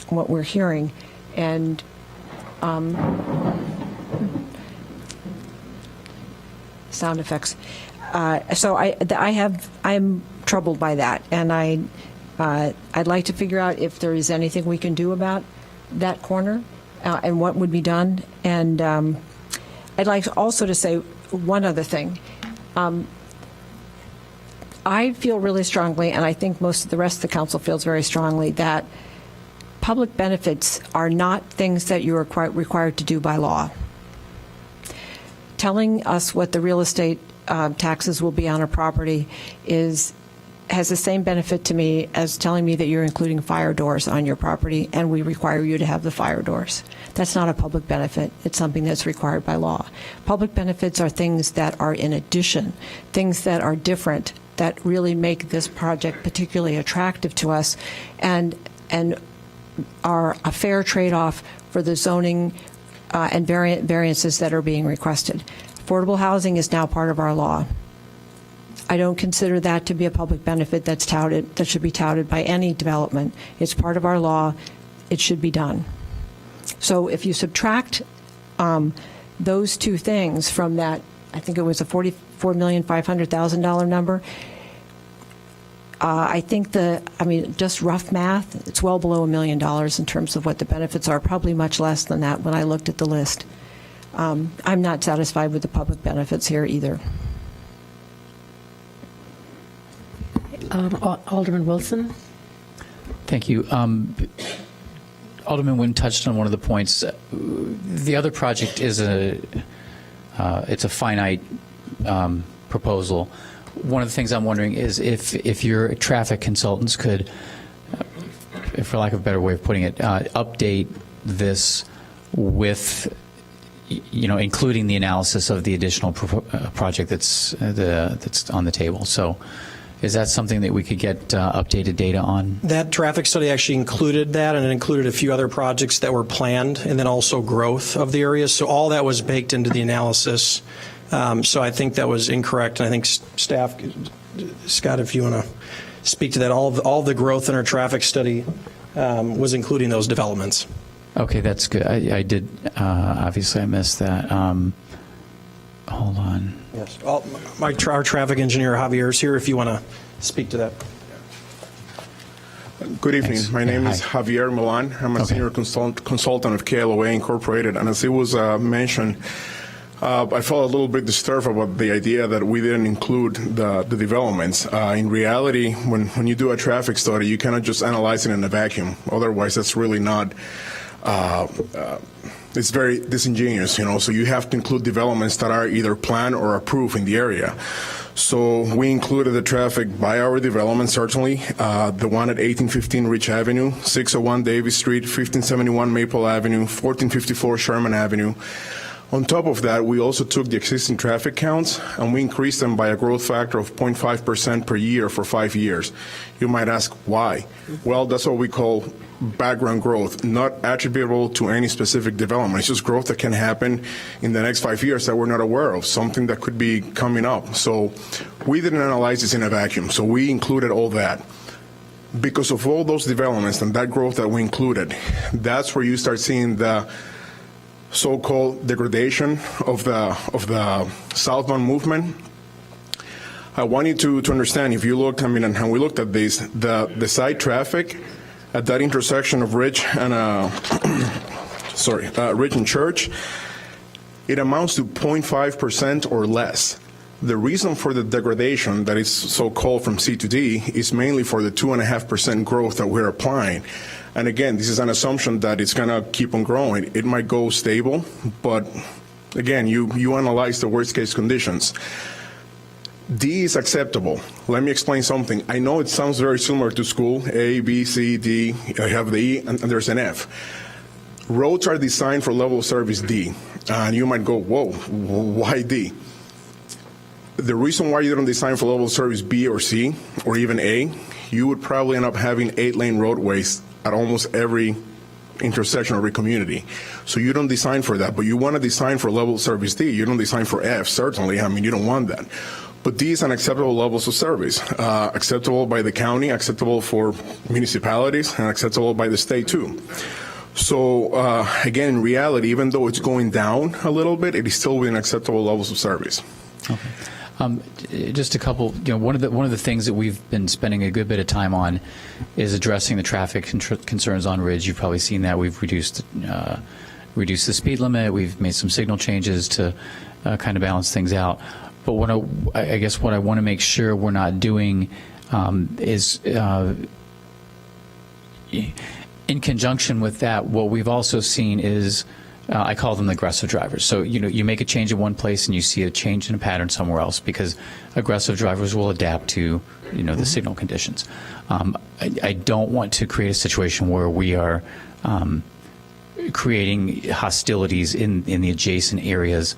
we're hearing. And sound effects. So I'm troubled by that, and I'd like to figure out if there is anything we can do about that corner and what would be done. And I'd like also to say one other thing. I feel really strongly, and I think most of the rest of the council feels very strongly, that public benefits are not things that you are required to do by law. Telling us what the real estate taxes will be on a property has the same benefit to me as telling me that you're including fire doors on your property and we require you to have the fire doors. That's not a public benefit. It's something that's required by law. Public benefits are things that are in addition, things that are different, that really make this project particularly attractive to us and are a fair trade-off for the zoning and variances that are being requested. Affordable housing is now part of our law. I don't consider that to be a public benefit that should be touted by any development. It's part of our law. It should be done. So if you subtract those two things from that, I think it was a $44,500,000 number. I think just rough math, it's well below $1 million in terms of what the benefits are, probably much less than that when I looked at the list. I'm not satisfied with the public benefits here either. Alderman Wilson? Thank you. Alderman Nguyen touched on one of the points. The other project is it's a finite proposal. one of the things I'm wondering is if your traffic consultants could, for lack of a better way of putting it, update this with, including the analysis of the additional project that's on the table. So is that something that we could get updated data on? That traffic study actually included that, and it included a few other projects that were planned, and then also growth of the area. So all that was baked into the analysis. So I think that was incorrect, and I think staff, Scott, if you want to speak to that, all the growth in our traffic study was including those developments. Okay, that's good. I did, obviously I missed that. Hold on. Yes. Our traffic engineer, Javier, is here if you want to speak to that. Good evening. My name is Javier Milan. I'm a senior consultant of KLOA Incorporated, and as it was mentioned, I felt a little bit disturbed about the idea that we didn't include the developments. In reality, when you do a traffic study, you cannot just analyze it in a vacuum. Otherwise, that's really not, it's very disingenuous, So you have to include developments that are either planned or approved in the area. So we included the traffic by our development, certainly. The one at 1815 Rich Avenue, 601 Davis Street, 1571 Maple Avenue, 1454 Sherman Avenue. On top of that, we also took the existing traffic counts and we increased them by a growth factor of 0.5% per year for 5 years. You might ask why? Well, that's what we call background growth, not attributable to any specific development. It's just growth that can happen in the next 5 years that we're not aware of, something that could be coming up. So we didn't analyze this in a vacuum, so we included all that. Because of all those developments and that growth that we included, that's where you start seeing the so-called degradation of the southbound movement. I want you to understand, if you look, and we looked at this, the side traffic at that intersection of Ridge and Ridge and Church, it amounts to 0.5% or less. The reason for the degradation that is so-called from C to D is mainly for the 2.5% growth that we're applying. And again, this is an assumption that it's going to keep on growing. It might go stable, but again, you analyze the worst case conditions. D is acceptable. Let me explain something. I know it sounds very similar to school, A, B, C, D, I have the E, and there's an F. Roads are designed for level of service D, and you might go, whoa, why D? The reason why you don't design for level of service B or C, or even A, you would probably end up having 8-lane roadways at almost every intersection of every community. So you don't design for that, but you want to design for level of service D. You don't design for F, certainly. You don't want that. But these are acceptable levels of service, acceptable by the county, acceptable for municipalities, and acceptable by the state too. So again, in reality, even though it's going down a little bit, it is still within acceptable levels of service. Okay. Just a couple, one of the things that we've been spending a good bit of time on is addressing the traffic concerns on Ridge. You've probably seen that. We've reduced the speed limit. We've made some signal changes to kind of balance things out. But what I guess what I want to make sure we're not doing is in conjunction with that, what we've also seen is I call them aggressive drivers. So, you make a change in one place and you see a change in a pattern somewhere else because aggressive drivers will adapt to, the signal conditions. I don't want to create a situation where we are creating hostilities in the adjacent areas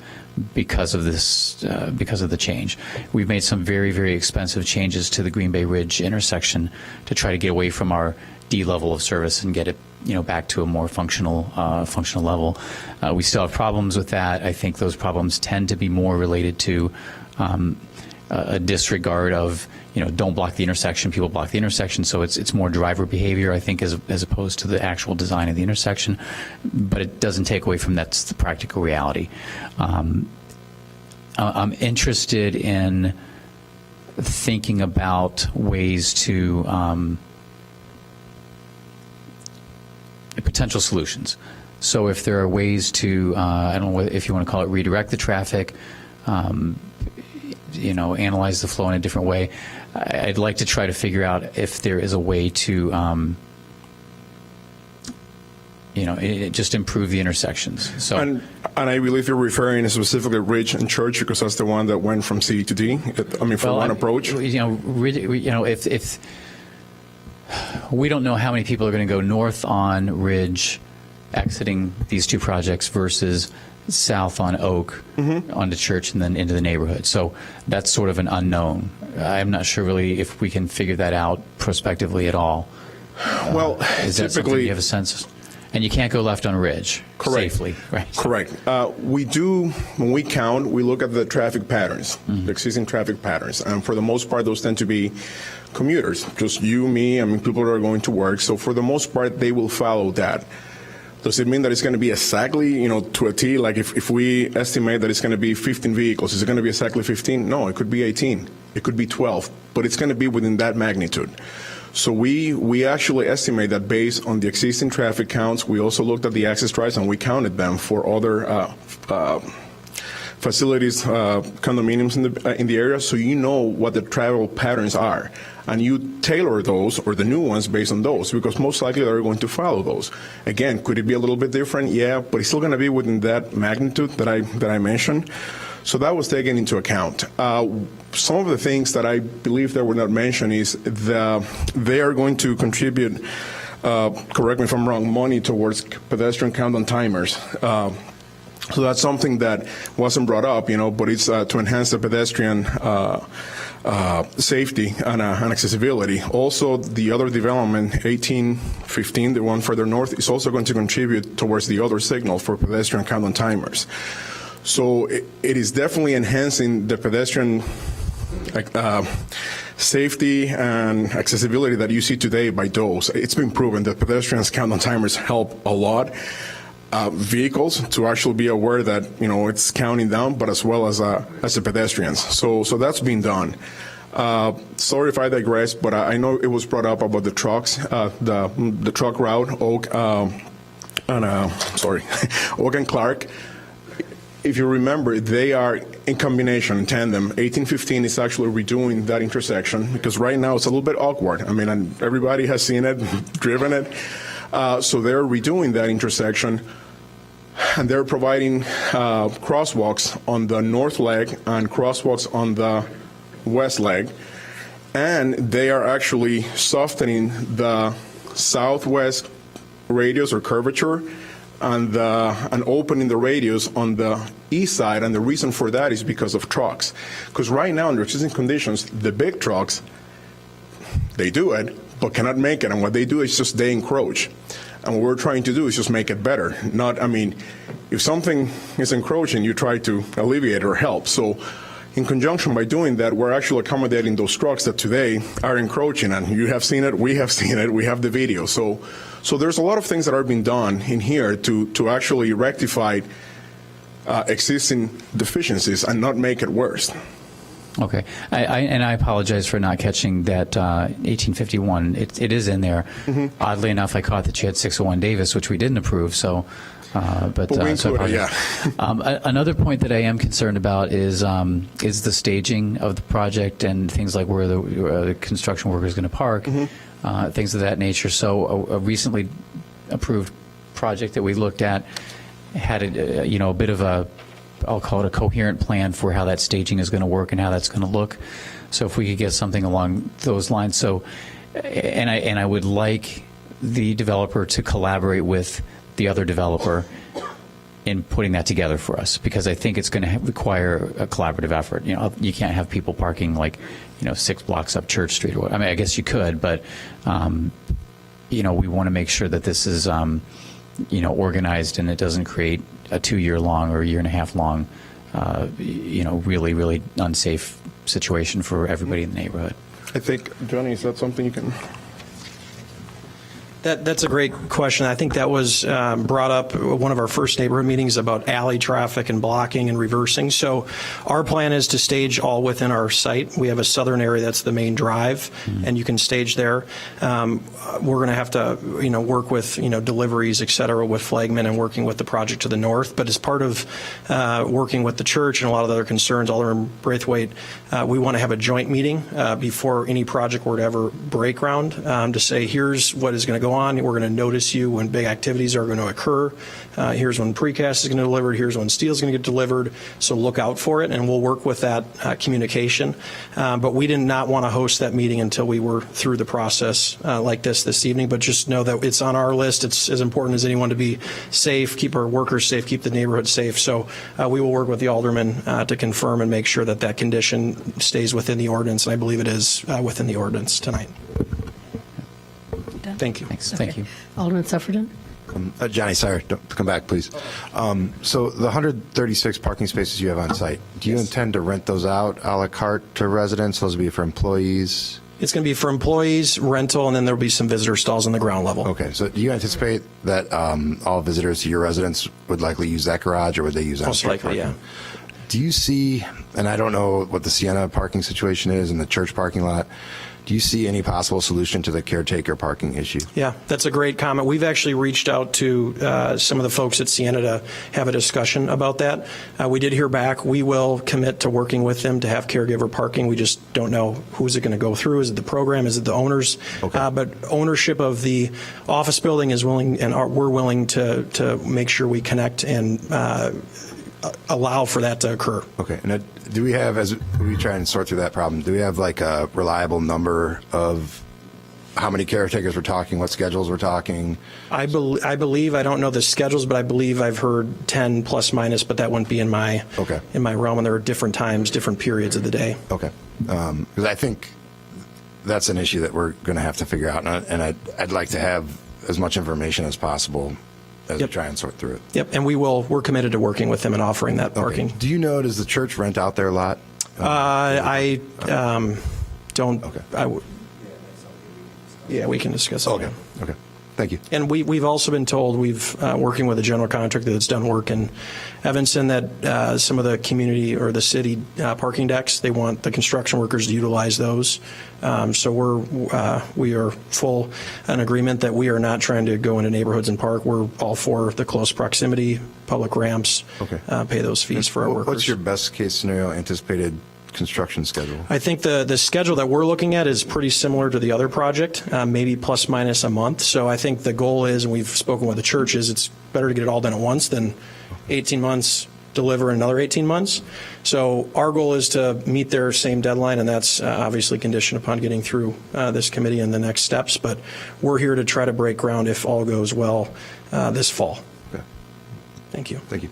because of this, because of the change. We've made some very, very expensive changes to the Green Bay Ridge intersection to try to get away from our D level of service and get it back to a more functional level. We still have problems with that. I think those problems tend to be more related to a disregard of don't block the intersection. People block the intersection, so it's more driver behavior, I think, as opposed to the actual design of the intersection. But it doesn't take away from that's the practical reality. I'm interested in thinking about ways to potential solutions. So if there are ways to, I don't know if you want to call it redirect the traffic, analyze the flow in a different way, I'd like to try to figure out if there is a way to it just improve the intersections. So. And I believe you're referring specifically Ridge and Church because that's the one that went from C to D. For one approach. If we don't know how many people are going to go north on Ridge, exiting these two projects versus south on Oak, onto Church, and then into the neighborhood. So that's sort of an unknown. I'm not sure really if we can figure that out prospectively at all. Well, is that something you have a sense? And you can't go left on Ridge safely, right? Correct. We do, when we count, we look at the traffic patterns, the existing traffic patterns. And for the most part, those tend to be commuters, just you, me, people that are going to work. So for the most part, they will follow that. Does it mean that it's going to be exactly, to a T? Like if we estimate that it's going to be 15 vehicles, is it going to be exactly 15? No, it could be 18. It could be 12. But it's going to be within that magnitude. So we actually estimate that based on the existing traffic counts. We also looked at the access drives and we counted them for other facilities, condominiums in the area, so you know what the travel patterns are. And you tailor those, or the new ones, based on those, because most likely they're going to follow those. Again, could it be a little bit different? Yeah, but it's still going to be within that magnitude that I mentioned. So that was taken into account. Some of the things that I believe that were not mentioned is they are going to contribute, correct me if I'm wrong, money towards pedestrian countdown timers. So that's something that wasn't brought up, but it's to enhance the pedestrian safety and accessibility. Also, the other development, 1815, the one further north, is also going to contribute towards the other signal for pedestrian countdown timers. So it is definitely enhancing the pedestrian safety and accessibility that you see today by those. It's been proven that pedestrians countdown timers help a lot. Vehicles to actually be aware that it's counting down, but as well as the pedestrians. So that's being done. Sorry if I digress, but I know it was brought up about the trucks, the truck route, Oak and Clark. If you remember, they are in combination, in tandem. 1815 is actually redoing that intersection because right now it's a little bit awkward. And everybody has seen it, driven it. So they're redoing that intersection, and they're providing crosswalks on the north leg and crosswalks on the west leg. And they are actually softening the southwest radius or curvature and opening the radius on the east side. And the reason for that is because of trucks. Because right now, under existing conditions, the big trucks, they do it, but cannot make it. And what they do is just they encroach. And what we're trying to do is just make it better. If something is encroaching, you try to alleviate or help. So in conjunction by doing that, we're actually accommodating those trucks that today are encroaching. And you have seen it, we have seen it, we have the video. So there's a lot of things that are being done in here to actually rectify existing deficiencies and not make it worse. Okay, I apologize for not catching that 1851. It is in there. Oddly enough, I caught that you had 601 Davis, which we didn't approve. Another point that I am concerned about is the staging of the project and things like where the construction worker is going to park, things of that nature. So a recently approved project that we looked at had a bit of a, I'll call it a coherent plan for how that staging is going to work and how that's going to look. So if we could get something along those lines. So, and I would like the developer to collaborate with the other developer in putting that together for us, because I think it's going to require a collaborative effort. You can't have people parking 6 blocks up Church Street. I guess you could, but we want to make sure that this is organized and it doesn't create a 2-year-long or a 1.5-year-long, really, really unsafe situation for everybody in the neighborhood. I think, Johnny, is that something you can? That's a great question. I think that was brought up at one of our first neighborhood meetings about alley traffic and blocking and reversing. So our plan is to stage all within our site. We have a southern area that's the main drive, and you can stage there. We're going to have to, work with, deliveries, et cetera, with Flagman and working with the project to the north. But as part of working with the church and a lot of the other concerns, Alderman Braithwaite, we want to have a joint meeting before any project were to ever break ground to say, here's what is going to go on. We're going to notice you when big activities are going to occur. Here's when precast is going to be delivered. Here's when steel is going to get delivered. So look out for it, and we'll work with that communication. But we did not want to host that meeting until we were through the process like this evening. But just know that it's on our list. It's as important as anyone to be safe, keep our workers safe, keep the neighborhood safe. So we will work with the alderman to confirm and make sure that that condition stays within the ordinance, and I believe it is within the ordinance tonight. Thank you. Thanks. Thank you. Alderman Suffredin? Johnny, sorry, don't come back, please. So the 136 parking spaces you have on site, do you intend to rent those out a la carte to residents? Those will be for employees? It's going to be for employees, rental, and then there'll be some visitor stalls on the ground level. Okay, so do you anticipate that all visitors to your residence would likely use that garage, or would they use Most on-street likely, parking? yeah. Do you see, and I don't know what the Sienna parking situation is in the church parking lot, do you see any possible solution to the caretaker parking issue? Yeah, that's a great comment. We've actually reached out to some of the folks at Sienna to have a discussion about that. We did hear back. We will commit to working with them to have caregiver parking. We just don't know who's it going to go through. Is it the program? Is it the owners? Okay. But ownership of the office building is willing, and we're willing to make sure we connect and allow for that to occur. Okay, and do we have, as we try and sort through that problem, do we have like a reliable number of how many caretakers we're talking, what schedules we're talking? I believe, I don't know the schedules, but I believe I've heard 10 plus minus, but that wouldn't be in my realm, and there are different times, different periods of the day. Okay, because I think that's an issue that we're going to have to figure out, and I'd like to have as much information as possible as we try and sort through it. Yep, and we're committed to working with them and offering that parking. Do you know, does the church rent out their lot? I don't. Okay. Yeah, we can discuss that. Okay. Thank you. And we've also been told, working with a general contractor that's done work in Evanston, that some of the community or the city parking decks, they want the construction workers to utilize those. So we are full in agreement that we are not trying to go into neighborhoods and park. We're all for the close proximity, public ramps, pay those fees for our workers. What's your best case scenario anticipated construction schedule? I think the schedule that we're looking at is pretty similar to the other project, maybe plus minus a month. So I think the goal is, and we've spoken with the church, is it's better to get it all done at once than 18 months, deliver another 18 months. So our goal is to meet their same deadline, and that's obviously conditioned upon getting through this committee and the next steps. But we're here to try to break ground if all goes well this fall. Okay. Thank you. Thank you.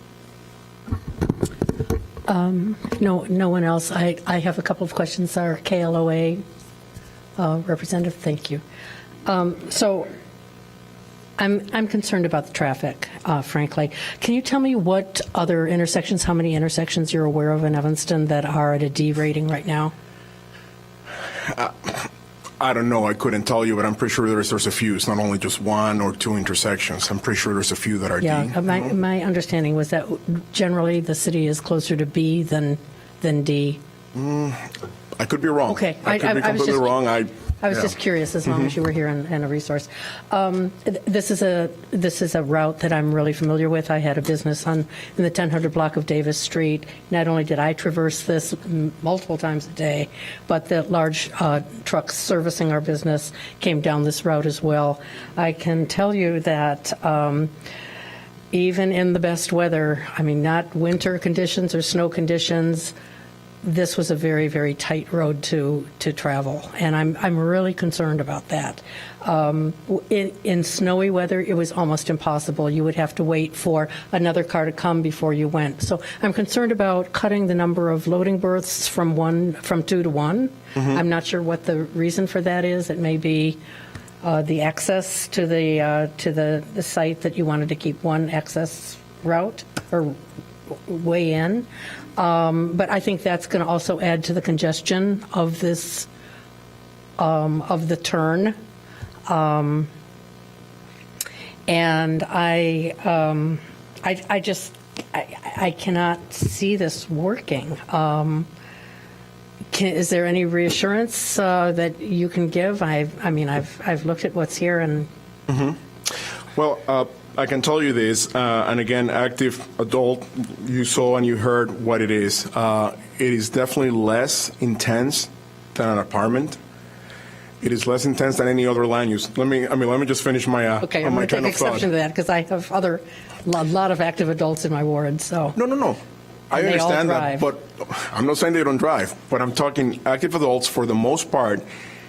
No one else. I have a couple of questions. Our KLOA representative, thank you. So I'm concerned about the traffic, frankly. Can you tell me what other intersections, how many intersections you're aware of in Evanston that are at a D rating right now? I don't know. I couldn't tell you, but I'm pretty sure there's a few. It's not only just one or two intersections. I'm pretty sure there's a few that are D. Yeah, my understanding was that generally the city is closer to B than D. I could be wrong. Okay. I could be completely wrong. I was just curious, as long as you were here and a resource. This is a route that I'm really familiar with. I had a business in the 1000 block of Davis Street. Not only did I traverse this multiple times a day, but the large trucks servicing our business came down this route as well. I can tell you that even in the best weather, I mean, not winter conditions or snow conditions, this was a very, very tight road to travel, and I'm really concerned about that. In snowy weather, it was almost impossible. You would have to wait for another car to come before you went. So I'm concerned about cutting the number of loading berths from 2 to 1. I'm not sure what the reason for that is. It may be the access to the site, that you wanted to keep one access route or way in. But I think that's going to also add to the congestion of this, of the turn. And I cannot see this working. Is there any reassurance that you can give? I've looked at what's here and. Well, I can tell you this, and again, active adult, you saw and you heard what it is. It is definitely less intense than an apartment. It is less intense than any other land use. Let me just finish my Okay, I'm my going to train take of thought. exception to that because I have a lot of active adults in my ward, so. No. I And they all understand that, drive. but I'm not saying they don't drive. But I'm talking active adults for the most part.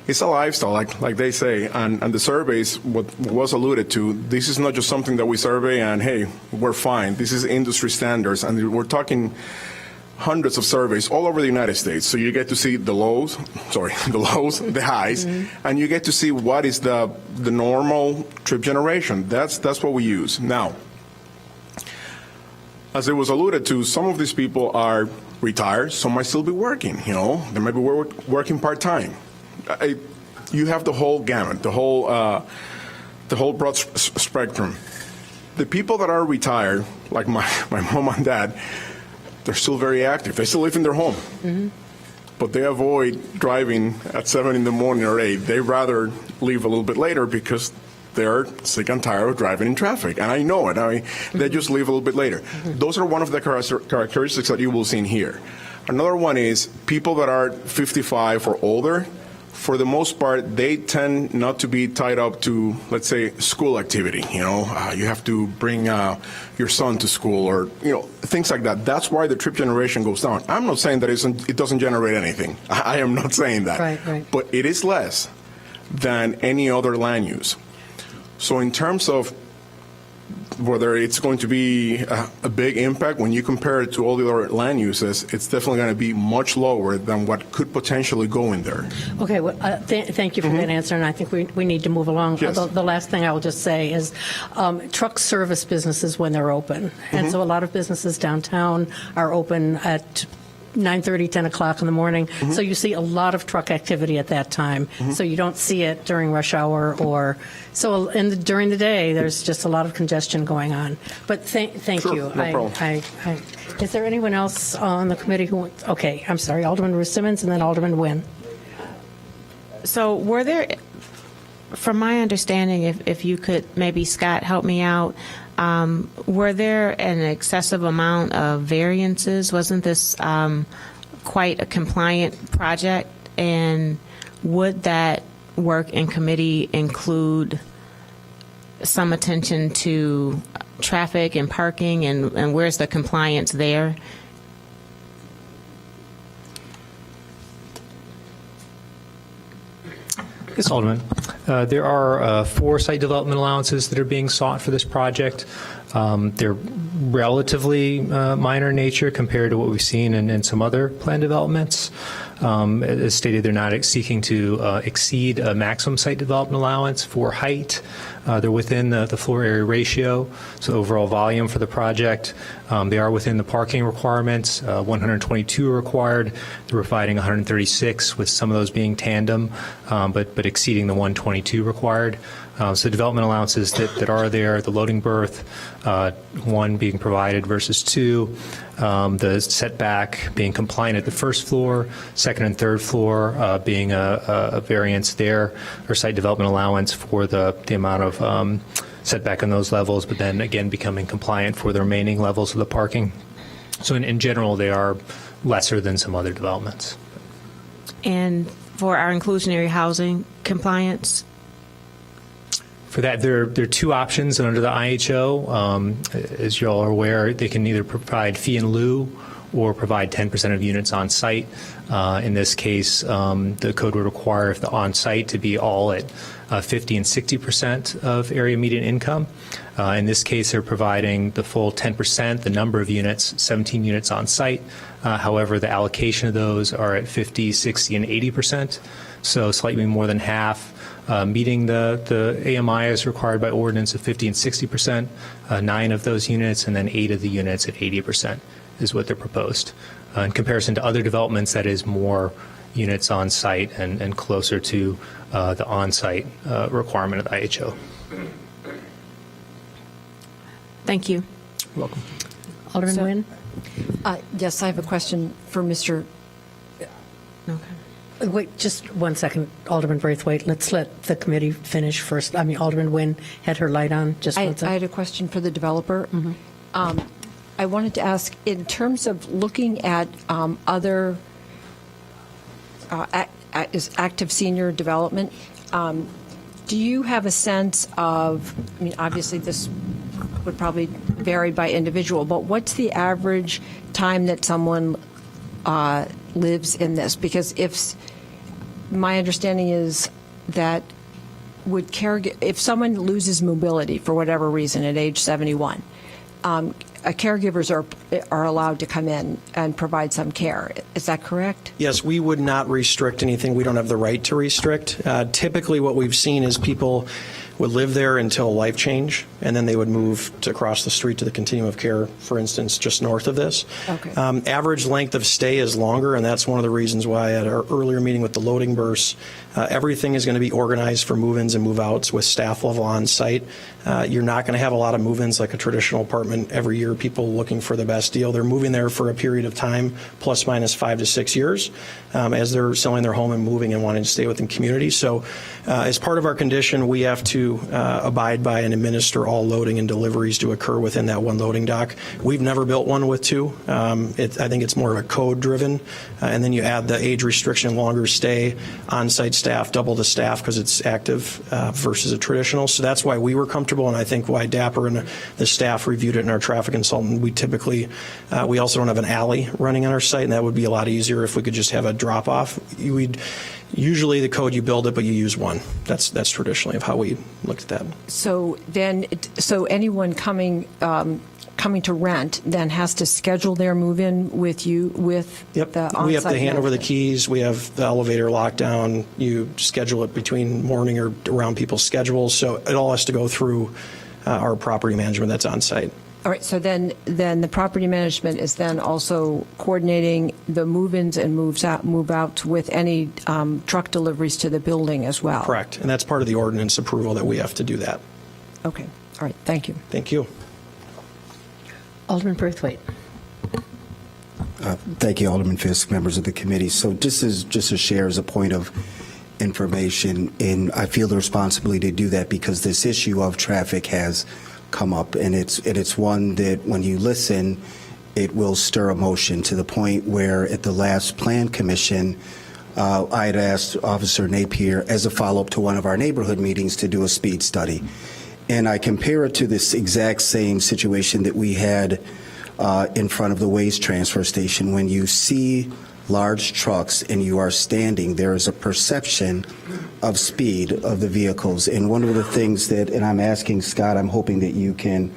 It's a lifestyle, like they say, and the surveys, what was alluded to, this is not just something that we survey and, hey, we're fine. This is industry standards, and we're talking hundreds of surveys all over the United States. So you get to see the lows, the highs, and you get to see what is the normal trip generation. That's what we use. Now, as it was alluded to, some of these people are retired, some might still be working, they might be working part-time. You have the whole gamut, the whole broad spectrum. The people that are retired, like my mom and dad, they're still very active. They still live in their home. But they avoid driving at 7 in the morning or 8. They rather leave a little bit later because they're sick and tired of driving in traffic. And I know it. They just leave a little bit later. Those are one of the characteristics that you will see in here. Another one is people that are 55 or older. For the most part, they tend not to be tied up to, let's say, school activity. You have to bring your son to school or, things like that. That's why the trip generation goes down. I'm not saying that it doesn't generate anything. I am not saying that. Right. But it is less than any other land use. So in terms of whether it's going to be a big impact, when you compare it to all the other land uses, it's definitely going to be much lower than what could potentially go in there. Okay, well, thank you for that answer, and I think we need to move along. Yes. The last thing I will just say is truck service businesses when they're open. And so a lot of businesses downtown are open at 9:30, 10 o'clock in the morning. So you see a lot of truck activity at that time. So you don't see it during rush hour or so during the day. There's just a lot of congestion going on. But thank Sure, you. no problem. Is there anyone else on the committee who? Okay, I'm sorry, Alderman Ruth Simmons and then Alderman Nguyen. So were there, from my understanding, if you could maybe, Scott, help me out, were there an excessive amount of variances? Wasn't this quite a compliant project? And would that work in committee include some attention to traffic and parking, and where's the compliance there? Yes, Alderman. There are 4 site development allowances that are being sought for this project. They're relatively minor in nature compared to what we've seen in some other plan developments. As stated, they're not seeking to exceed a maximum site development allowance for height. They're within the floor area ratio, so overall volume for the project. They are within the parking requirements. 122 are required. They're providing 136, with some of those being tandem, but exceeding the 122 required. So development allowances that are there, the loading berth, 1 being provided versus 2, the setback being compliant at the first floor, second and third floor being a variance there, or site development allowance for the amount of setback on those levels, but then again becoming compliant for the remaining levels of the parking. So in general, they are lesser than some other developments. And for our inclusionary housing compliance? For that, there are 2 options under the IHO. As you all are aware, they can either provide fee in lieu or provide 10% of units on site. In this case, the code would require if the on site to be all at 50 and 60% of area median income. In this case, they're providing the full 10%, the number of units, 17 units on site. However, the allocation of those are at 50, 60, and 80%, so slightly more than half. Meeting the AMI as required by ordinance of 50 and 60%, 9 of those units, and then 8 of the units at 80% is what they're proposed. In comparison to other developments, that is more units on site and closer to the on-site requirement of the IHO. Thank you. You're welcome. Alderman Nguyen? Yes, I have a question for Mr. Okay. Wait, just 1 second, Alderman Braithwaite. Let's let the committee finish first. Alderman Nguyen had her light on. Just 1 second. I had a question for the developer. I wanted to ask, in terms of looking at other is active senior development. Do you have a sense of, I mean, obviously this would probably vary by individual, but what's the average time that someone lives in this? Because my understanding is that if someone loses mobility for whatever reason at age 71, caregivers are allowed to come in and provide some care. Is that correct? Yes, we would not restrict anything. We don't have the right to restrict. Typically, what we've seen is people would live there until life change, and then they would move to across the street to the continuum of care, for instance, just north of this. Okay. Average length of stay is longer, and that's one of the reasons why at our earlier meeting with the loading bursts, everything is going to be organized for move-ins and move-outs with staff level on site. You're not going to have a lot of move-ins like a traditional apartment every year, people looking for the best deal. They're moving there for a period of time, plus minus 5 to 6 years, as they're selling their home and moving and wanting to stay within community. So as part of our condition, we have to abide by and administer all loading and deliveries to occur within that one loading dock. We've never built one with two. I think it's more of a code driven. And then you add the age restriction, longer stay, on-site staff, double the staff because it's active versus a traditional. So that's why we were comfortable, and I think why Dapper and the staff reviewed it and our traffic consultant. We typically, we also don't have an alley running on our site, and that would be a lot easier if we could just have a drop off. Usually the code, you build it, but you use one. That's traditionally of how we looked at that. So anyone coming to rent then has to schedule their move-in with you with the on-site We have to hand over the management. keys. We have the elevator lockdown. You schedule it between morning or around people's schedules. So it all has to go through our property management that's on site. All right, so then the property management is then also coordinating the move-ins and move-outs with any truck deliveries to the building as well? Correct. And that's part of the ordinance approval that we have to do that. Okay, all right, thank you. Thank you. Alderman Braithwaite. Thank you, Alderman Fisk, members of the committee. So just to share as a point of information, and I feel the responsibility to do that because this issue of traffic has come up, and it's one that when you listen, it will stir emotion to the point where at the last Plan Commission, I had asked Officer Napier as a follow-up to one of our neighborhood meetings to do a speed study. And I compare it to this exact same situation that we had in front of the waste transfer station. When you see large trucks and you are standing, there is a perception of speed of the vehicles. And one of the things that, and I'm asking Scott, I'm hoping that you can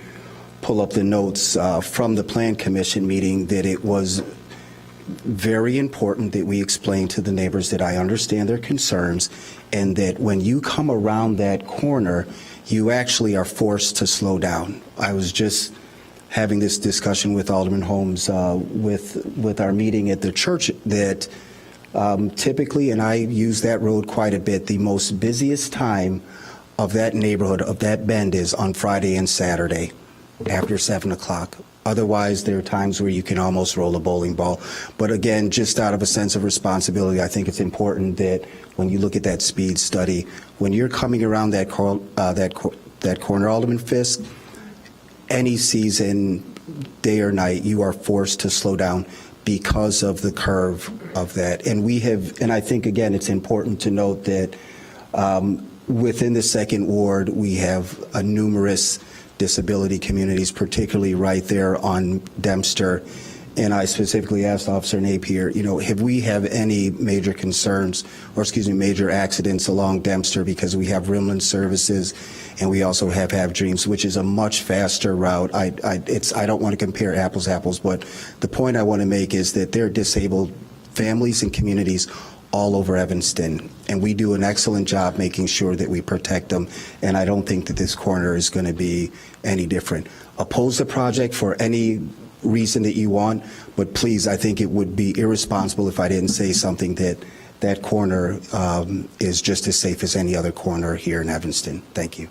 pull up the notes from the Plan Commission meeting, that it was very important that we explain to the neighbors that I understand their concerns, and that when you come around that corner, you actually are forced to slow down. I was just having this discussion with Alderman Holmes with our meeting at the church that typically, and I use that road quite a bit, the most busiest time of that neighborhood, of that bend, is on Friday and Saturday after 7 o'clock. Otherwise, there are times where you can almost roll a bowling ball. But again, just out of a sense of responsibility, I think it's important that when you look at that speed study, when you're coming around that corner, Alderman Fisk, any season, day or night, you are forced to slow down because of the curve of that. And we have, and I think, again, it's important to note that within the second ward, we have a numerous disability communities, particularly right there on Dempster. And I specifically asked Officer Napier, have we have any major concerns, or major accidents along Dempster, because we have Rimland services and we also have Dreams, which is a much faster route. I don't want to compare apples to apples, but the point I want to make is that there are disabled families and communities all over Evanston, and we do an excellent job making sure that we protect them, and I don't think that this corner is going to be any different. Oppose the project for any reason that you want, but please, I think it would be irresponsible if I didn't say something that corner is just as safe as any other corner here in Evanston. Thank you.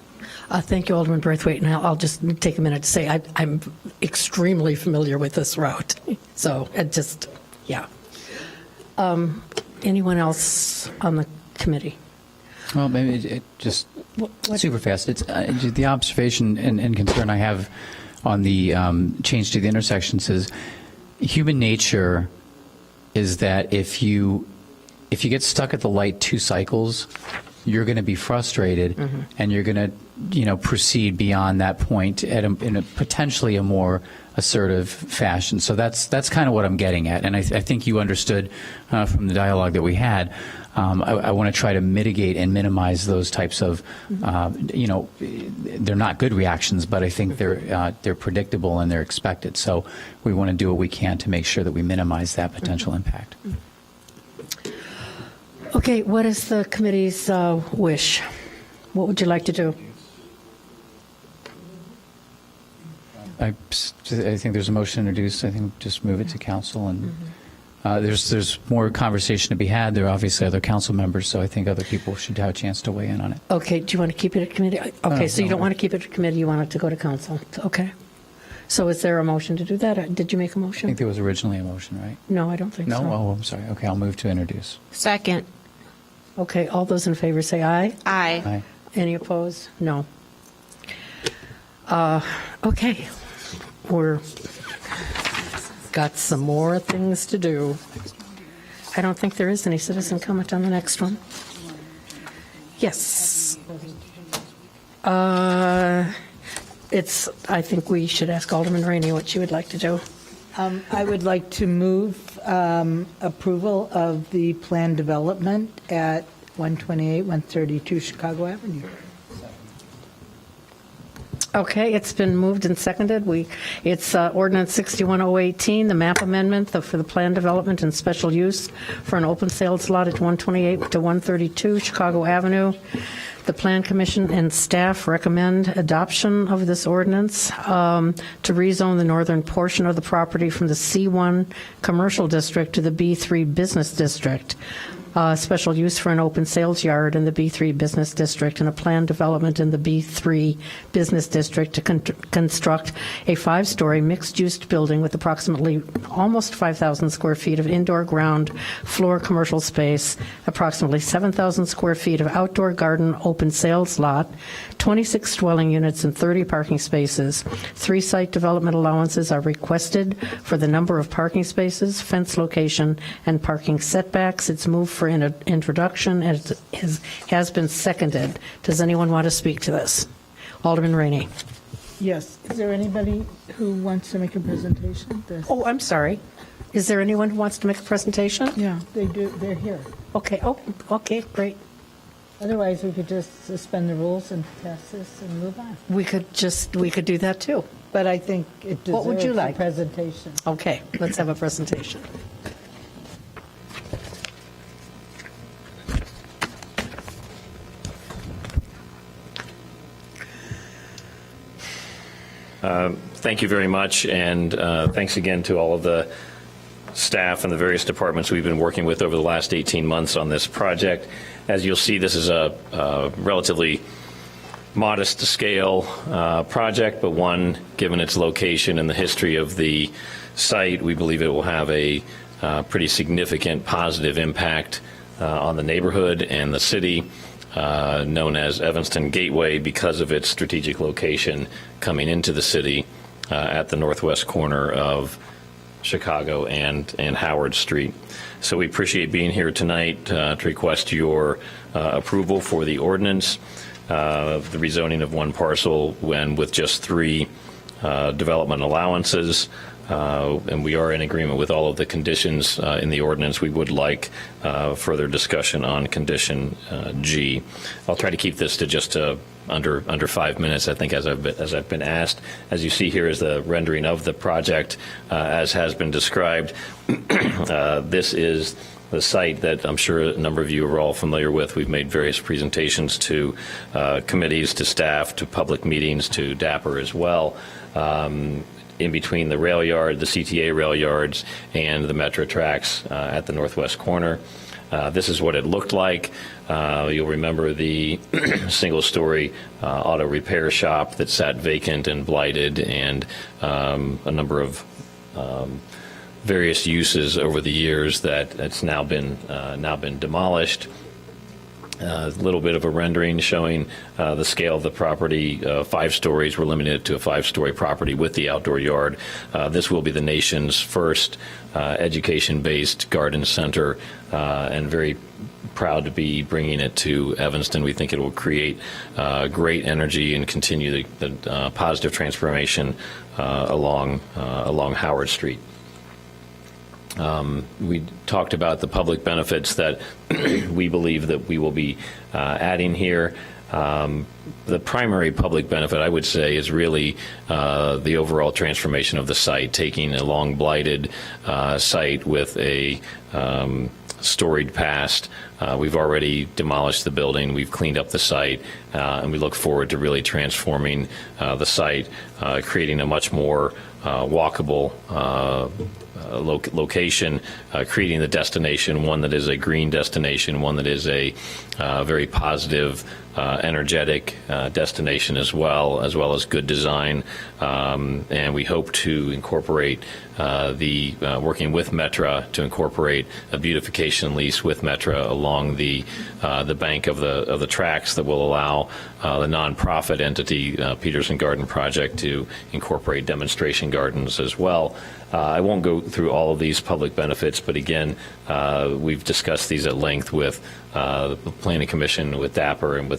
Thank you, Alderman Braithwaite. And I'll just take a minute to say I'm extremely familiar with this route. So anyone else on the committee? Well, maybe it just super fast. It's the observation and concern I have on the change to the intersections is human nature is that if you if you get stuck at the light 2 cycles, you're going to be frustrated, and you're going to, proceed beyond that point in a potentially a more assertive fashion. So that's kind of what I'm getting at, and I think you understood from the dialogue that we had. I want to try to mitigate and minimize those types of, they're not good reactions, but I think they're predictable and they're expected. So we want to do what we can to make sure that we minimize that potential impact. Okay, what is the committee's wish? What would you like to do? I think there's a motion introduced. I think just move it to council, and there's more conversation to be had. There are obviously other council members, so I think other people should have a chance to weigh in on it. Okay, do you want to keep it at committee? Okay, so you don't want to keep it at committee, you want it to go to council. Okay. So is there a motion to do that? Did you make a I motion? think there was originally a motion, right? No, I don't think No? so. Oh, I'm sorry. Okay, I'll move to introduce. Second. Okay, all those in favor say aye. Aye. Aye. Any opposed? No. Okay, we're got some more things to do. I don't think there is any citizen comment on the next one. Yes. I think we should ask Alderman Rainey what she would like to do. I would like to move approval of the plan development at 128, 132 Chicago Avenue. Okay, it's been moved and seconded. It's ordinance 61018, the map amendment for the plan development and special use for an open sales lot at 128 to 132 Chicago Avenue. The Plan Commission and staff recommend adoption of this ordinance to rezone the northern portion of the property from the C1 Commercial District to the B3 Business District. Special use for an open sales yard in the B3 Business District, and a planned development in the B3 Business District to construct a 5-story mixed-use building with approximately almost 5,000 square feet of indoor ground floor commercial space, approximately 7,000 square feet of outdoor garden open sales lot, 26 dwelling units and 30 parking spaces. 3 site development allowances are requested for the number of parking spaces, fence location, and parking setbacks. It's moved for introduction, and it has been seconded. Does anyone want to speak to this? Alderman Rainey. Yes. Is there anybody who wants to make a presentation of this? Oh, I'm sorry. Is there anyone who wants to make a presentation? Yeah, they do. They're here. Okay. Oh, okay, great. Otherwise, we could just suspend the rules and pass this and move on. We could do that too. But I think it deserves What would you like? a presentation. Okay, let's have a presentation. Thank you very much, and thanks again to all of the staff and the various departments we've been working with over the last 18 months on this project. As you'll see, this is a relatively modest scale project, but one, given its location and the history of the site, we believe it will have a pretty significant positive impact on the neighborhood and the city, known as Evanston Gateway, because of its strategic location coming into the city at the northwest corner of Chicago and Howard Street. So we appreciate being here tonight to request your approval for the ordinance, the rezoning of one parcel when with just 3 development allowances. And we are in agreement with all of the conditions in the ordinance. We would like further discussion on condition G. I'll try to keep this to just under 5 minutes, I think, as I've been asked. As you see here is the rendering of the project, as has been described. This is the site that I'm sure a number of you are all familiar with. We've made various presentations to committees, to staff, to public meetings, to DAPR as well. In between the rail yard, the CTA rail yards, and the Metro tracks at the northwest corner. This is what it looked like. You'll remember the single-story auto repair shop that sat vacant and blighted, and a number of various uses over the years that it's now been demolished. A little bit of a rendering showing the scale of the property. 5 stories. We're limited to a 5-story property with the outdoor yard. This will be the nation's first education-based garden center, and very proud to be bringing it to Evanston. We think it will create great energy and continue the positive transformation along Howard Street. We talked about the public benefits that we believe that we will be adding here. The primary public benefit, I would say, is really the overall transformation of the site, taking a long blighted site with a storied past. We've already demolished the building. We've cleaned up the site, and we look forward to really transforming the site, creating a much more walkable location, creating the destination, one that is a green destination, one that is a very positive, energetic destination as well as good design. And we hope to incorporate working with Metra to incorporate a beautification lease with Metra along the bank of the tracks that will allow the nonprofit entity, Peterson Garden Project, to incorporate demonstration gardens as well. I won't go through all of these public benefits, but again, we've discussed these at length with the Planning Commission, with DAPR, and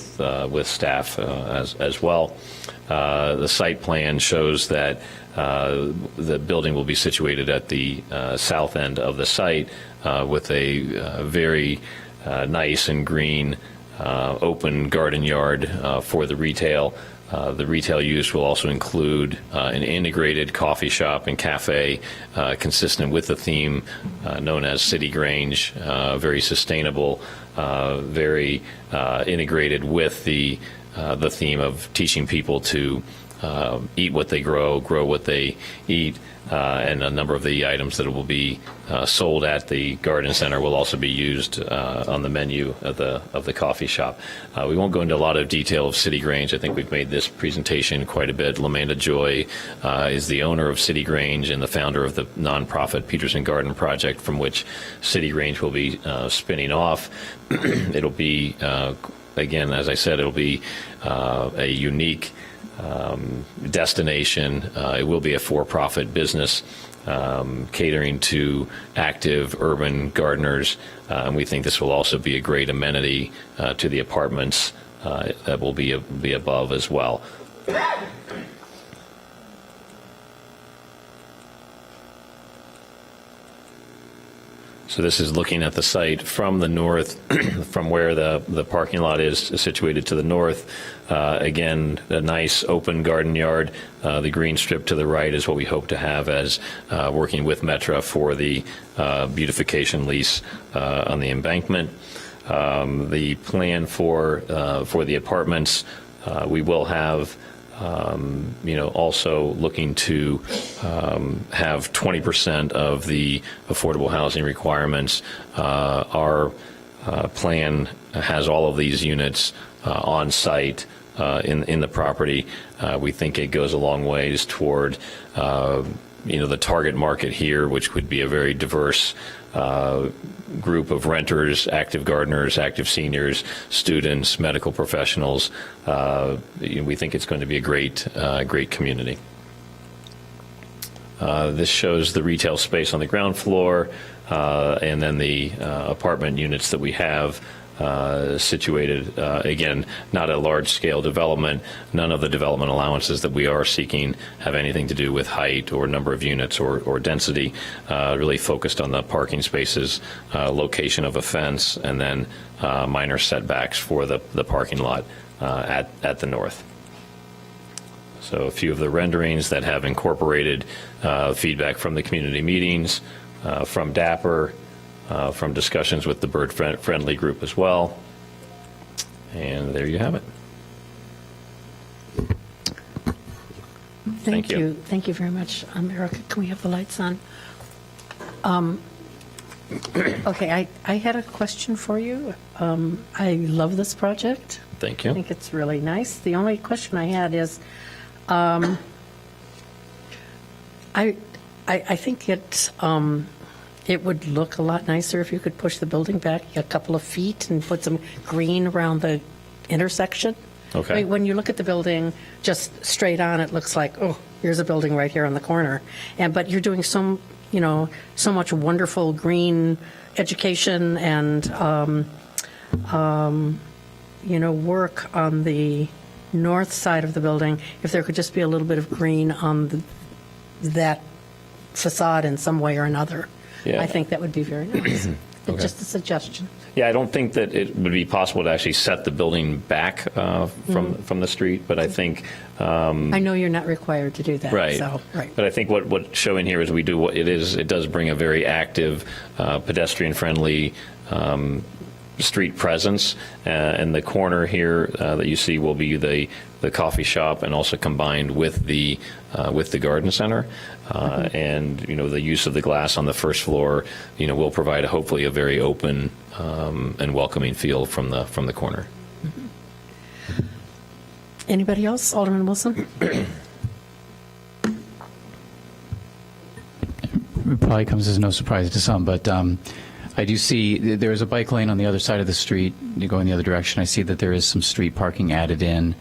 with staff as well. The site plan shows that the building will be situated at the south end of the site with a very nice and green open garden yard for the retail. The retail use will also include an integrated coffee shop and cafe consistent with the theme known as City Grange, very sustainable, very integrated with the theme of teaching people to eat what they grow what they eat, and a number of the items that will be sold at the garden center will also be used on the menu of the coffee shop. We won't go into a lot of detail of City Grange. I think we've made this presentation quite a bit. LaManda Joy is the owner of City Grange and the founder of the nonprofit Peterson Garden Project, from which City Grange will be spinning off. It'll be, again, as I said, it'll be a unique destination. It will be a for-profit business catering to active urban gardeners, and we think this will also be a great amenity to the apartments that will be above as well. So this is looking at the site from the north, from where the parking lot is situated to the north. Again, a nice open garden yard. The green strip to the right is what we hope to have as working with Metra for the beautification lease on the embankment. The plan for the apartments, we will have also looking to have 20% of the affordable housing requirements. Our plan has all of these units on site in the property. We think it goes a long ways toward the target market here, which would be a very diverse group of renters, active gardeners, active seniors, students, medical professionals. We think it's going to be a great community. This shows the retail space on the ground floor, and then the apartment units that we have situated. Again, not a large-scale development. None of the development allowances that we are seeking have anything to do with height or number of units or density. Really focused on the parking spaces, location of a fence, and then minor setbacks for the parking lot at the north. So a few of the renderings that have incorporated feedback from the community meetings, from DAPR, from discussions with the Bird Friendly group as well. And there you have it. Thank you. Thank you very much, Erica. Can we have the lights on? Okay, I had a question for you. I love this project. Thank you. I think it's really nice. The only question I had is, I think It would look a lot nicer if you could push the building back a couple of feet and put some green around the intersection. Okay. I mean, when you look at the building just straight on, it looks like, oh, here's a building right here on the corner. But you're doing so much wonderful green education and, work on the north side of the building. If there could just be a little bit of green on that facade in some way or another, Yeah. I think that would be very nice. Okay. Just a suggestion. Yeah, I don't think that it would be possible to actually set the building back from the street, but I think I know you're not required to do that. right. So, right. But I think what's showing here is we do what it is. It does bring a very active, pedestrian-friendly street presence, and the corner here that you see will be the coffee shop, and also combined with the garden center, and the use of the glass on the first floor, will provide hopefully a very open and welcoming feel from the corner. Anybody else? Alderman Wilson? It probably comes as no surprise to some, but I do see there is a bike lane on the other side of the street. You go in the other direction. I see that there is some street parking added in.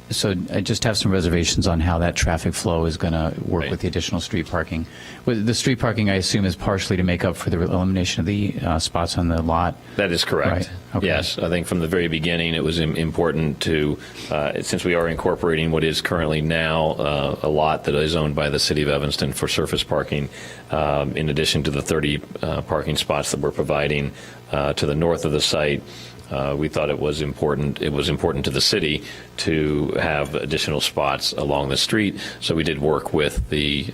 So I just have some reservations on how that traffic flow is going to work with the additional street parking. With the street parking, I assume, is partially to make up for the elimination of the spots on the lot. That is correct. Right. Okay. Yes, I think from the very beginning it was important to, since we are incorporating what is currently now a lot that is owned by the City of Evanston for surface parking, in addition to the 30 parking spots that we're providing to the north of the site. We thought it was important. It was important to the city to have additional spots along the street. So we did work with the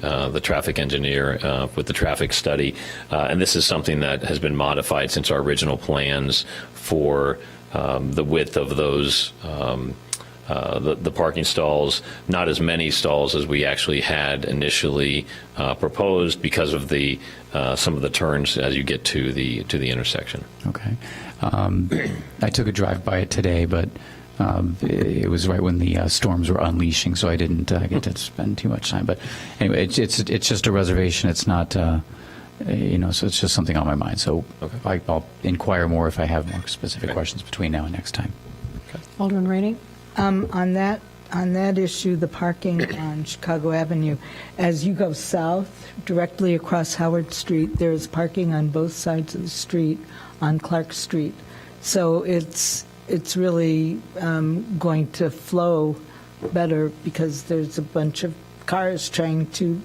traffic engineer with the traffic study, and this is something that has been modified since our original plans for the width of those. The parking stalls, not as many stalls as we actually had initially proposed because of some of the turns as you get to the intersection. Okay. I took a drive by it today, but it was right when the storms were unleashing, so I didn't get to spend too much time. But anyway, it's just a reservation. It's not, so it's just something on my mind. So I'll inquire more if I have more specific questions between now and next time. Alderman Rainey? On that issue, the parking on Chicago Avenue, as you go south, directly across Howard Street, there's parking on both sides of the street on Clark Street. So it's really going to flow better because there's a bunch of cars trying to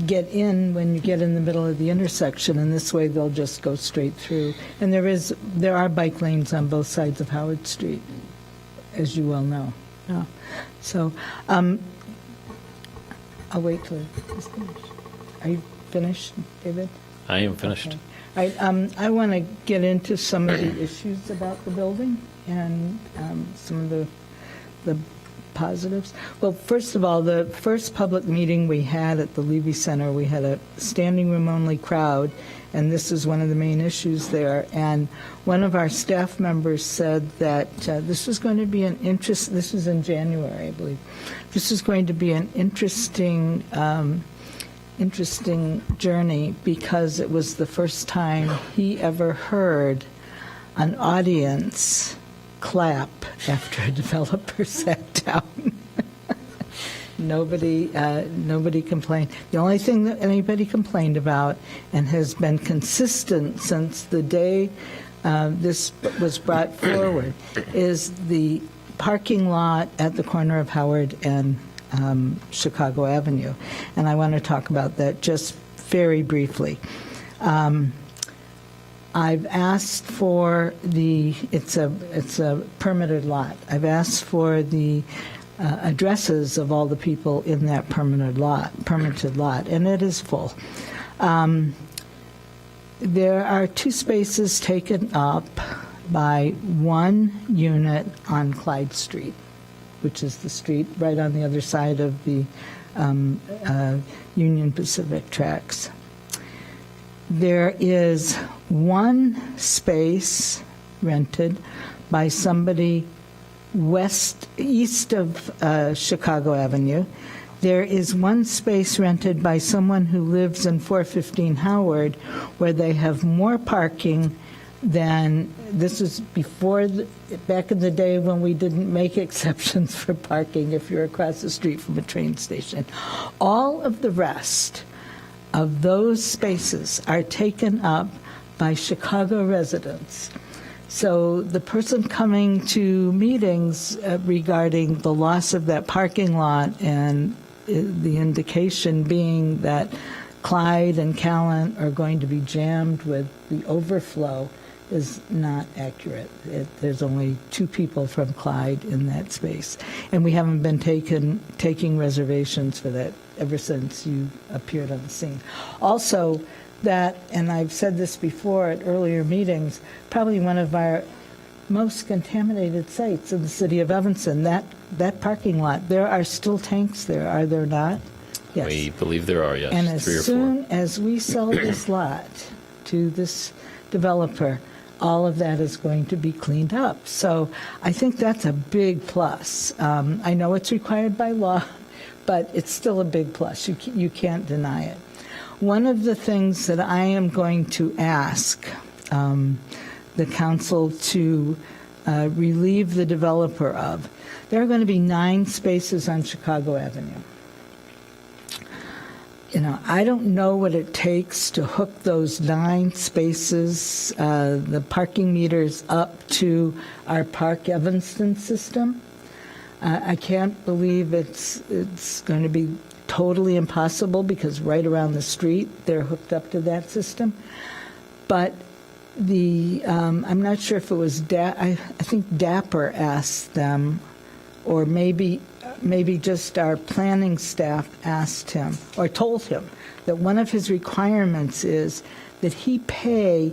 get in when you get in the middle of the intersection, and this way they'll just go straight through. And there are bike lanes on both sides of Howard Street, as you well know. Yeah. So I'll wait till he's finished. Are you finished, David? I am finished. Okay. All right. I want to get into some of the issues about the building and some of the positives. Well, first of all, the first public meeting we had at the Levy Center, we had a standing room only crowd, and this is one of the main issues there. And one of our staff members said that this was going to be this was in January, I believe. This is going to be an interesting journey because it was the first time he ever heard an audience clap after a developer sat down. Nobody complained. The only thing that anybody complained about, and has been consistent since the day this was brought forward, is the parking lot at the corner of Howard and Chicago Avenue. And I want to talk about that just very briefly. I've asked for it's a permitted lot. I've asked for the addresses of all the people in that permitted lot, and it is full. There are 2 spaces taken up by one unit on Clyde Street, which is the street right on the other side of the Union Pacific tracks. There is 1 space rented by somebody east of Chicago Avenue. There is one space rented by someone who lives in 415 Howard where they have more parking than, this is before, back in the day when we didn't make exceptions for parking if you're across the street from a train station. All of the rest of those spaces are taken up by Chicago residents. So the person coming to meetings regarding the loss of that parking lot and the indication being that Clyde and Callan are going to be jammed with the overflow is not accurate. There's only 2 people from Clyde in that space. And we haven't been taking reservations for that ever since you appeared on the scene. Also, that, and I've said this before at earlier meetings, probably one of our most contaminated sites in the city of Evanston, that parking lot. There are still tanks there, are there not? Yes. We believe there are, yes. And as 3 or 4. soon as we sell this lot to this developer, all of that is going to be cleaned up. So I think that's a big plus. I know it's required by law, but it's still a big plus. You can't deny it. One of the things that I am going to ask the council to relieve the developer of, there are going to be 9 spaces on Chicago Avenue. You know, I don't know what it takes to hook those 9 spaces, the parking meters, up to our Park Evanston system. I can't believe it's going to be totally impossible because right around the street they're hooked up to that system. But I'm not sure if it was I think Dapper asked them, or maybe just our planning staff asked him or told him that one of his requirements is that he pay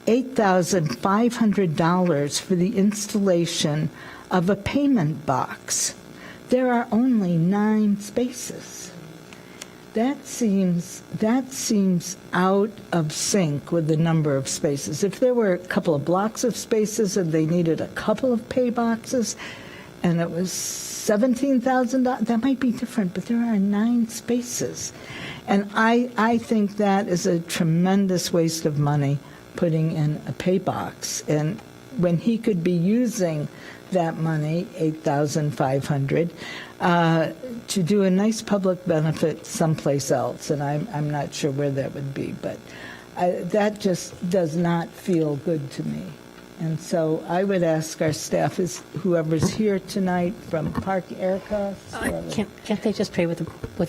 $8,500 for the installation of a payment box. There are only 9 spaces. That seems out of sync with the number of spaces. If there were a couple of blocks of spaces and they needed a couple of pay boxes and it was $17,000, that might be different, but there are 9 spaces. And I think that is a tremendous waste of money, putting in a pay box. And when he could be using that money, $8,500, to do a nice public benefit someplace else, and I'm not sure where that would be, but that just does not feel good to me. And so I would ask our staff, is whoever's here tonight from Park, Erica? Can't they just pay with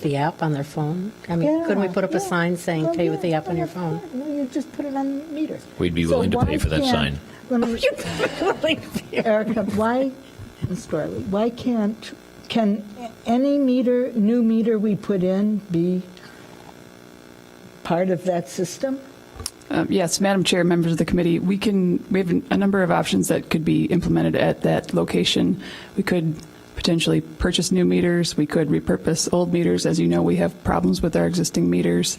the app on their phone? I mean, couldn't we put up a sign saying pay with the app on your phone? No, you just put it on the meter. We'd be willing to pay for that sign. Erica, why, Ms. Barley, why can any new meter we put in be part of that system? Yes, Madam Chair, members of the committee, we have a number of options that could be implemented at that location. We could potentially purchase new meters. We could repurpose old meters. As you know, we have problems with our existing meters,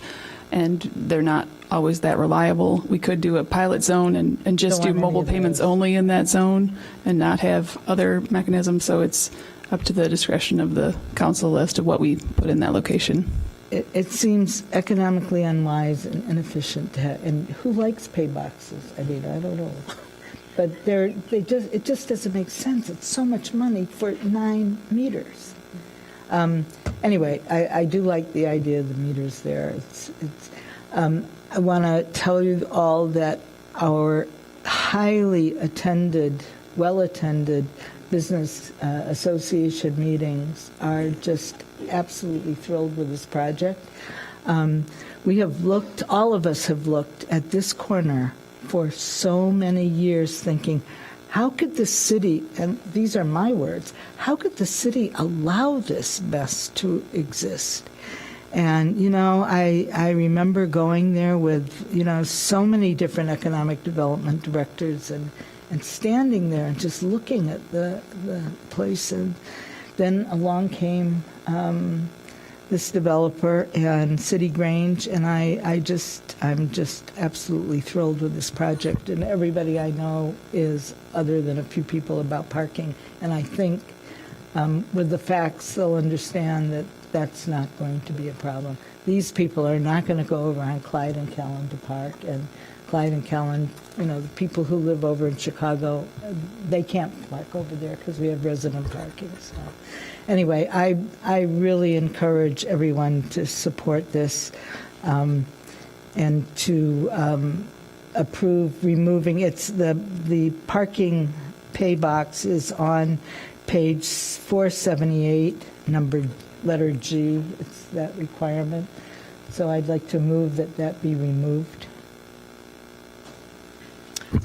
and they're not always that reliable. We could do a pilot zone and just do mobile payments only in that zone and not have other mechanisms. So it's up to the discretion of the council as to what we put in that location. It seems economically unwise and inefficient to have, and who likes pay boxes? I mean, I don't know. But it just doesn't make sense. It's so much money for 9 meters. Anyway, I do like the idea of the meters there. I want to tell you all that our highly attended, well-attended business association meetings are just absolutely thrilled with this project. We have looked, all of us have looked at this corner for so many years thinking, how could the city, and these are my words, how could the city allow this mess to exist? And, you know, I remember going there with, you know, so many different economic development directors and standing there and just looking at the place. And then along came this developer and City Grange, and I'm just absolutely thrilled with this project. And everybody I know is, other than a few people, about parking. And I think with the facts, they'll understand that that's not going to be a problem. These people are not going to go around Clyde and Callan to park, and Clyde and Callan, the people who live over in Chicago, they can't park over there because we have resident parking. So anyway, I really encourage everyone to support this and to approve removing the parking pay box is on page 478, letter G. It's that requirement. So I'd like to move that be removed.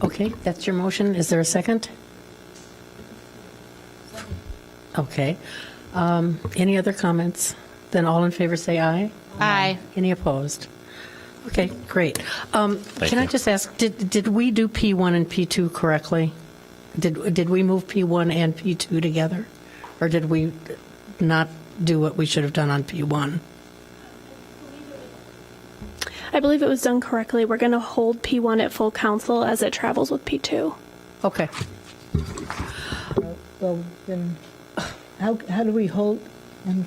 Okay, that's your motion. Is there a second? Okay. Any other comments? Then all in favor say aye. Aye. Any opposed? Okay, great. Can I you. just ask, did we do P1 and P2 correctly? Did we move P1 and P2 together? Or did we not do what we should have done on P1? I believe it was done correctly. We're going to hold P1 at full council as it travels with P2. Okay. Well, then, how do we hold?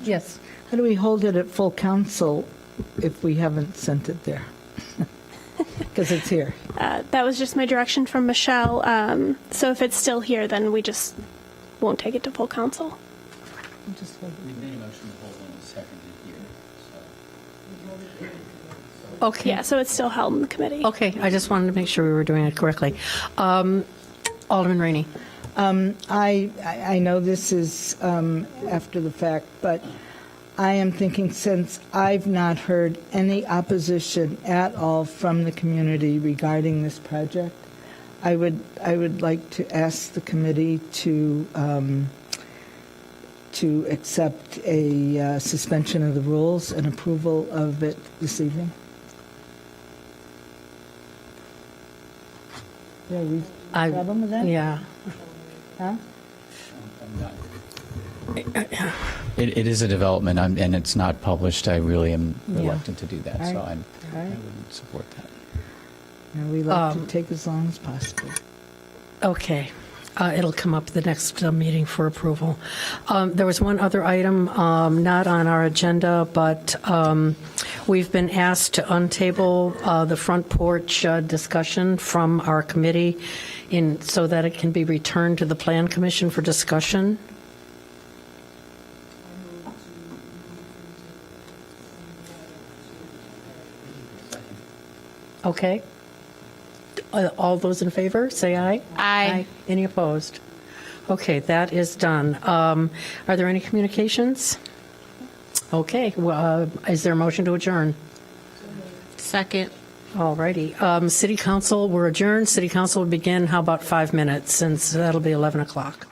Yes. How do we hold it at full council if we haven't sent it there? Because it's here. That was just my direction from Michelle. So if it's still here, then we just won't take it to full council. Okay. Yeah, so it's still held in the committee. Okay, I just wanted to make sure we were doing it correctly. Alderman Rainey. I know this is after the fact, but I am thinking, since I've not heard any opposition at all from the community regarding this project, I would like to ask the committee to accept a suspension of the rules and approval of it this evening. Yeah, we problem with that? Yeah. Huh? It is a development, and it's not published. I really am reluctant to do that, All so right. I wouldn't support that. And we like to take as long as possible. Okay. It'll come up the next meeting for approval. There was one other item not on our agenda, but we've been asked to untable the front porch discussion from our committee so that it can be returned to the Plan Commission for discussion. Okay. All those in favor, say aye. Aye. Any opposed? Okay, that is done. Are there any communications? Okay, well, is there a motion to adjourn? Second. All righty. City Council, we're adjourned. City Council will begin, how about 5 minutes, since that'll be 11 o'clock.